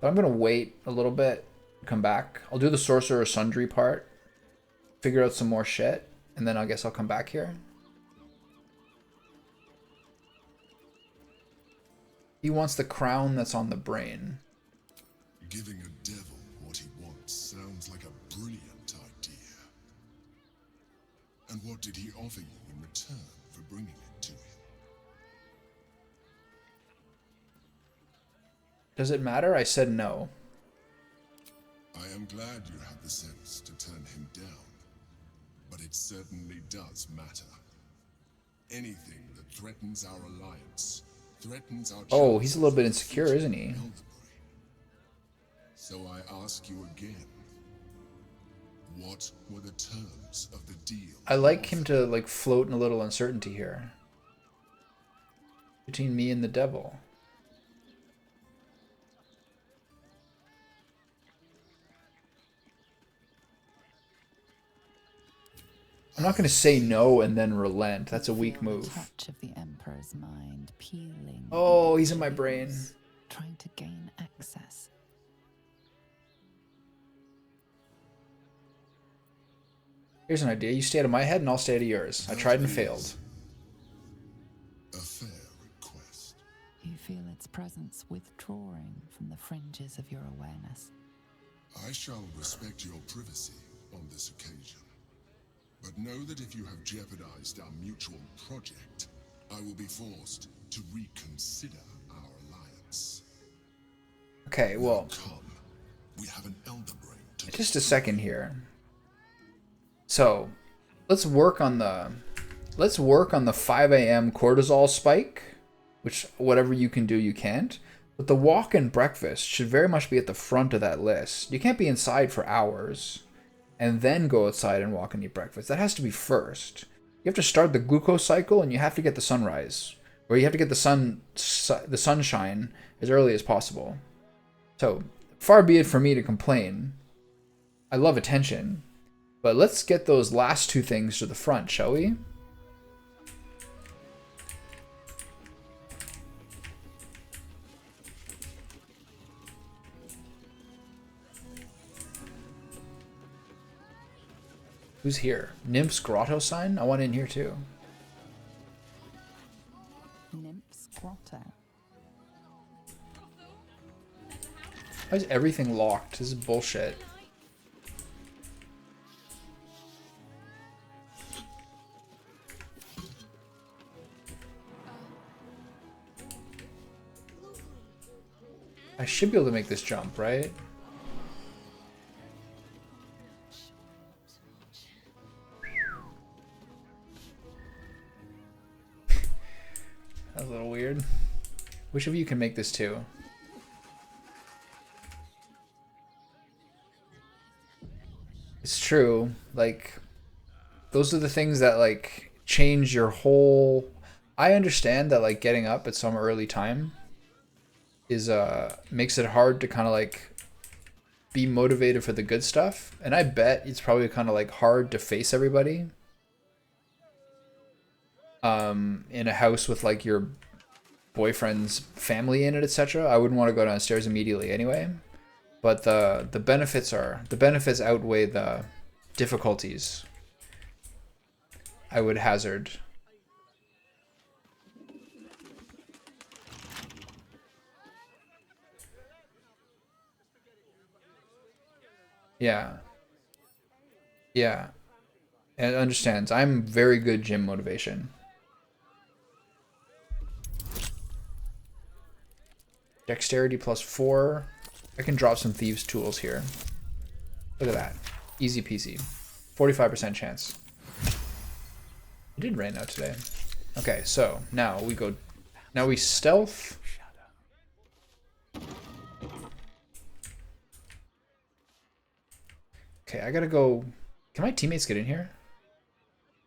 But I'm going to wait a little bit, come back. I'll do the Sorcerer's Sundry part, figure out some more shit, and then I guess I'll come back here. He wants the crown that's on the brain. Giving a devil what he wants sounds like a brilliant idea. And what did he offer you in return for bringing it to him? Does it matter? I said no. I am glad you had the sense to turn him down, but it certainly does matter. Anything that threatens our alliance, threatens our Oh, he's a little bit insecure, isn't he? So I ask you again, what were the terms of the deal? I like him to like float in a little uncertainty here. Between me and the devil. I'm not going to say no and then relent. That's a weak move. Touch of the Emperor's mind peeling. Oh, he's in my brain. Trying to gain access. Here's an idea. You stay out of my head and I'll stay out of yours. I tried and failed. A fair request. You feel its presence withdrawing from the fringes of your awareness. I shall respect your privacy on this occasion. But know that if you have jeopardized our mutual project, I will be forced to reconsider our alliance. Okay, well, we have an elder brain to just a second here. So, let's work on the 5 a.m. cortisol spike, which whatever you can do, you can't. But the walk and breakfast should very much be at the front of that list. You can't be inside for hours and then go outside and walk and eat breakfast. That has to be first. You have to start the glucose cycle and you have to get the sunrise, or you have to get the sunshine as early as possible. So, far be it from me to complain. I love attention. But let's get those last two things to the front, shall we? Who's here? Nymph's Grotto sign? I want in here too. Nymph's Grotto. Why is everything locked? This is bullshit. I should be able to make this jump, right? That's a little weird. Which of you can make this too? It's true. Like, those are the things that like change your whole... I understand that like getting up at some early time is makes it hard to kind of like be motivated for the good stuff, and I bet it's probably kind of like hard to face everybody in a house with like your boyfriend's family in it, etc. I wouldn't want to go downstairs immediately anyway, but the benefits outweigh the difficulties, I would hazard. Yeah. Yeah. And it understands. I'm very good gym motivation. Dexterity +4. I can drop some thieves' tools here. Look at that. Easy peasy. 45% chance. It did rain out today. Okay, so now we go. Now we stealth. Okay, I gotta go. Can my teammates get in here?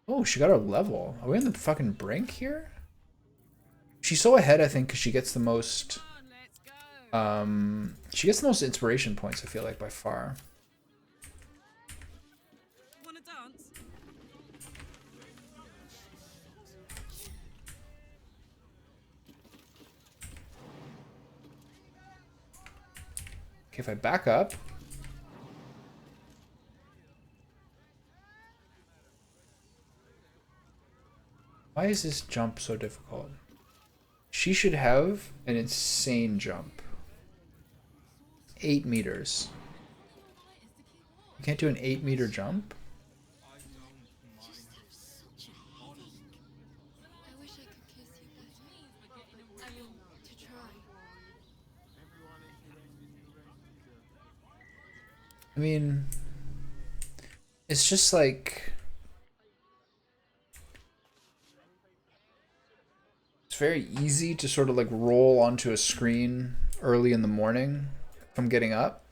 Oh, she got her level. Are we on the fucking brink here? She's so ahead, I think, because she gets the most... she gets the most inspiration points, I feel like, by far. Wanna dance? Okay, if I back up... Why is this jump so difficult? She should have an insane jump. 8 meters. You can't do an 8-meter jump? I mean, it's just like, it's very easy to sort of like roll onto a screen early in the morning from getting up.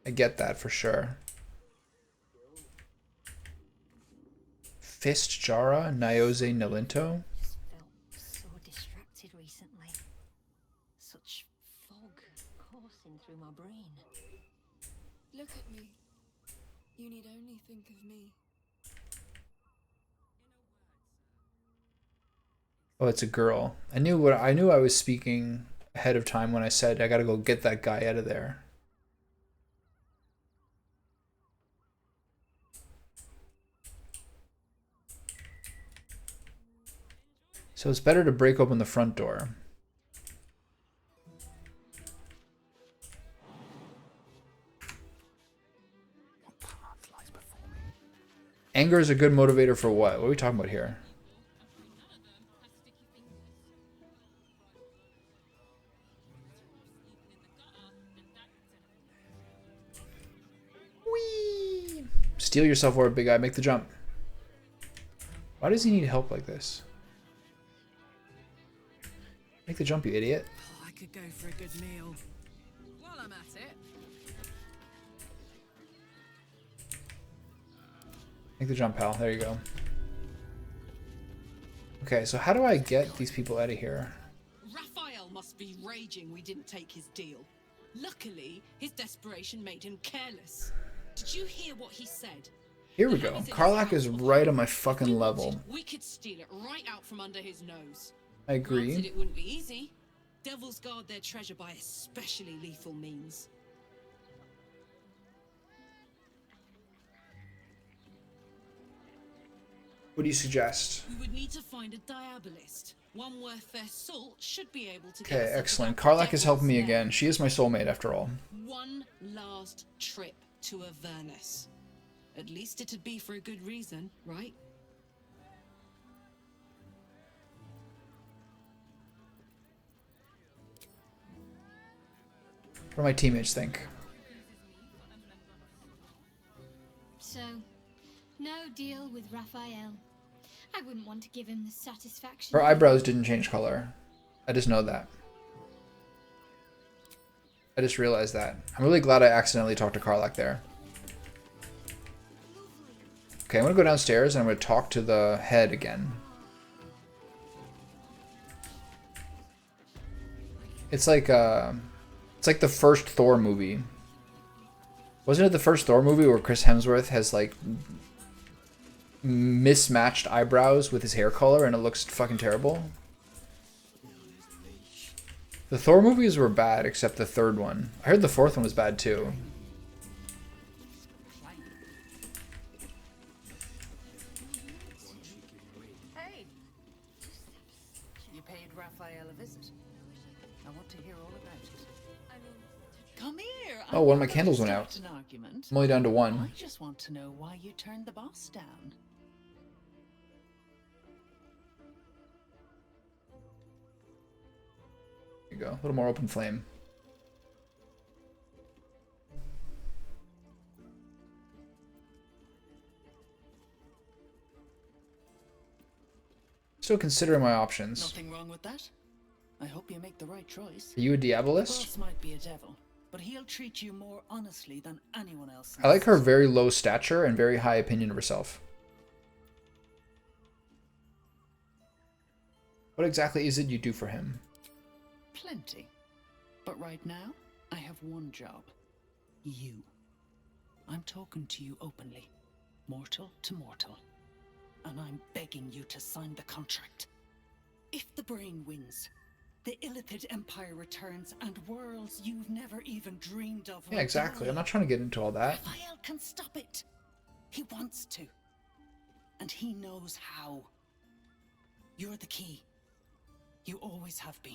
I get that for sure. Fist Jara, Nyoze Nalinto. Just felt so distracted recently. Such fog coursing through my brain. Look at me. You need only think of me. Oh, it's a girl. I knew I was speaking ahead of time when I said I gotta go get that guy out of there. So it's better to break open the front door. Anger is a good motivator for what? What are we talking about here? Whee! Steal yourself or a big guy. Make the jump. Why does he need help like this? Make the jump, you idiot. Oh, I could go for a good meal. While I'm at it. Make the jump, pal. There you go. Okay, so how do I get these people out of here? Raphael must be raging we didn't take his deal. Luckily, his desperation made him careless. Did you hear what he said? Here we go. Karlach is right on my fucking level. We could steal it right out from under his nose. I agree. Granted, it wouldn't be easy. Devils guard their treasure by especially lethal means. What do you suggest? We would need to find a diabolist. One worth their salt should be able to. Okay, excellent. Karlach is helping me again. She is my soulmate after all. One last trip to Avernus. At least it'd be for a good reason, right? What do my teammates think? So, no deal with Raphael. I wouldn't want to give him the satisfaction. Her eyebrows didn't change color. I just know that. I just realized that. I'm really glad I accidentally talked to Karlach there. Okay, I'm gonna go downstairs and I'm gonna talk to the head again. It's like the first Thor movie. Wasn't it the first Thor movie where Chris Hemsworth has like mismatched eyebrows with his hair color and it looks fucking terrible? The Thor movies were bad except the third one. I heard the fourth one was bad too. Hey, you paid Raphael a visit. I want to hear all about it. Come here. Oh, one of my candles went out. An argument. I'm only down to one. I just want to know why you turned the boss down. There you go. A little more open flame. Still considering my options. Nothing wrong with that. I hope you make the right choice. Are you a The Diabolist? boss might be a devil, but he'll treat you more honestly than anyone else. I like her very low stature and very high opinion of herself. What exactly is it you do for him? Plenty. But right now, I have one job. You. I'm talking to you openly. Mortal to mortal. And I'm begging you to sign the contract. If the brain wins, the Illithid Empire returns and worlds you've never even dreamed of. Yeah, exactly. I'm not trying to get into all that. Raphael can stop it. He wants to. And he knows how. You're the key. You always have been.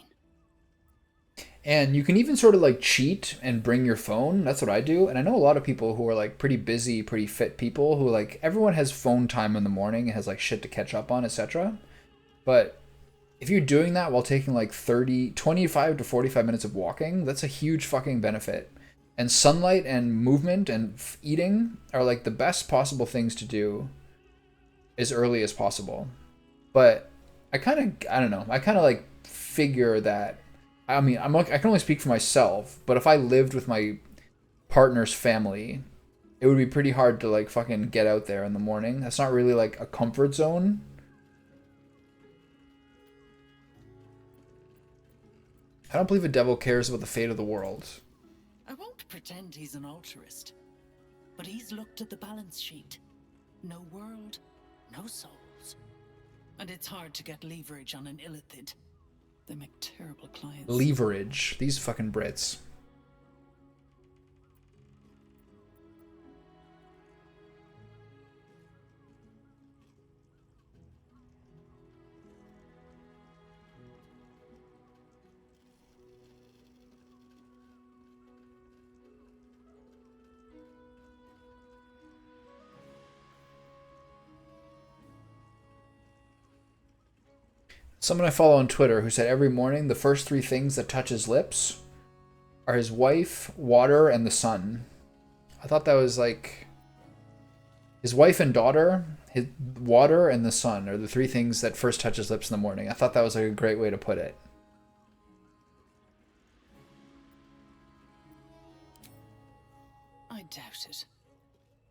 And you can even sort of like cheat and bring your phone. That's what I do. And I know a lot of people who are like pretty busy, pretty fit people who like everyone has phone time in the morning and has like shit to catch up on, etc. But if you're doing that while taking like 25 to 45 minutes of walking, that's a huge fucking benefit. And sunlight and movement and eating are like the best possible things to do as early as possible. But I don't know. I kind of like figure that, I mean, I can only speak for myself, but if I lived with my partner's family, it would be pretty hard to like fucking get out there in the morning. That's not really like a comfort zone. I don't believe a devil cares about the fate of the world. I won't pretend he's an altruist, but he's looked at the balance sheet. No world, no souls. And it's hard to get leverage on an illithid. They make terrible clients. Leverage. These fucking Brits. Someone I follow on Twitter who said every morning the first 3 things that touch his lips are his wife, water, and the sun. I thought that was like his wife and daughter, his water, and the sun are the 3 things that first touch his lips in the morning. I thought that was like a great way to put it. I doubt it.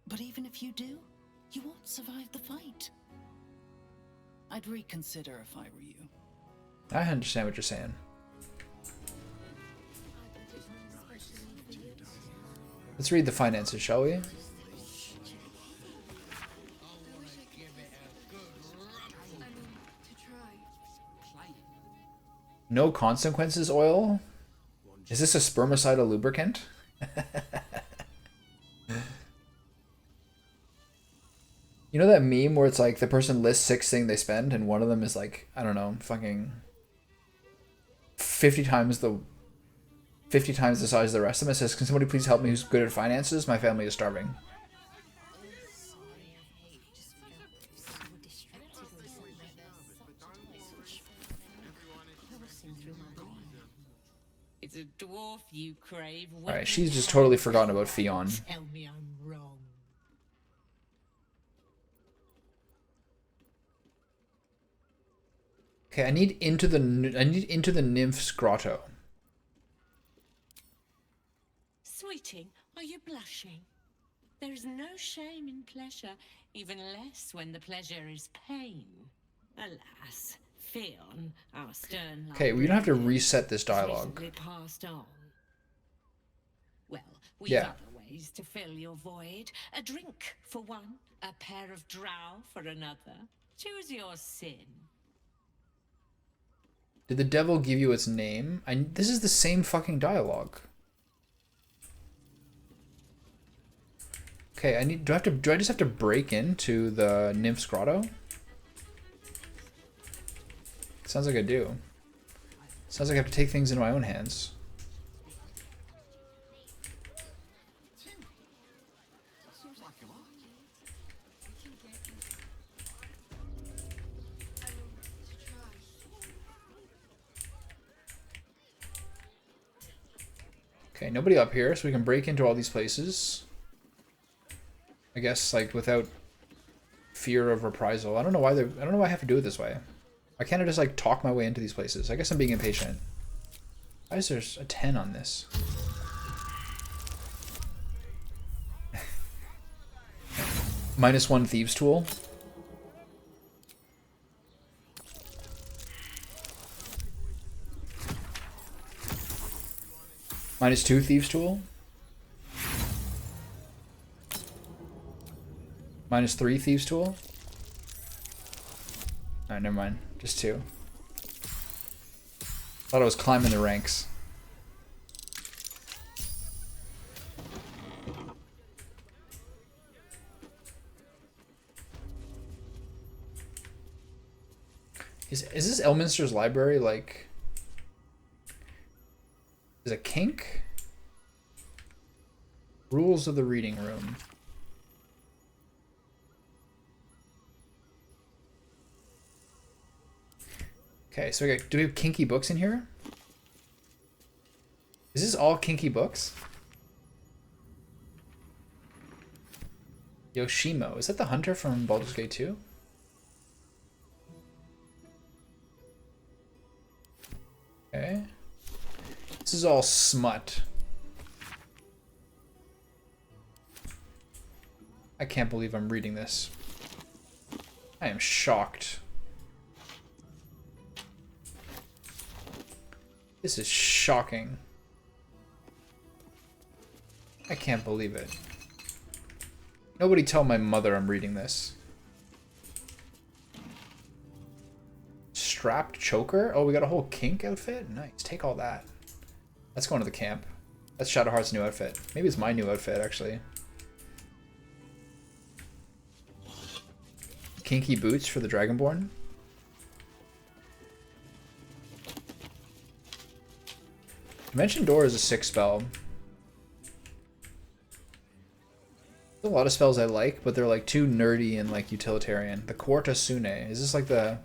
But even if you do, you won't survive the fight. I'd reconsider if I were you. I understand what you're saying. Let's read the finances, shall we? No consequences oil? Is this a spermicidal lubricant? You know that meme where it's like the person lists 6 things they spend and one of them is like, I don't know, fucking 50 times the size of the rest of them. It says, can somebody please help me who's good at finances? My family is starving. It's a dwarf you crave. Alright, she's just totally forgotten about Theon. Tell me I'm wrong. Okay, I need into the nymph's grotto. Sweeting, are you blushing? There is no shame in pleasure, even less when the pleasure is pain. Alas, Theon, our stern Okay, we don't have to reset this has dialogue. recently passed on. Well, we've Yeah. other ways to fill your void. A drink for one, a pair of drow for another. Choose your sin. Did the devil give you its name? This is the same fucking dialogue. Okay, do I just have to break into the nymph's grotto? Sounds like I do. Sounds like I have to take things into my own hands. Okay, nobody up here, so we can break into all these places. I guess, like, without fear of reprisal. I don't know why I have to do it this way. Why can't I just, like, talk my way into these places? I guess I'm being impatient. Why is there a 10 on this? -1 thieves tool. -2 thieves tool. -3 thieves tool. Alright, never mind. Just 2. Thought I was climbing the ranks. Is this Elminster's library like... Is a kink? Rules of the reading room. Okay, so do we have kinky books in here? Is this all kinky books? Yoshimo. Is that the hunter from Baldur's Gate 2? Okay. This is all smut. I can't believe I'm reading this. I am shocked. This is shocking. I can't believe it. Nobody tell my mother I'm reading this. Strapped choker? Oh, we got a whole kink outfit? Nice. Take all that. Let's go into the camp. That's Shadowheart's new outfit. Maybe it's my new outfit, actually. Kinky boots for the Dragonborn. Dimension Door is a sick spell. There's a lot of spells I like, but they're like too nerdy and like utilitarian. The Quarta Sune. Is this like the...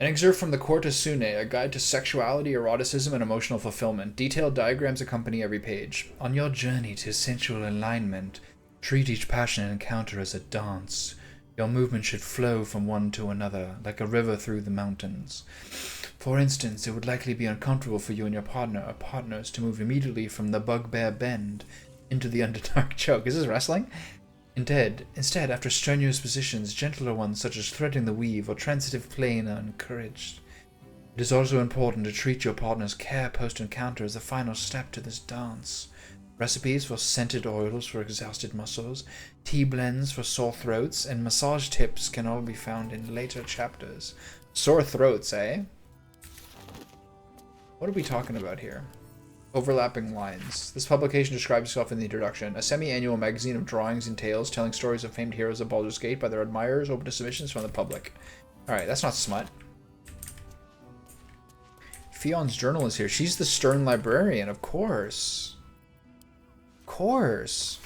An excerpt from the Quarta Sune, a guide to sexuality, eroticism, and emotional fulfillment. Detailed diagrams accompany every page. On your journey to sensual alignment, treat each passionate encounter as a dance. Your movement should flow from one to another, like a river through the mountains. For instance, it would likely be uncomfortable for you and your partner or partners to move immediately from the Bugbear Bend into the Underdark Choke. Is this wrestling? Instead, after strenuous positions, gentler ones such as threading the weave or transitive plane are encouraged. It is also important to treat your partner's care post-encounter as the final step to this dance. Recipes for scented oils for exhausted muscles, tea blends for sore throats, and massage tips can all be found in later chapters. Sore throats, eh? What are we talking about here? Overlapping lines. This publication describes itself in the introduction. A semi-annual magazine of drawings and tales telling stories of famed heroes of Baldur's Gate by their admirers, open to submissions from the public. Alright, that's not smut. Fion's journal is here. She's the stern librarian, of course. Of course.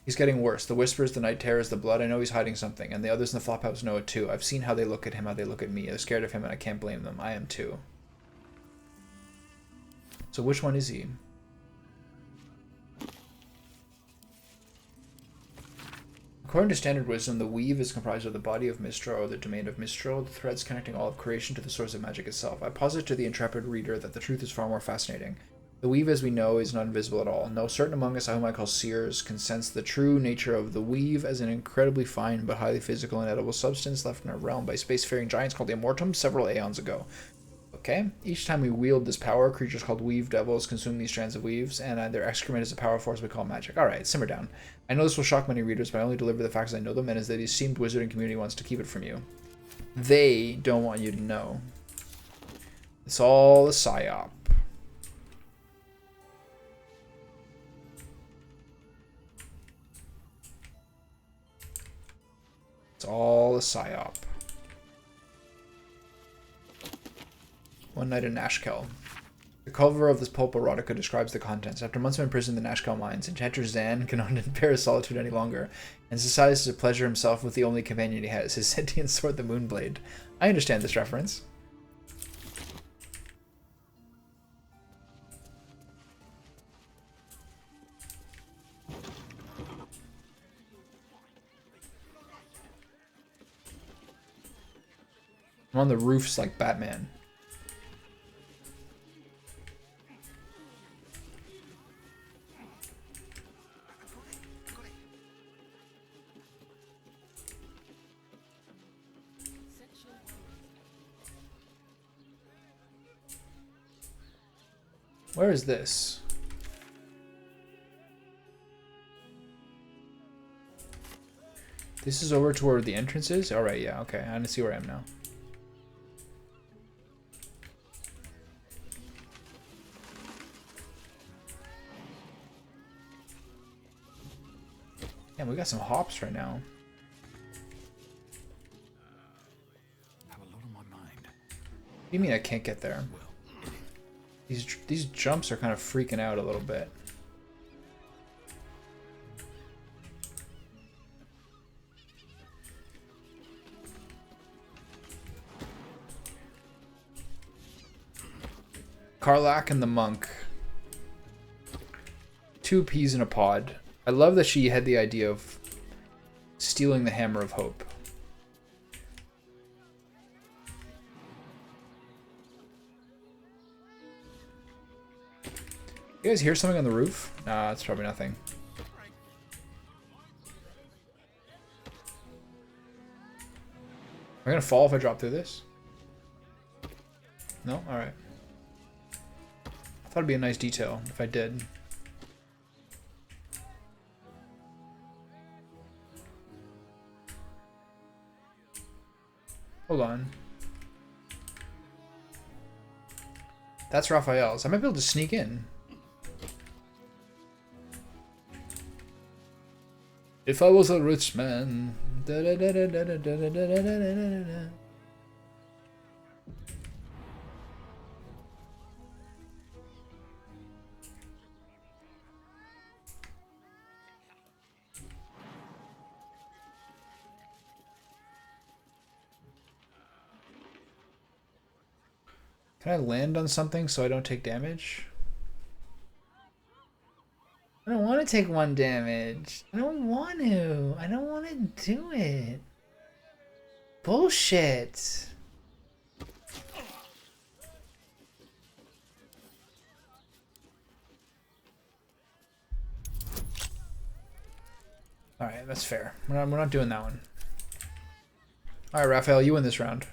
He's getting worse. The whispers, the night terrors, the blood. I know he's hiding something, and the others in the flophouse know it too. I've seen how they look at him, how they look at me. They're scared of him, and I can't blame them. I am too. So which one is he? According to standard wisdom, the weave is comprised of the body of Mistral or the domain of Mistral, the threads connecting all of creation to the source of magic itself. I posit to the intrepid reader that the truth is far more fascinating. The weave, as we know, is not invisible at all. No certain among us, whom I call seers, can sense the true nature of the weave as an incredibly fine but highly physical and edible substance left in a realm by spacefaring giants called the Immortum several aeons ago. Okay, each time we wield this power, creatures called weave devils consume these strands of weaves, and their excrement is a power force we call magic. Alright, simmer down. I know this will shock many readers, but I only deliver the facts as I know them, and as the esteemed wizarding community wants to keep it from you. They don't want you to know. It's all a psyop. It's all a psyop. One night in Nashkel. The cover of this pulp erotica describes the contents. After months of imprisonment in the Nashkel mines, Enchanter Zan cannot bear his solitude any longer, and decides to pleasure himself with the only companion he has, his sentient sword, the Moonblade. I understand this reference. I'm on the roofs like Batman. Where is this? This is over toward the entrance is? Alright, yeah, okay. I see where I am now. Damn, we got some hops right now. Have a lot on my mind. What do you mean I can't get there? These jumps are kind of freaking out a little bit. Karlach and the monk. 2 peas in a pod. I love that she had the idea of Stealing the Hammer of Hope. You guys hear something on the roof? Nah, it's probably nothing. Am I gonna fall if I drop through this? No? Alright. I thought it'd be a nice detail if I did. Hold on. That's Raphael's. I might be able to sneak in. If I was a rich man. Da, da, da, da, da, da, da, da, da, da, da, da. Can I land on something so I don't take damage? I don't want to take 1 damage. I don't want to. I don't want to do it. Bullshit. Alright, that's fair. We're not doing that one. Alright, Raphael, you win this round.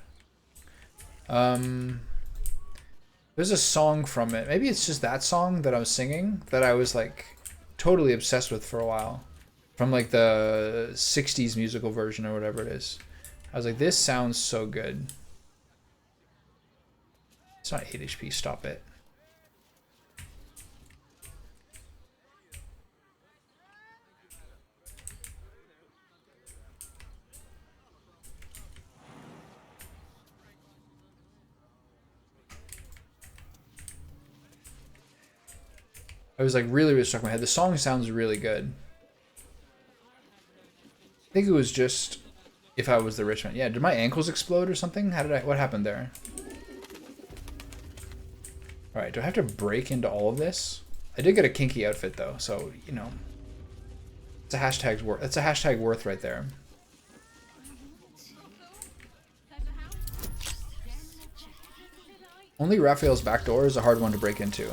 There's a song from it. Maybe it's just that song that I was singing that I was like totally obsessed with for a while. From like the 60s musical version or whatever it is. I was like, this sounds so good. It's not 8 HP, stop it. I was like really stuck in my head. The song sounds really good. I think it was just If I Was the Rich Man. Yeah, did my ankles explode or something? What happened there? Alright, do I have to break into all of this? I did get a kinky outfit though, so you know. It's a hashtag worth right there. Only Raphael's back door is a hard one to break into.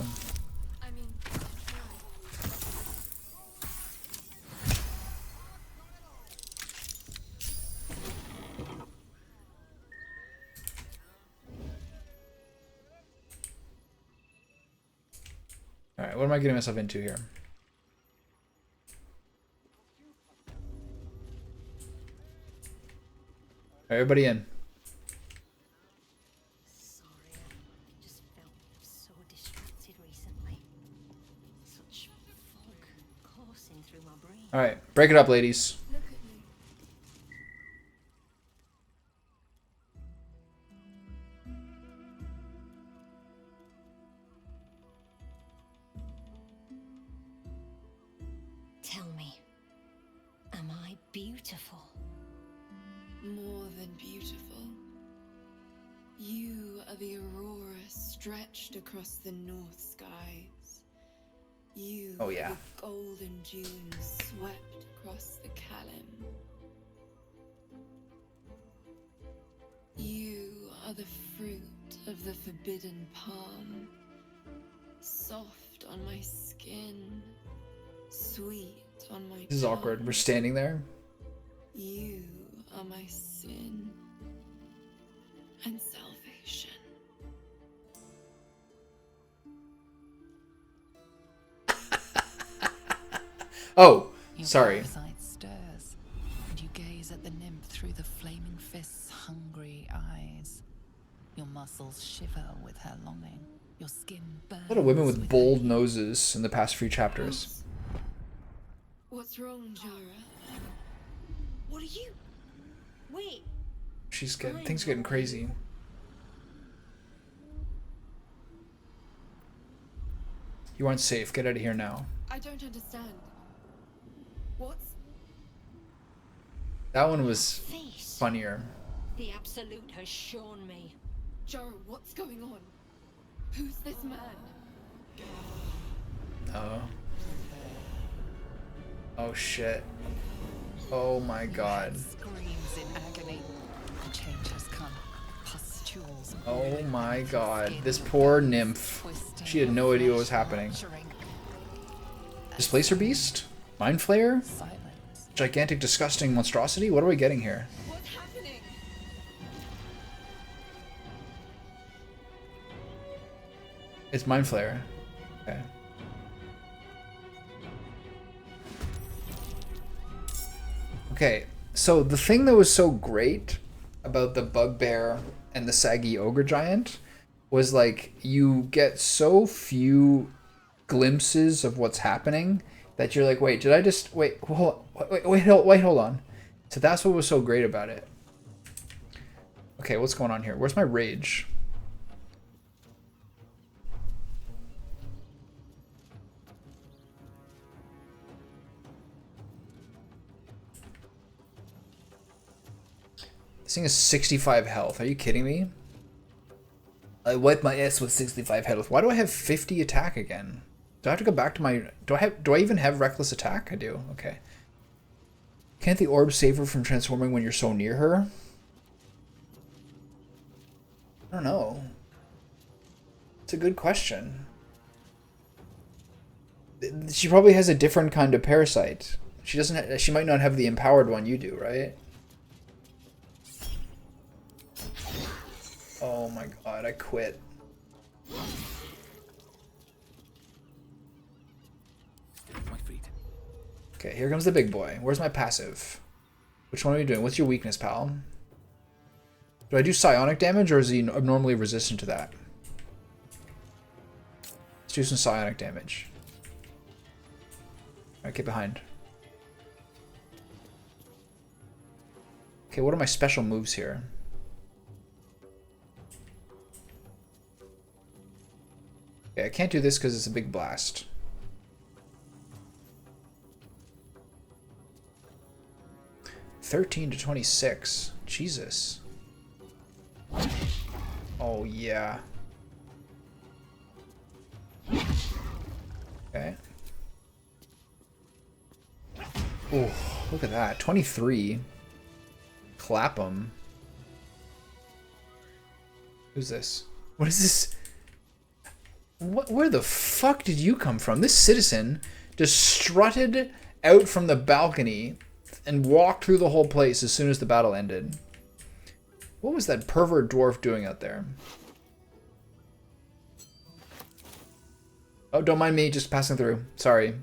Alright, what am I getting myself into here? Everybody in. Sorry, I just felt so distracted recently. Such fog coursing through my brain. Alright, break it up, ladies. Look at me. Tell me, am I beautiful? More than beautiful. You are the aurora stretched across the north skies. You Oh, yeah. are the golden dunes swept across the Kalim. You are the fruit of the forbidden palm, soft on my skin, sweet on my This is awkward. tongue. We're standing there. You are my sin and salvation. Oh, Your sorry. parasite stirs, and you gaze at the nymph through the flaming fist's hungry eyes. Your muscles shiver with her longing. Your skin burns. A lot of women with bold noses in the past few chapters. What's wrong, Jara? What are you? Wait. Things are getting crazy. You aren't safe. Get out of here now. I don't understand. What's... That one was funnier. The Absolute has shown me. Jara, what's going on? Who's this man? Oh. Oh shit. Oh my god. Screams in agony. The change has come. Pustules. Oh my god. This poor nymph. She had no idea what was happening. Displacer beast? Mind flayer? Gigantic, disgusting monstrosity? What are we getting here? What's happening? It's mind flayer. Okay. Okay, so the thing that was so great about the bugbear and the saggy ogre giant was like you get so few glimpses of what's happening that you're like, wait, did I just wait? Hold on. So that's what was so great about it. Okay, what's going on here? Where's my rage? This thing is 65 health. Are you kidding me? I wiped my ass with 65 health. Why do I have 50 attack again? Do I have to go back to my... Do I even have reckless attack? I do. Okay. Can't the orb save her from transforming when you're so near her? I don't know. It's a good question. She probably has a different kind of parasite. She doesn't. She might not have the empowered one you do, right? Oh my god, I quit. Okay, here comes the big boy. Where's my passive? Which one are you doing? What's your weakness, pal? Do I do psionic damage or is he abnormally resistant to that? Let's do some psionic damage. Alright, get behind. Okay, what are my special moves here? Okay, I can't do this because it's a big blast. $13 to 26. Jesus. Oh yeah. Okay. Oh, look at that. 23. Clap 'em. Who's this? What is this? Where the fuck did you come from? This citizen just strutted out from the balcony and walked through the whole place as soon as the battle ended. What was that pervert dwarf doing out there? Oh, don't mind me, just passing through. Sorry.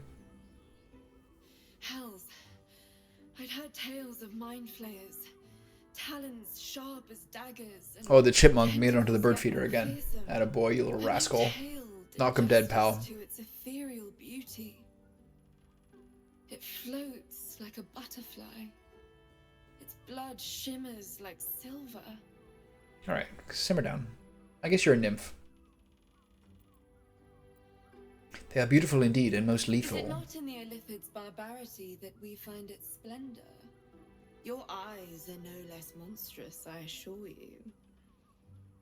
Hells. I'd heard tales of mind flayers. Talons sharp as daggers. And Oh, the chipmunk made it onto the bird feeder again. Attaboy, you little rascal. Knock him dead, pal. To its ethereal beauty. It floats like a butterfly. Its blood shimmers like silver. Alright, simmer down. I guess you're a nymph. They are beautiful indeed and most lethal. Is it not in the Illithid's barbarity that we find its splendor? Your eyes are no less monstrous, I assure you.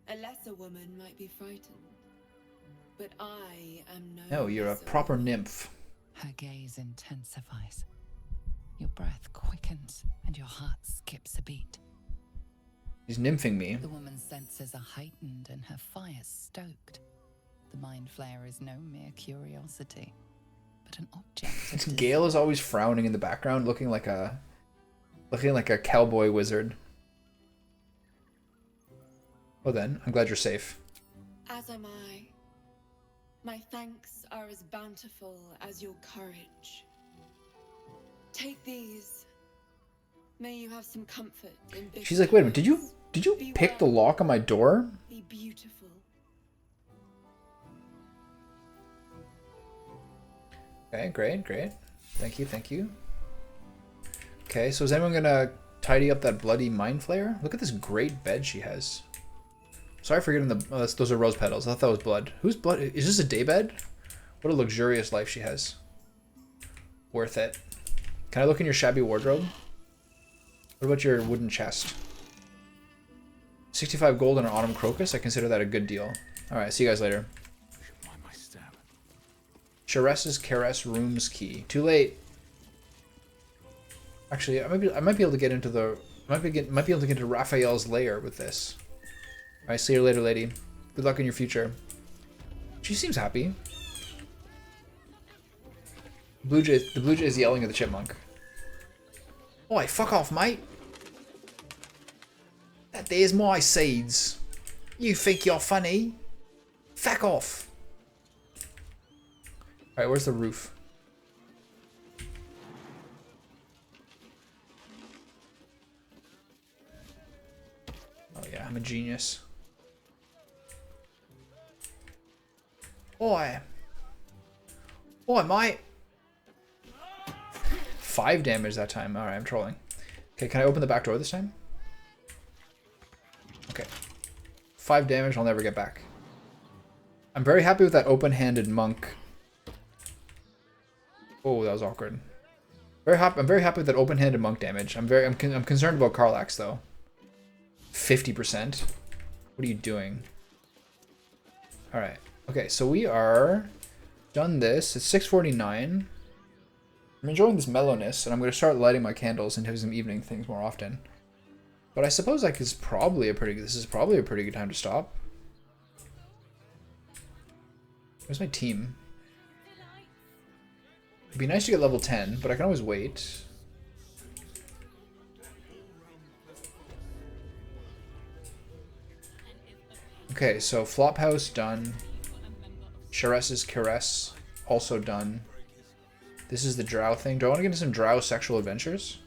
A lesser woman might be frightened, but I am No, you're a proper nymph. Her gaze intensifies. Your breath quickens and your heart skips a beat. She's nymphing me. The woman's senses are heightened and her fire stoked. The mind flayer is no mere curiosity, but an object of Gale is always frowning in the background, looking like a cowboy wizard. Well then, I'm glad you're safe. As am I. My thanks are as bountiful as your courage. Take these. May you have some comfort in bitter She's like, wait a minute, did you pick the lock on my door? Be beautiful. Okay, great. Thank you. Okay, so is anyone gonna tidy up that bloody mind flayer? Look at this great bed she has. Sorry for getting the... Oh, those are rose petals. I thought that was blood. Whose blood? Is this a daybed? What a luxurious life she has. Worth it. Can I look in your shabby wardrobe? What about your wooden chest? 65 gold and an autumn crocus? I consider that a good deal. Alright, see you guys later. Charessa's Caress Room's key. Too late. Actually, I might be able to get into the might be able to get into Raphael's lair with this. All right, see you later, lady. Good luck in your future. She seems happy. The blue jay is yelling at the chipmunk. Oi, fuck off, mate. That there's my seeds. You think you're funny? Fuck off. Alright, where's the roof? Oh yeah, I'm a genius. Oi. Oi, mate. 5 damage that time. Alright, I'm trolling. Okay, can I open the back door this time? Okay. 5 damage, I'll never get back. I'm very happy with that open-handed monk. Oh, that was awkward. I'm very happy with that open-handed monk damage. I'm concerned about Karlax though. 50%. What are you doing? All right. Okay, so we are done this. It's 6:49. I'm enjoying this mellowness, and I'm going to start lighting my candles and having some evening things more often. But I suppose this is probably a pretty good time to stop. Where's my team? It'd be nice to get level 10, but I can always wait. Okay, so Flophouse done. Sharess's Caress also done. This is the drow thing. Do I want to get into some drow sexual adventures?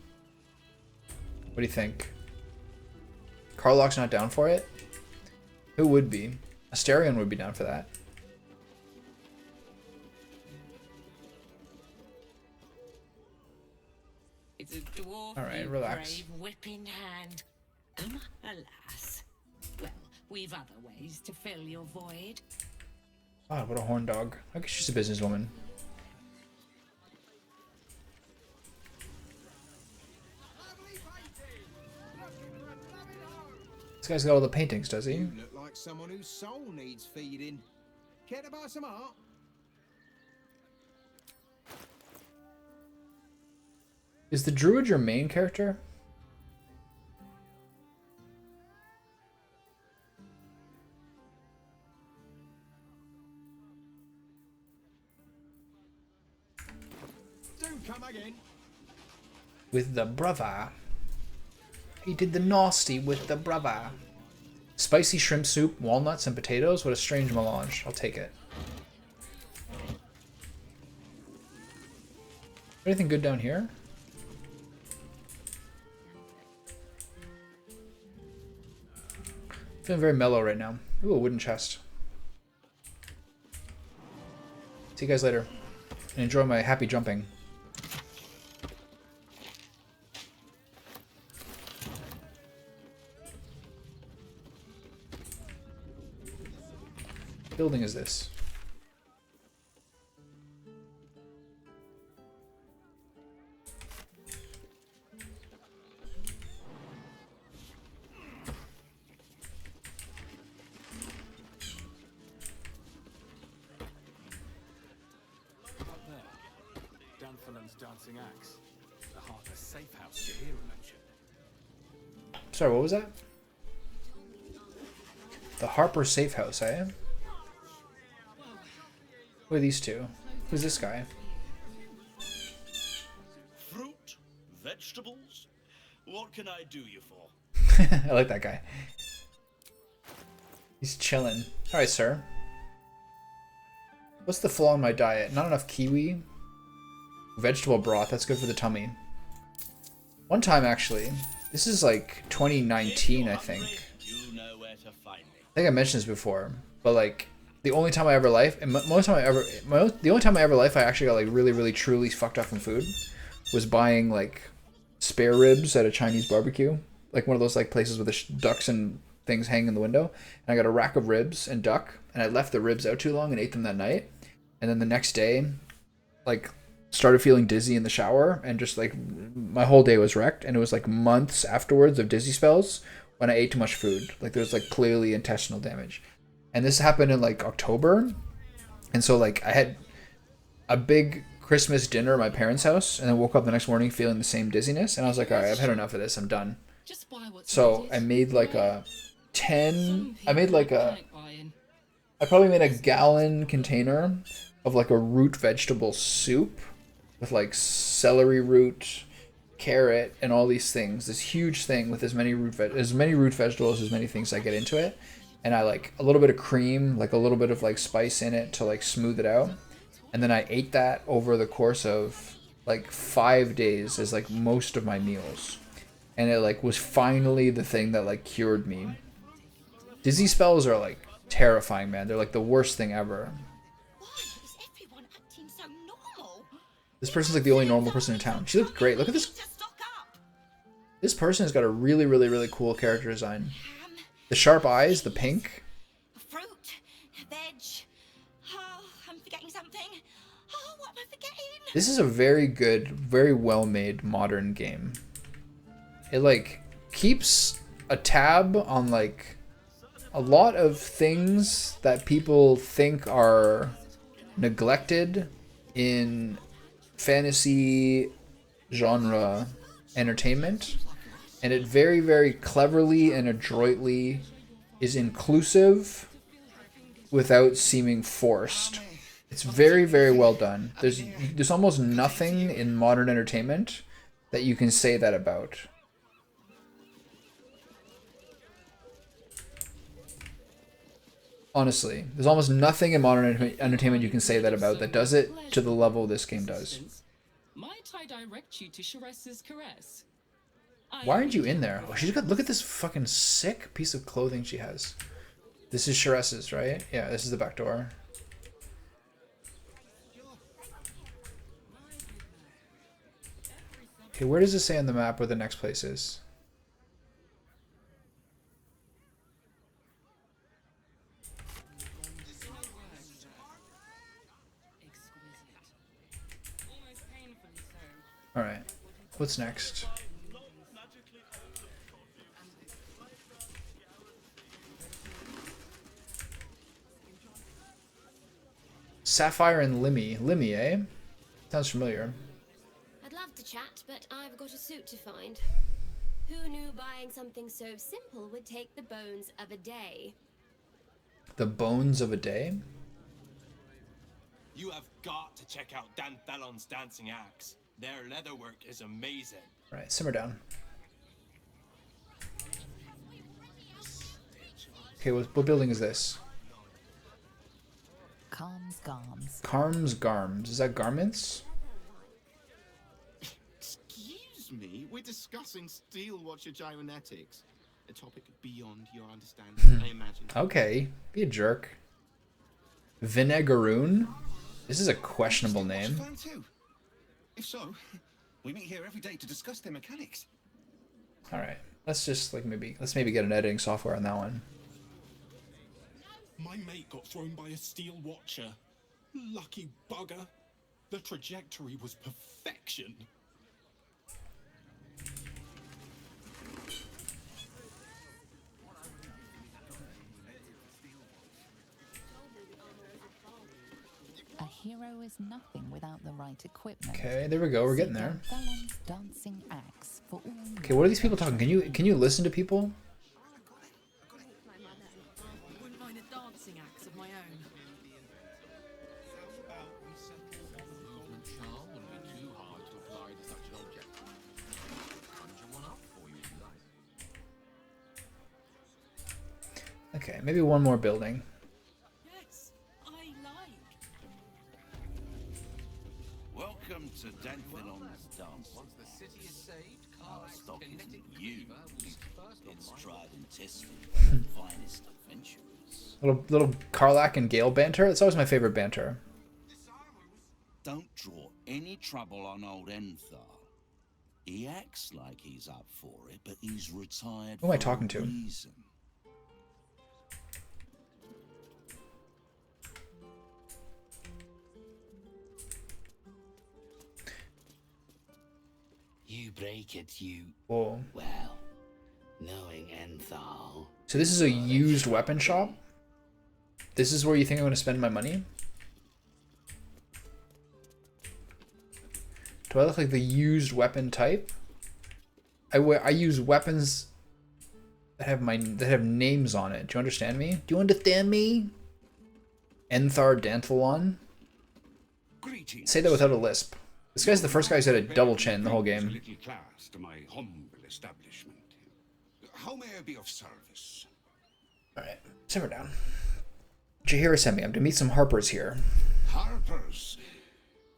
What do you think? Karlach's not down for it? Who would be? Asterion would be down for that. It's a dwarf. Alright, relax. Brave whipping hand. Alas. Well, we've other ways to fill your void. God, what a horn dog. I guess she's a businesswoman. This guy's got all the paintings, does he? You look like someone whose soul needs feeding. Care to buy some art? Is the druid your main character? Don't come again. With the brother. He did the nasty with the brother. Spicy shrimp soup, walnuts, and potatoes? What a strange melange. I'll take it. Anything good down here? Feeling very mellow right now. Ooh, a wooden chest. See you guys later. And enjoy my happy jumping. What building is this? Dancing axe. The Harper safe house Jahira mentioned. Sorry, what was that? The Harper safe house, eh? Who are these two? Who's this guy? Fruit, vegetables. What can I do you for? I like that guy. He's chilling. Alright, sir. What's the flaw in my diet? Not enough kiwi? Vegetable broth, that's good for the tummy. One time, actually, this is like 2019, I think. You know where to find me. I think I mentioned this before, but like the only time I ever I actually got like really truly fucked up from food was buying like spare ribs at a Chinese barbecue, like one of those like places with the ducks and things hanging in the window. And I got a rack of ribs and duck, and I left the ribs out too long and ate them that night. And then the next day, like, started feeling dizzy in the shower, and just like my whole day was wrecked. And it was like months afterwards of dizzy spells when I ate too much food. Like there was like clearly intestinal damage. And this happened in like October. And so like I had a big Christmas dinner at my parents' house, and then woke up the next morning feeling the same dizziness, and I was like, all right, I've had enough of this. I'm done. So I made like a I probably made a gallon container of like a root vegetable soup with like celery root, carrot, and all these things. This huge thing with as many root vegetables, as many things I get into it. And I like a little bit of cream, like a little bit of like spice in it to like smooth it out. And then I ate that over the course of like 5 days as like most of my meals. And it like was finally the thing that like cured me. Dizzy spells are like terrifying, man. They're like the worst thing ever. This person's like the only normal person in town. She looks great. Look at this. This person has got a really, really, really cool character design. The sharp eyes, the pink. Fruit, veg. Oh, I'm forgetting something. Oh, what am I forgetting? This is a very good, very well-made modern game. It like keeps a tab on like a lot of things that people think are neglected in fantasy genre entertainment, and it very, very cleverly and adroitly is inclusive without seeming forced. It's very, very well done. There's almost nothing in modern entertainment that you can say that about. Honestly, there's almost nothing in modern entertainment you can say that about that does it to the level this game does. Might I direct you to Sharess's Caress? Why aren't you in there? Oh, she's got, look at this fucking sick piece of clothing she has. This is Sharess's, right? Yeah, this is the back door. Okay, where does it say on the map where the next place is? Alright, what's next? Sapphire and Limmy. Limmy, eh? Sounds familiar. I'd love to chat, but I've got a suit to find. Who knew buying something so simple would take the bones of a day? The bones of a day? You have got to check out Dan Thellon's dancing axe. Their leatherwork is amazing. Right, simmer down. Okay, what building is this? Calms Garms. Carms Garms. Is that garments? Excuse me, we're discussing steel watcher gyromatics. A topic beyond your understanding, I imagine. Okay, be a jerk. Vinegaroon? This is a questionable name. If so, we meet here every day to discuss their mechanics. Alright, let's just like let's maybe get an editing software on that one. My mate got thrown by a steel watcher. Lucky bugger. The trajectory was perfection. A hero is nothing without the right equipment. Okay, there we go. We're getting there. Thellon's dancing axe for all. Okay, what are these people talking? Can you listen to people? I wouldn't mind a dancing axe of my own. Charm wouldn't be too hard to apply to such an object. Conjure one up for you if you like. Okay, maybe one more building. Welcome to Dan Thellon's dance. Once the city is saved, Our stock isn't you. It's tried and tested by the finest adventurers. Little Karlak and Gale banter. That's always my favorite banter. Don't draw any trouble on old Enthar. He acts like he's up for it, but he's retired. Who am I talking to? Reason. You break it, you. Whoa. Well, knowing Enthal. So this is a used weapon shop? This is where you think I'm going to spend my money? Do I look like the used weapon type? I use weapons that have names on it. Do you understand me? Do you understand me? Enthar Danthalon? Say that without a lisp. This guy's the first guy who's had a double chin the whole game. Little class to my humble establishment. How may I be of service? Alright, simmer down. Jaheira sent me. I'm to meet some Harpers here. Harpers?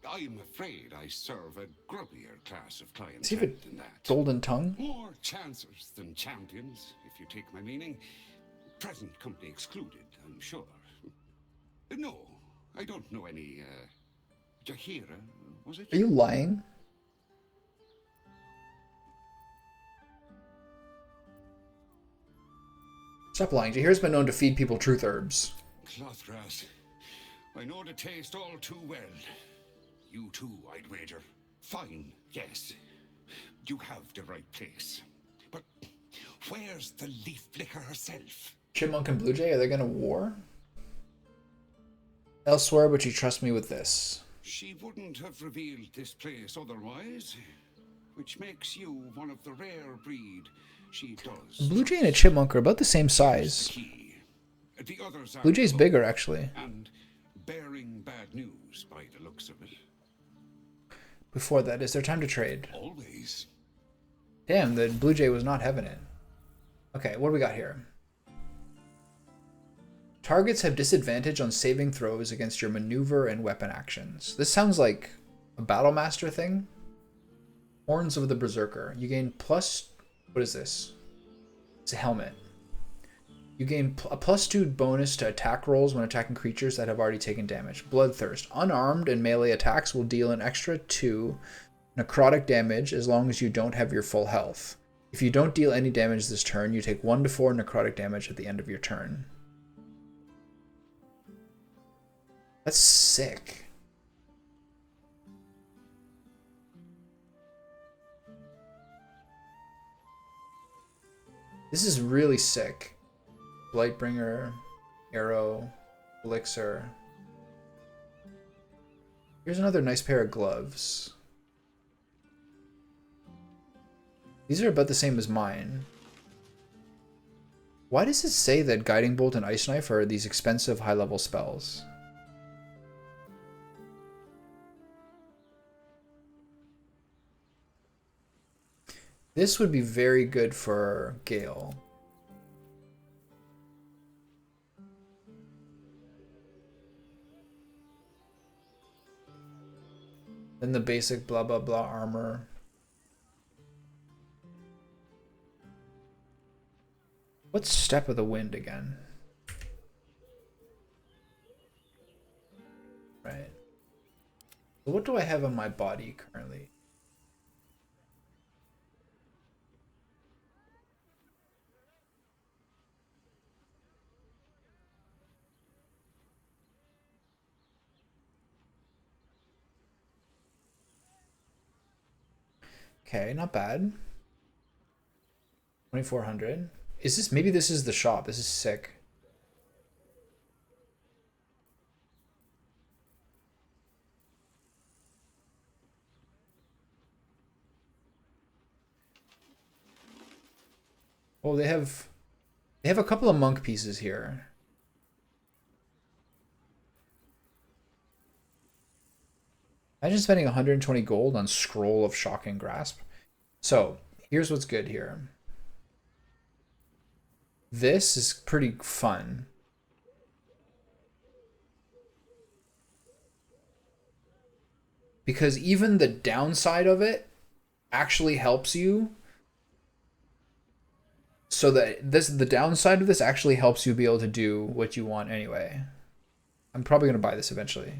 I'm afraid I serve a grubbier class of clientele Does he have a than that. golden tongue? More chancers than champions, if you take my meaning. Present company excluded, I'm sure. No, I don't know any, Jaheira, was it? Are you lying? Stop lying. Jaheira's been known to feed people truth herbs. Clothgrass. I know the taste all too well. You too, I'd wager. Fine, yes. You have the right place. But where's the leaf flicker herself? Chipmunk and Blue Jay, are they gonna war? Elsewhere, but you trust me with this. She wouldn't have revealed this place otherwise, which makes you one of the rare breed she does. Blue Jay and a Chipmunk are about the same size. The others are Blue Jay's bigger, actually. And bearing bad news by the looks of it. Before that, is there time to trade? Always. Damn, the Blue Jay was not having it. Okay, what do we got here? Targets have disadvantage on saving throws against your maneuver and weapon actions. This sounds like a Battle Master thing. Horns of the Berserker. You gain plus... What is this? It's a helmet. You gain a +2 bonus to attack rolls when attacking creatures that have already taken damage. Bloodthirst. Unarmed and melee attacks will deal an extra 2 necrotic damage as long as you don't have your full health. If you don't deal any damage this turn, you take 1 to 4 necrotic damage at the end of your turn. That's sick. This is really sick. Blightbringer, arrow, elixir. Here's another nice pair of gloves. These are about the same as mine. Why does it say that Guiding Bolt and Ice Knife are these expensive high-level spells? This would be very good for Gale. Then the basic blah blah blah armor. What's Step of the Wind again? Right. So what do I have on my body currently? Okay, not bad. 2,400. Is this, maybe this is the shop. This is sick. Oh, they have a couple of monk pieces here. Imagine spending 120 gold on Scroll of Shocking Grasp. So, here's what's good here. This is pretty fun. Because even the downside of it actually helps you. So that the downside of this actually helps you be able to do what you want anyway. I'm probably going to buy this eventually.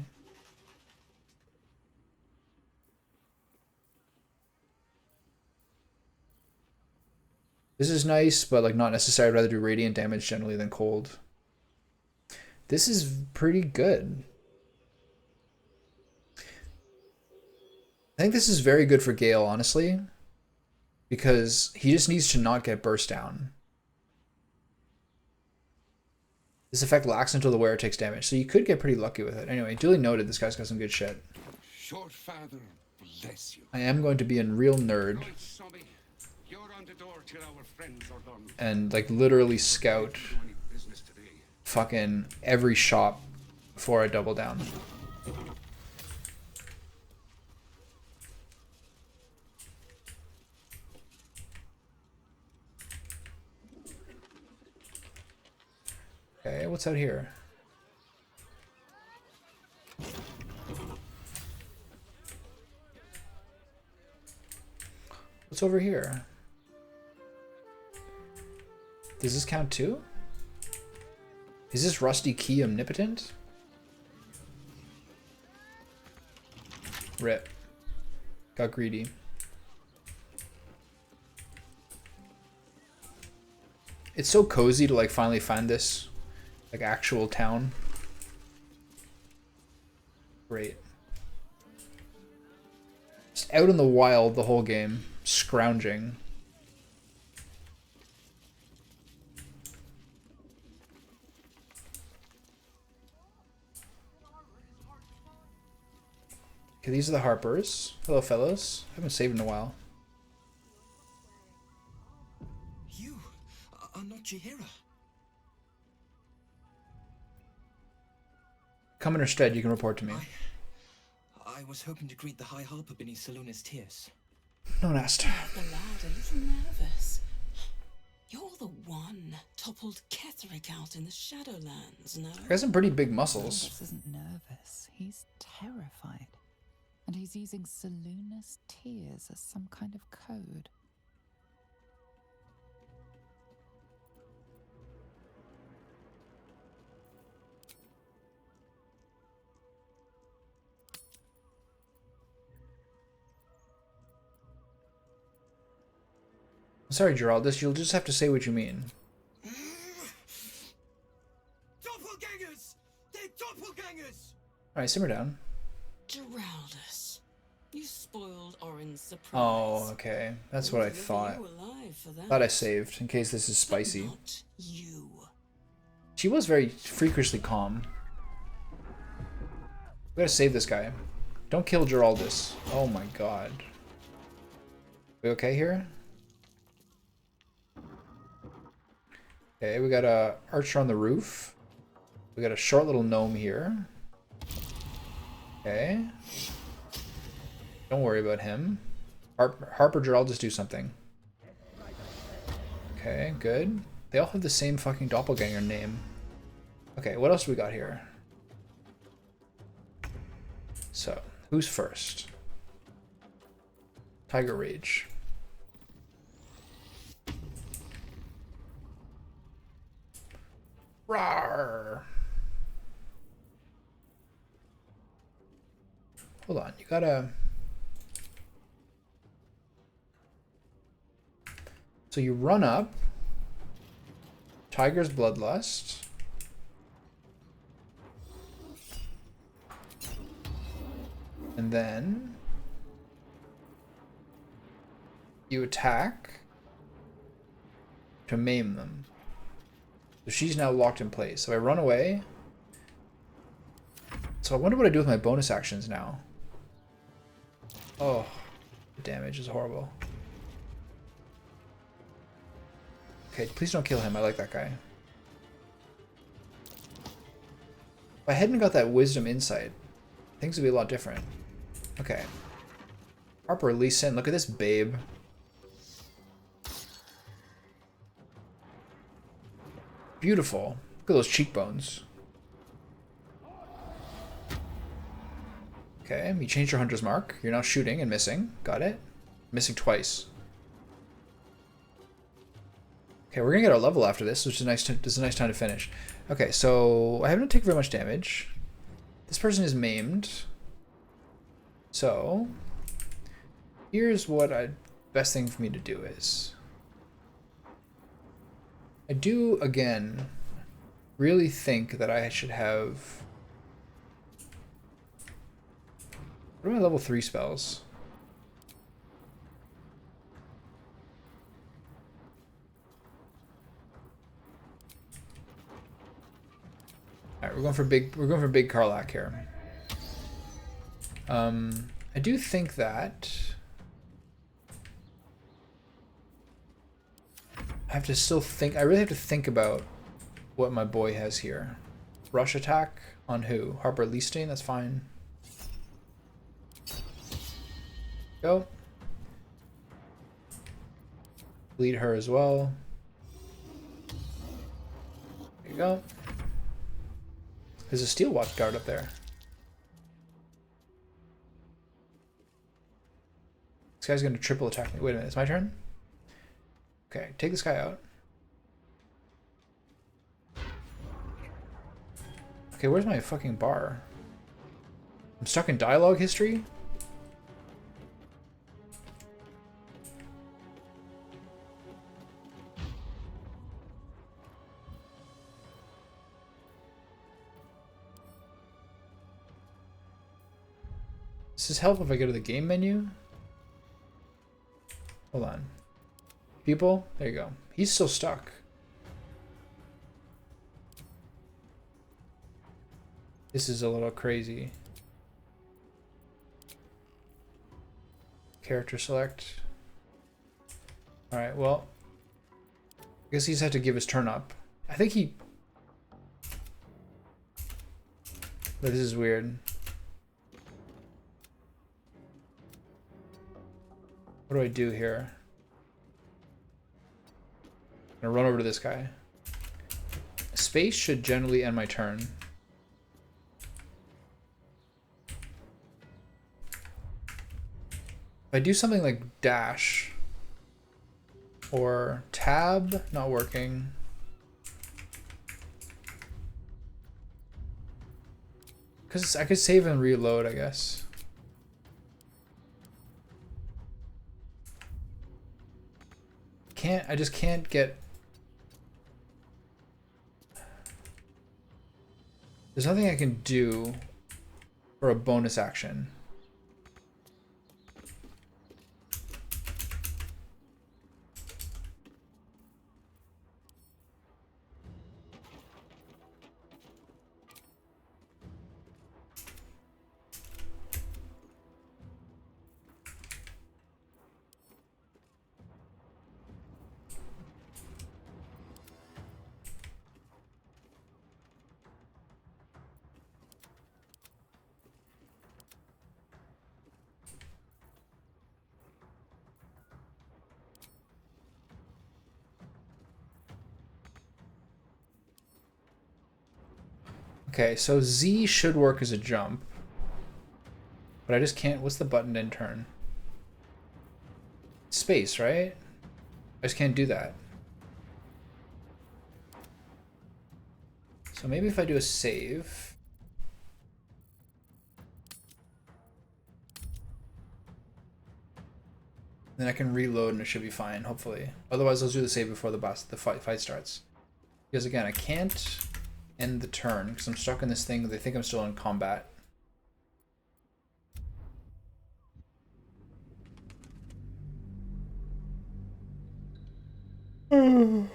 This is nice, but like not necessary. I'd rather do radiant damage generally than cold. This is pretty good. I think this is very good for Gale, honestly. Because he just needs to not get burst down. This effect lasts until the wearer takes damage, so you could get pretty lucky with it. Anyway, duly noted, this guy's got some good shit. Short father, bless you. I am going to be a real nerd Right, Sobby. You're on the door till our friends are done. and like literally scout Do any business today. fucking every shop before I double down. Okay, what's out here? What's over here? Does this count too? Is this rusty key omnipotent? Rip. Got greedy. It's so cozy to like finally find this like actual town. Great. Just out in the wild the whole game, scrounging. Okay, these are the Harpers. Hello, fellas. I haven't saved in a while. You are not Jahira. Come in her stead, you can report to me. I was hoping to greet the High Harper beneath Saluna's tears. No one asked. The lad a little nervous. You're the one toppled Ketherick out in the Shadowlands, no? He has some pretty big muscles. This isn't nervous. He's terrified. And he's using Saluna's tears as some kind of code. Sorry, Geraldus, you'll just have to say what you mean. Doppelgangers! They're doppelgangers! Alright, simmer down. Geraldus, you spoiled Orin's surprise. Oh, okay. That's what I thought. Thought I saved, in case this is spicy. You. She was very freakishly calm. We gotta save this guy. Don't kill Geraldus. Oh my god. We okay here? Okay, we got a archer on the roof. We got a short little gnome here. Okay. Don't worry about him. Harper, Geraldus, do something. Okay, good. They all have the same fucking doppelganger name. Okay, what else we got here? So, who's first? Tiger Rage. Rawr. Hold on, you gotta... So you run up. Tiger's Bloodlust. And then... you attack to maim them. So she's now locked in place. So I run away. So I wonder what I do with my bonus actions now. Oh, the damage is horrible. Okay, please don't kill him. I like that guy. If I hadn't got that wisdom insight, things would be a lot different. Okay. Harper Lee Sin. Look at this babe. Beautiful. Look at those cheekbones. Okay, you changed your hunter's mark. You're now shooting and missing. Got it. Missing twice. Okay, we're gonna get our level after this, which is nice. This is a nice time to finish. Okay, so I haven't taken very much damage. This person is maimed. So here's what best thing for me to do is. I do, again, really think that I should have... What are my level 3 spells? Alright, we're going for big Karlach here. I do think that I have to still think. I really have to think about what my boy has here. Rush attack on who? Harper Leasting. That's fine. Go. Bleed her as well. There you go. There's a steel watch guard up there. This guy's gonna triple attack me. Wait a minute, it's my turn? Okay, take this guy out. Okay, where's my fucking bar? I'm stuck in dialogue history? Does this help if I go to the game menu? Hold on. People? There you go. He's still stuck. This is a little crazy. Character select. Alright, well. I guess he's had to give his turn up. I think he... But this is weird. What do I do here? I'm gonna run over to this guy. Space should generally end my turn. If I do something like dash or tab, not working. Because I could save and reload, I guess. I just can't get... There's nothing I can do for a bonus action. Okay, so Z should work as a jump. But I just can't... What's the button in turn? Space, right? I just can't do that. So maybe if I do a save... Then I can reload and it should be fine, hopefully. Otherwise, I'll do the save before the fight starts. Because again, I can't end the turn because I'm stuck in this thing. They think I'm still in combat. You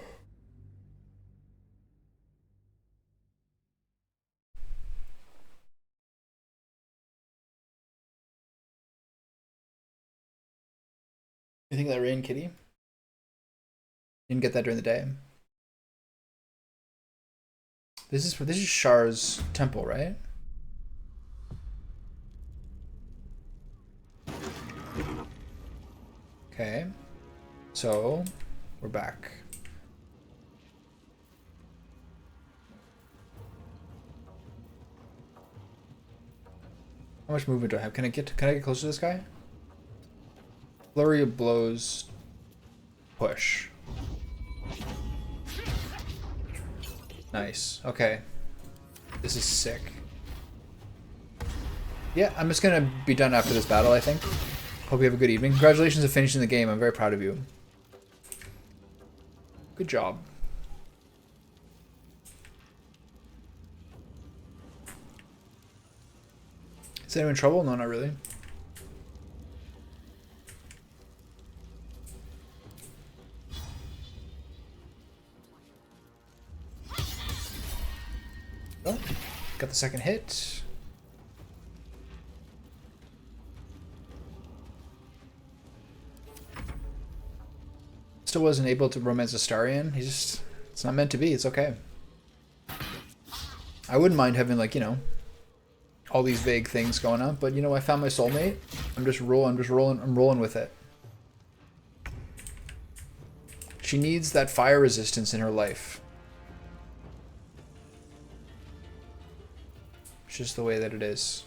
think that rain, Kitty? Didn't get that during the day. This is Shar's temple, right? Okay. So, we're back. How much movement do I have? Can I get closer to this guy? Flurry of blows. Push. Nice. Okay. This is sick. Yeah, I'm just gonna be done after this battle, I think. Hope you have a good evening. Congratulations on finishing the game. I'm very proud of you. Good job. Is anyone in trouble? No, not really. Oh, got the second hit. Still wasn't able to romance Astarion. It's not meant to be. It's okay. I wouldn't mind having, like, you know, all these vague things going on, but you know, I found my soulmate. I'm rolling with it. She needs that fire resistance in her life. It's just the way that it is.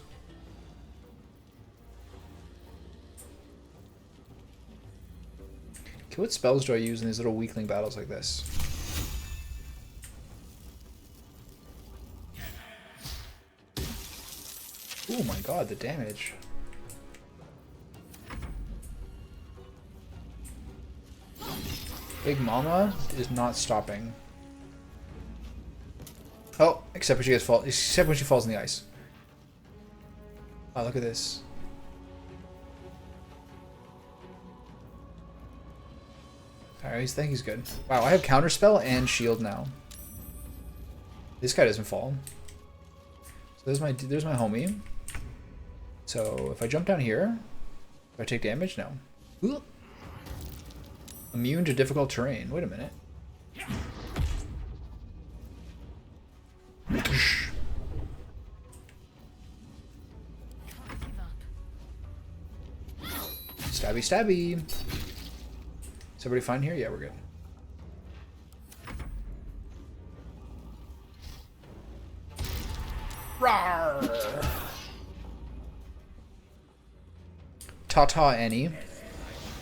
Okay, what spells do I use in these little weakling battles like this? Oh my god, the damage. Big Mama is not stopping. Oh, except when she falls in the ice. Oh, look at this. Alright, I think he's good. Wow, I have counterspell and shield now. This guy doesn't fall. So there's my homie. So if I jump down here, do I take damage? No. Ooh. Immune to difficult terrain. Wait a minute. Stabby, stabby. Is everybody fine here? Yeah, we're good. Rawr. Ta-ta, Annie.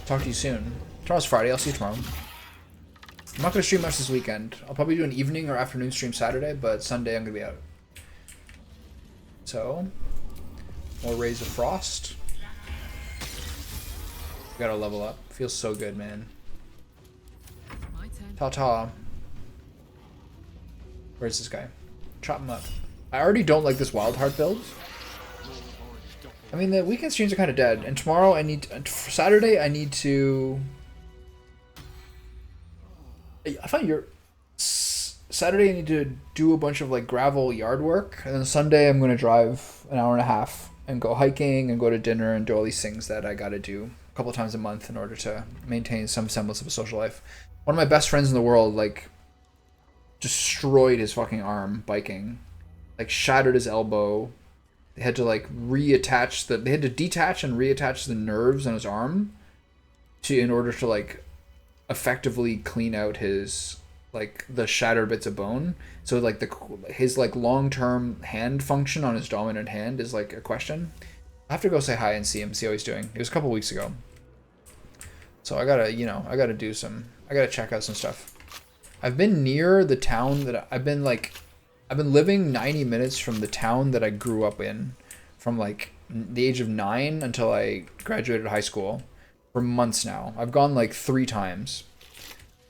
Talk to you soon. Tomorrow's Friday. I'll see you tomorrow. I'm not going to stream much this weekend. I'll probably do an evening or afternoon stream Saturday, but Sunday I'm going to be out. So, more Rays of Frost. Gotta level up. Feels so good, man. Ta-ta. Where's this guy? Chop him up. I already don't like this Wild Heart build. I mean, the weekend streams are kind of dead. And tomorrow for Saturday, I need to... I find Saturday I need to do a bunch of like gravel yard work. And then Sunday I'm going to drive an hour and a half and go hiking and go to dinner and do all these things that I got to do a couple times a month in order to maintain some semblance of a social life. One of my best friends in the world, like, destroyed his fucking arm biking. Like, shattered his elbow. They had to, like, they had to detach and reattach the nerves on his arm in order to, like, effectively clean out his, like, the shattered bits of bone. So, like, his, like, long-term hand function on his dominant hand is, like, a question. I have to go say hi and see how he's doing. It was a couple weeks ago. So I gotta, you know, I gotta check out some stuff. I've been near the town that I've been living 90 minutes from the town that I grew up in from like the age of 9 until I graduated high school for months now. I've gone like 3 times.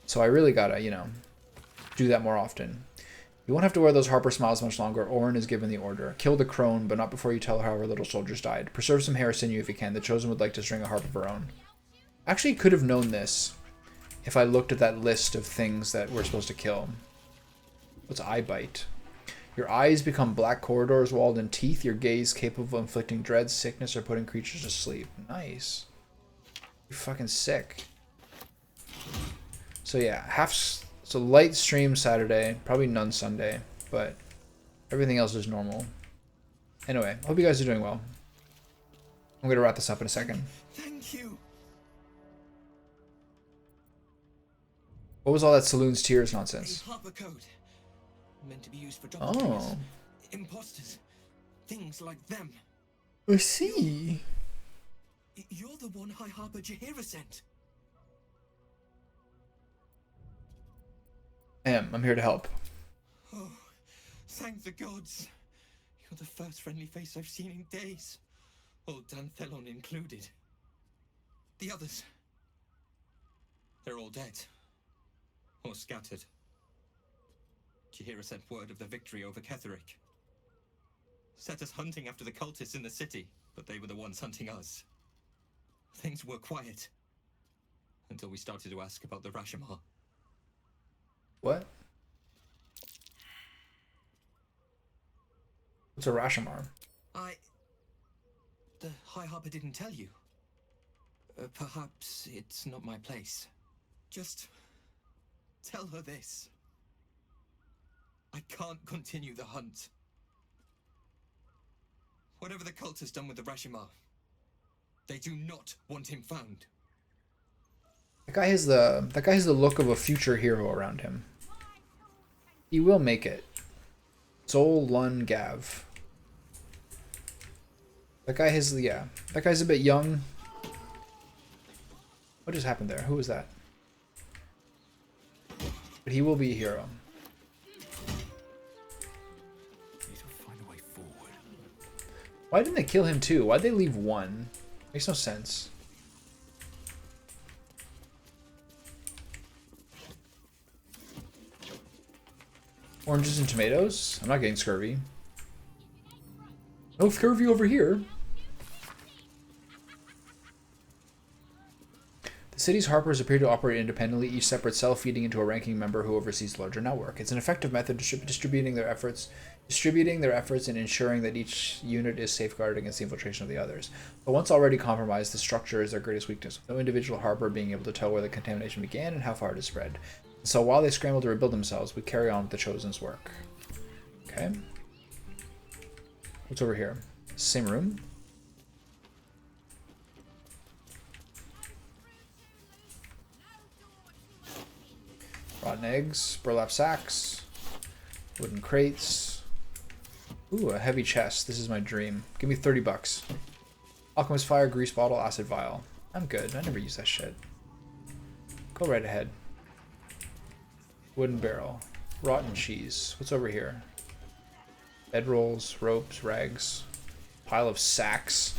So I really gotta, you know, do that more often. You won't have to wear those Harper smiles much longer. Orin is given the order. Kill the crone, but not before you tell her how her little soldiers died. Preserve some hair sinew if you can. The Chosen would like to string a harp of her own. Actually, could have known this if I looked at that list of things that we're supposed to kill. What's eye bite? Your eyes become black corridors walled in teeth. Your gaze capable of inflicting dread, sickness, or putting creatures to sleep. Nice. You're fucking sick. So yeah, so light stream Saturday, probably none Sunday, but everything else is normal. Anyway, hope you guys are doing well. I'm gonna wrap this up in a second. Thank you. What was all that Saloon's Tears nonsense? A Harper code. Meant to be used for Oh. Imposters. Things like them. I see. You're the one High Harper Jaheira sent. I'm here to help. Oh, thank the gods. You're the first friendly face I've seen in days. Old Danthelon included. The others. They're all dead. Or scattered. Jaheira sent word of the victory over Ketheric. Set us hunting after the cultists in the city, but they were the ones hunting us. Things were quiet. Until we started to ask about the Rashomar. What? What's a Rashomar? The High Harper didn't tell you. Perhaps it's not my place. Just tell her this. I can't continue the hunt. Whatever the cult has done with the Rashomar, they do not want him found. That guy has the look of a future hero around him. He will make it. Zol Lun Gav. That guy has that guy's a bit young. What just happened there? Who was that? But he will be a hero. Why didn't they kill him too? Why'd they leave one? Makes no sense. Oranges and tomatoes? I'm not getting scurvy. No scurvy over here. The city's harpers appear to operate independently, each separate cell feeding into a ranking member who oversees the larger network. It's an effective method of distributing their efforts and ensuring that each unit is safeguarded against the infiltration of the others. But once already compromised, the structure is their greatest weakness, with no individual harper being able to tell where the contamination began and how far it has spread. So while they scramble to rebuild themselves, we carry on with the Chosen's work. Okay. What's over here? Same room. Rotten eggs, burlap sacks, wooden crates. Ooh, a heavy chest. This is my dream. Give me 30 bucks. Alchemist fire, grease bottle, acid vial. I'm good. I never use that shit. Go right ahead. Wooden barrel. Rotten cheese. What's over here? Bedrolls, ropes, rags. Pile of sacks.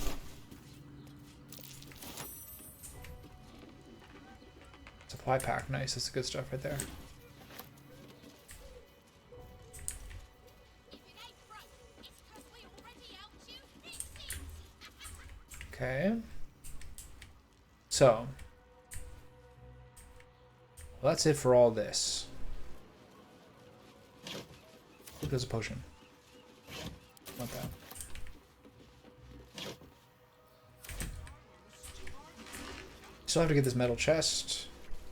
Supply pack. Nice. That's the good stuff right there. Okay. So. Well, that's it for all this. There's a potion. Not that. Still have to get this metal chest.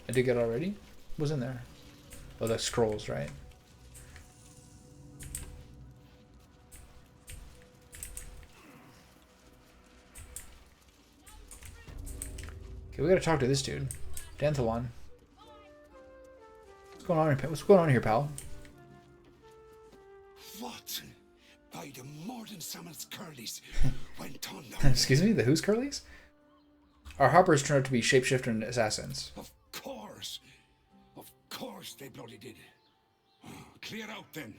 I did get it already. What was in there? Oh, the scrolls, right? Okay, we gotta talk to this dude. Danthalon. What's going on here, pal? What? By the Morden Summon's Curlies went on now. Excuse me, the who's Curlies? Our hoppers turned out to be shapeshifter and assassins. Of course they bloody did. Clear out then.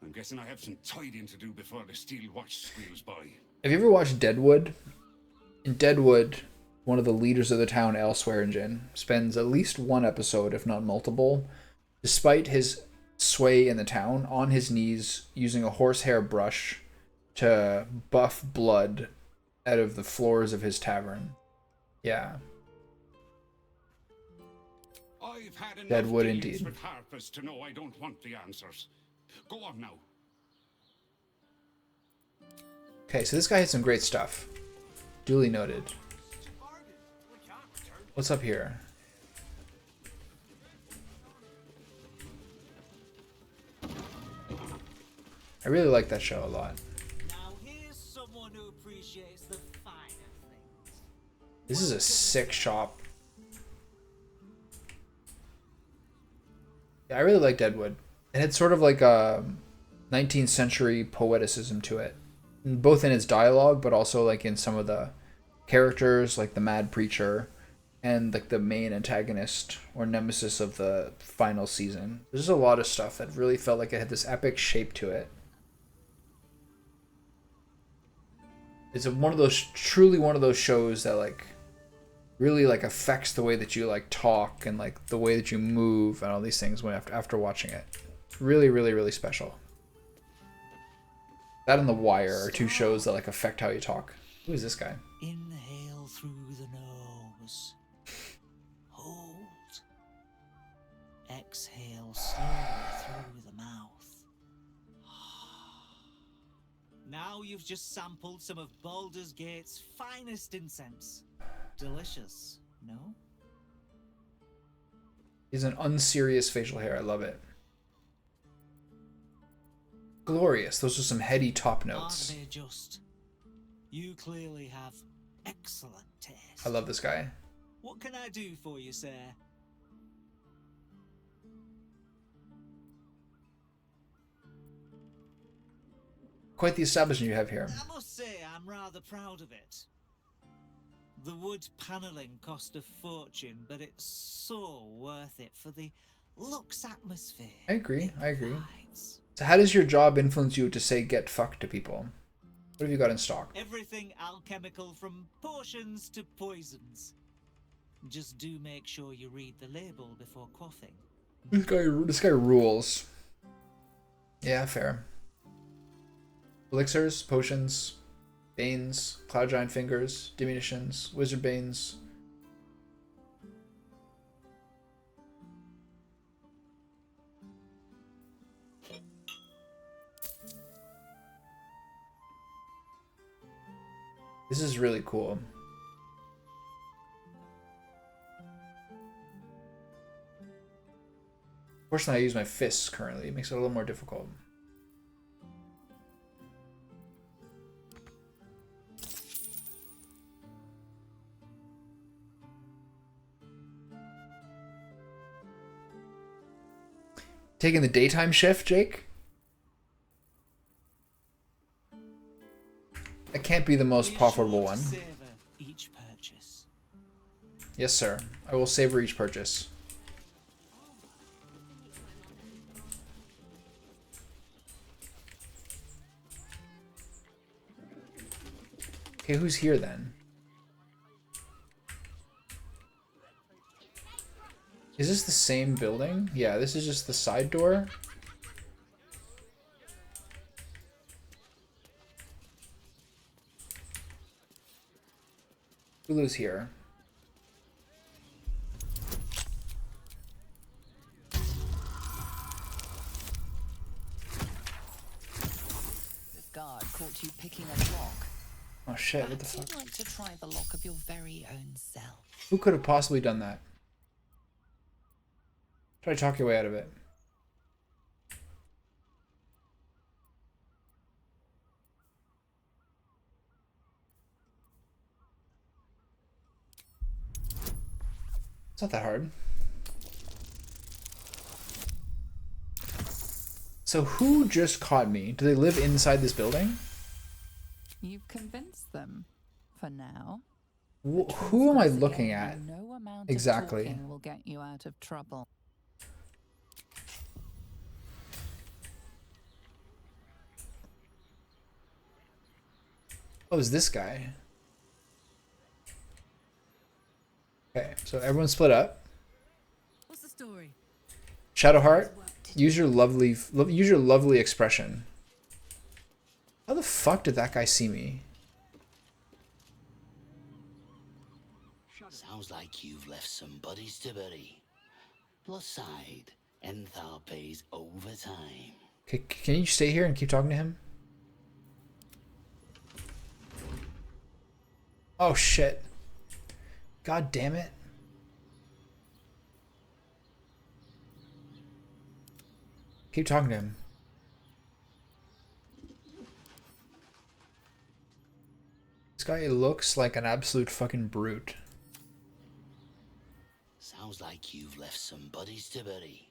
I'm guessing I have some tidying to do before the steel watch squeals by. Have you ever watched Deadwood? In Deadwood, one of the leaders of the town, El Swearingen, spends at least one episode, if not multiple, despite his sway in the town, on his knees using a horsehair brush to buff blood out of the floors of his tavern. Yeah. I've had enough Deadwood dealings indeed. with Harpers to know I don't want the answers. Go on now. Okay, so this guy had some great stuff. Duly noted. What's up here? I really like that show a lot. Now here's someone who appreciates the finer things. This is a sick shop. Yeah, I really like Deadwood. It had sort of like a 19th century poeticism to it, both in its dialogue, but also like in some of the characters, like the Mad Preacher, and like the main antagonist or nemesis of the final season. There's a lot of stuff that really felt like it had this epic shape to it. It's one of those, truly one of those shows that like really like affects the way that you like talk and like the way that you move and all these things when after watching it. Really, really, really special. That and The Wire are two shows that like affect how you talk. Who is this guy? Inhale through the nose. Hold. Exhale slowly through the mouth. Now you've just sampled some of Baldur's Gate's finest incense. Delicious, no? He's an unserious facial hair. I love it. Glorious. Those are some heady top notes. Aren't they just? You clearly have excellent taste. I love this guy. What can I do for you, sir? Quite the establishment you have here. I must say I'm rather proud of it. The wood panelling cost a fortune, but it's so worth it for the luxe atmosphere. I agree. I agree. So how does your job influence you to say get fucked to people? What have you got in stock? Everything alchemical from potions to poisons. Just do make sure you read the label before quaffing. This guy rules. Yeah, fair. Elixirs, potions, banes, cloud giant fingers, diminutions, wizard banes. This is really cool. Fortunately, I use my fists currently. It makes it a little more difficult. Taking the daytime shift, Jake? That can't be the most profitable one. Savor each purchase. Yes, sir. I will savor each purchase. Okay, who's here then? Is this the same building? Yeah, this is just the side door. Hulu's here. This guard caught you picking a lock. Oh shit, what the Perhaps fuck? you'd like to try the lock of your very own self. Who could have possibly done that? Try to talk your way out of it. It's not that hard. So who just caught me? Do they live inside this building? You've convinced them, for now. Who am I looking at? No amount Exactly. of talking will get you out of trouble. Oh, is this guy? Okay, so everyone split up. What's the story? Shadowheart, use your lovely expression. How the fuck did that guy see me? Sounds like you've left some buddies to bury. Plus side, Enthal pays overtime. Okay, can you stay here and keep talking to him? Oh shit. God damn it. Keep talking to him. This guy looks like an absolute fucking brute. Sounds like you've left some buddies to bury.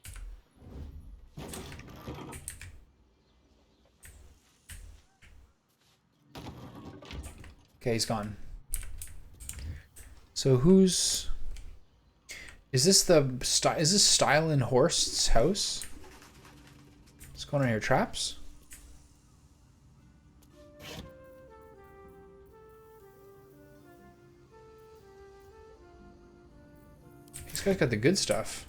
Okay, he's gone. So who's... Is this Style and Horst's house? What's going on here? Traps? This guy's got the good stuff.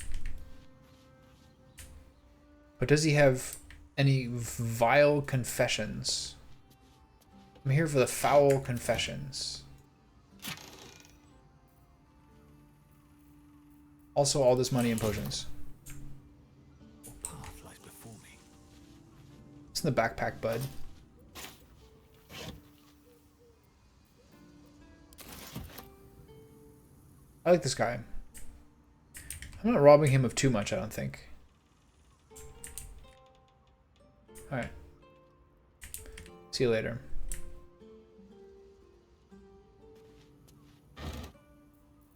But does he have any vile confessions? I'm here for the foul confessions. Also, all this money and potions. What path lies before me? It's in the backpack, bud. I like this guy. I'm not robbing him of too much, I don't think. Alright. See you later.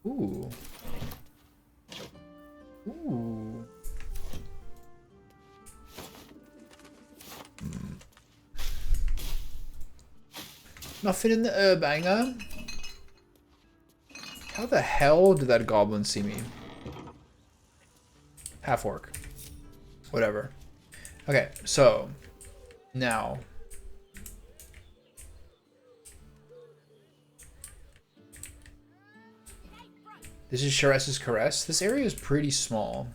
Ooh. Ooh. Nothing in the Urbanger. How the hell did that goblin see me? Half orc. Whatever. Okay, so now this is Sharess's Caress. This area is pretty small.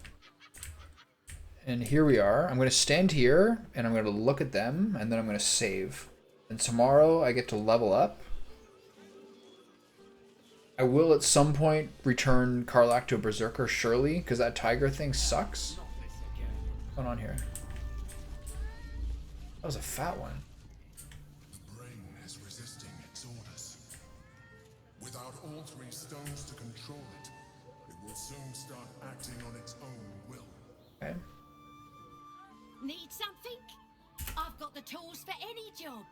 And here we are. I'm going to stand here and I'm going to look at them and then I'm going to save. And tomorrow I get to level up. I will at some point return Karlach to a Berserker, surely, because that tiger thing sucks. What's going on here? That was a fat one. The brain is resisting its orders. Without all three stones to control it, it will soon start acting on its own will. Okay. Need something? I've got the tools for any job.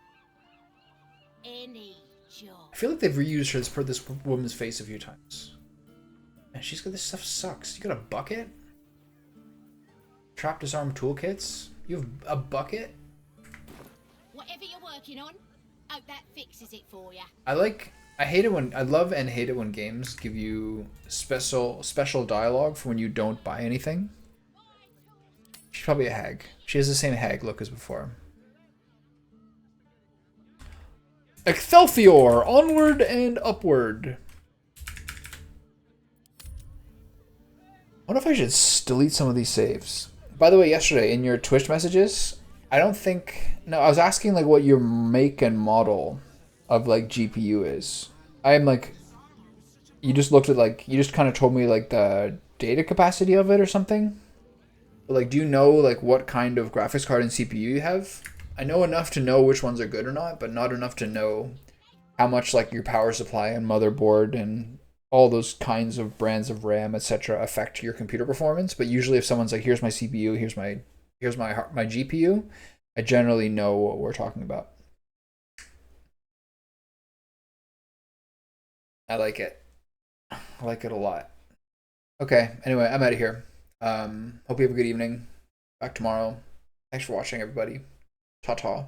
Any job. I feel like they've reused her for this woman's face a few times. Man, she's got this stuff sucks. You got a bucket? Trap disarm toolkits? You have a bucket? Whatever you're working on, hope that fixes it for you. I hate it when I love and hate it when games give you special dialogue for when you don't buy anything. She's probably a hag. She has the same hag look as before. Excelsior! Onward and upward. I wonder if I should delete some of these saves. By the way, yesterday in your Twitch messages, I was asking like what your make and model of like GPU is. I am like, you just kind of told me like the data capacity of it or something. But like, do you know like what kind of graphics card and CPU you have? I know enough to know which ones are good or not, but not enough to know how much like your power supply and motherboard and all those kinds of brands of RAM, etc. affect your computer performance. But usually if someone's like, here's my CPU, here's my GPU, I generally know what we're talking about. I like it. I like it a lot. Okay, anyway, I'm out of here. Hope you have a good evening. Back tomorrow. Thanks for watching, everybody. Ta-ta.